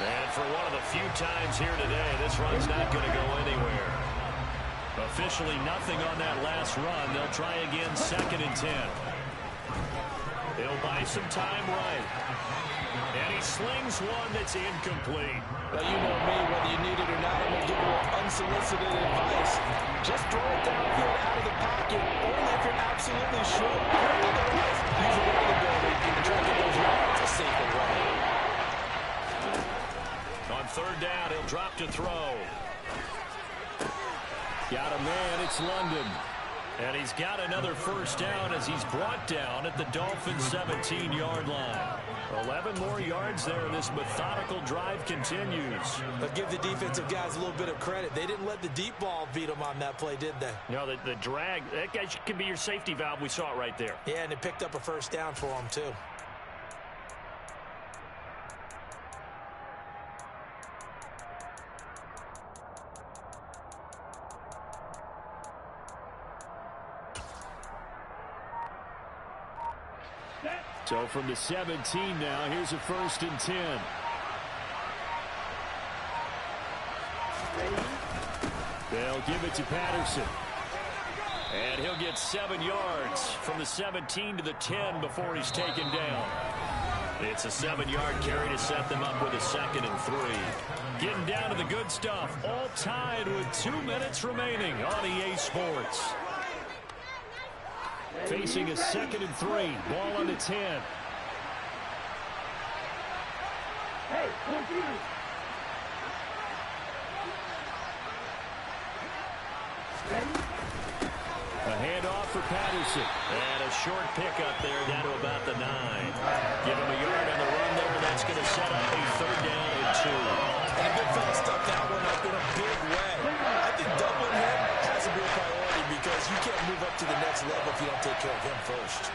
And for one of the few times here today, this run's not going to go anywhere. Officially nothing on that last run. They'll try again 2nd and 10. He'll buy some time right. And he slings one that's incomplete. Well, you know me, whether you need it or not, I'm going to give you unsolicited advice. Just throw it downfield out of the pocket, only if you're absolutely sure. Otherwise, use a rolling ability and try to get those yards a safer way. On 3rd down, he'll drop to throw. Got a man, it's London. And he's got another first down as he's brought down at the Dolphins' 17-yard line. 11 more yards there, and this methodical drive continues. But give the defensive guys a little bit of credit. They didn't let the deep ball beat them on that play, did they? No, the drag, that guy can be your safety valve. We saw it right there. Yeah, and it picked up a first down for them, too. So from the 17 now, here's a 1st and 10. They'll give it to Patterson. And he'll get 7 yards from the 17 to the 10 before he's taken down. It's a 7-yard carry to set them up with a 2nd and 3. Getting down to the good stuff. All tied with 2 minutes remaining on EA Sports. Facing a 2nd and 3. Ball on the 10. Hey, confused. A handoff for Patterson. And a short pickup there down to about the 9. Give him a yard on the run there, and that's going to set up a 3rd down and 2. And a good fella stuffed that one up in a big way. I think doubling him has to be a priority because you can't move up to the next level if you don't take care of him first.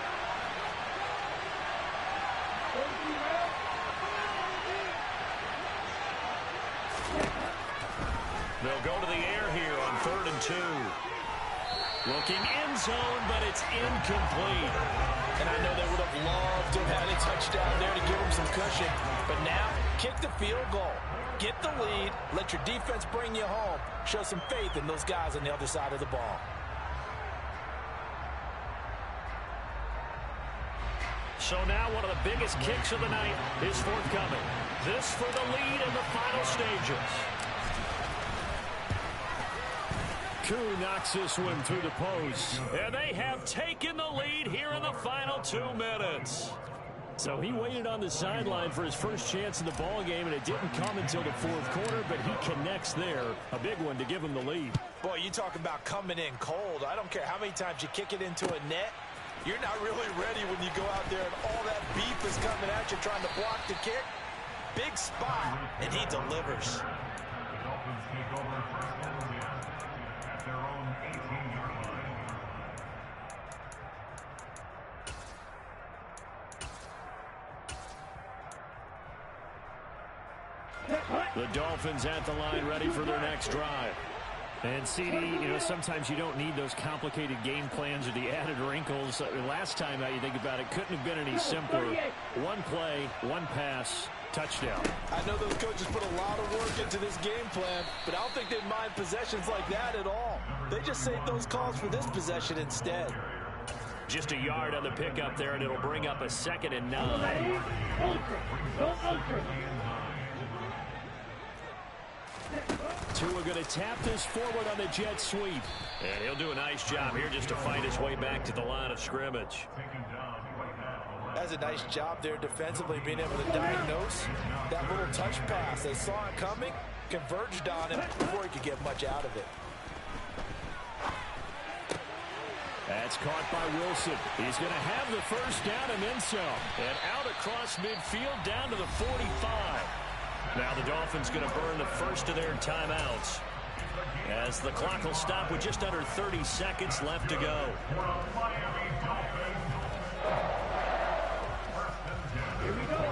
They'll go to the air here on 3rd and 2. Looking end zone, but it's incomplete. And I know they would have loved to have had a touchdown there to give them some cushion. But now, kick the field goal. Get the lead. Let your defense bring you home. Show some faith in those guys on the other side of the ball. So now one of the biggest kicks of the night is forthcoming. This for the lead in the final stages. Koo knocks this one through the post. And they have taken the lead here in the final 2 minutes. So he waited on the sideline for his first chance in the ball game, and it didn't come until the 4th quarter, but he connects there. A big one to give him the lead. Boy, you talk about coming in cold. I don't care how many times you kick it into a net. You're not really ready when you go out there and all that beef is coming at you trying to block the kick. Big spot, and he delivers. The Dolphins take over 1st and 10 at their own 18-yard line. The Dolphins at the line, ready for their next drive. And CD, you know, sometimes you don't need those complicated game plans or the added wrinkles. Last time, now you think about it, couldn't have been any simpler. One play, one pass, touchdown. I know those coaches put a lot of work into this game plan, but I don't think they mind possessions like that at all. They just save those calls for this possession instead. Just a yard on the pickup there, and it'll bring up a 2nd and 9. Tua going to tap this forward on the jet sweep. And he'll do a nice job here just to fight his way back to the line of scrimmage. That's a nice job there defensively, being able to diagnose that little touch pass. They saw it coming, converged on him before he could get much out of it. That's caught by Wilson. He's going to have the first down and then some. And out across midfield down to the 45. Now the Dolphins going to burn the first of their timeouts, as the clock will stop with just under 30 seconds left to go.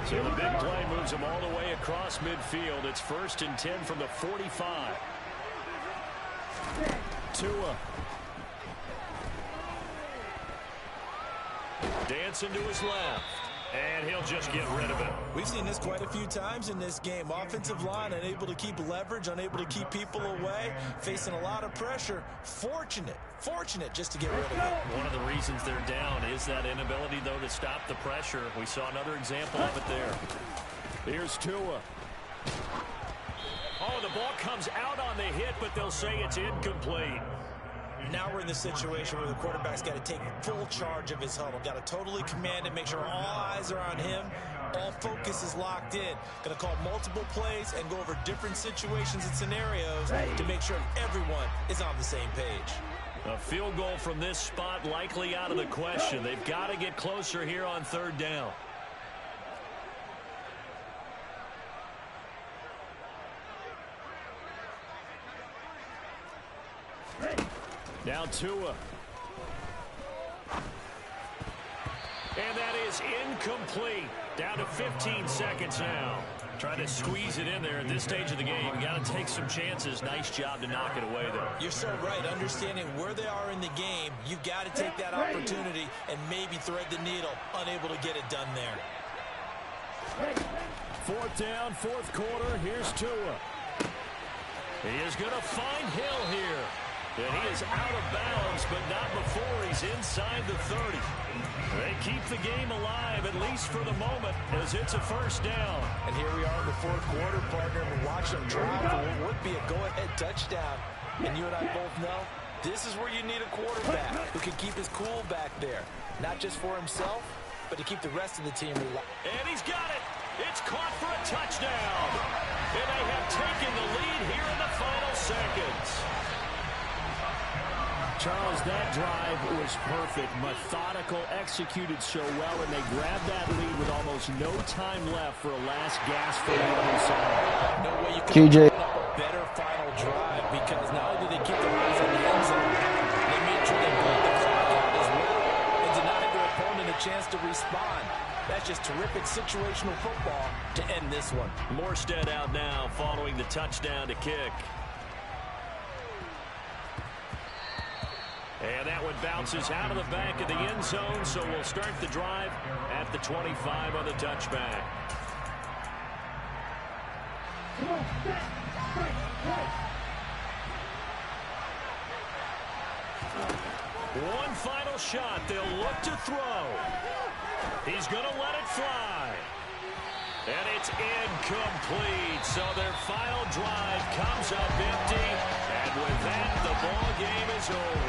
So the big play moves them all the way across midfield. It's 1st and 10 from the 45. Tua. Dancing to his left. And he'll just get rid of it. We've seen this quite a few times in this game. Offensive line unable to keep leverage, unable to keep people away, facing a lot of pressure. Fortunate just to get rid of it. One of the reasons they're down is that inability, though, to stop the pressure. We saw another example of it there. Here's Tua. Oh, the ball comes out on the hit, but they'll say it's incomplete. Now we're in the situation where the quarterback's got to take full charge of his huddle. Got to totally command it, make sure all eyes are on him. All focus is locked in. Going to call multiple plays and go over different situations and scenarios to make sure everyone is on the same page. A field goal from this spot likely out of the question. They've got to get closer here on 3rd down. Now Tua. And that is incomplete. Down to 15 seconds now. Trying to squeeze it in there at this stage of the game. You got to take some chances. Nice job to knock it away, though. You're so right. Understanding where they are in the game, you've got to take that opportunity and maybe thread the needle. Unable to get it done there. 4th down, 4th quarter. Here's Tua. He is going to find Hill here. And he is out of bounds, but not before he's inside the 30. They keep the game alive, at least for the moment, as it's a 1st down. And here we are in the 4th quarter, partner, and watch them drive for what would be a go-ahead touchdown. And you and I both know this is where you need a quarterback who can keep his cool back there. Not just for himself, but to keep the rest of the team relaxed. And he's got it. It's caught for a touchdown. And they have taken the lead here in the final seconds. Charles, that drive was perfect, methodical, executed so well, and they grabbed that lead with almost no time left for a last gasp for the other side. No way you can TJ. run up a better final drive, because not only did they keep their eyes on the end zone, they made sure they blew the clock out as well and denied their opponent a chance to respond. That's just terrific situational football to end this one. Morstead out now following the touchdown to kick. And that one bounces out of the back of the end zone, so we'll start the drive at the 25 on the touchback. One final shot. They'll look to throw. He's going to let it fly. And it's incomplete. So their final drive comes up empty. And with that, the ball game is over.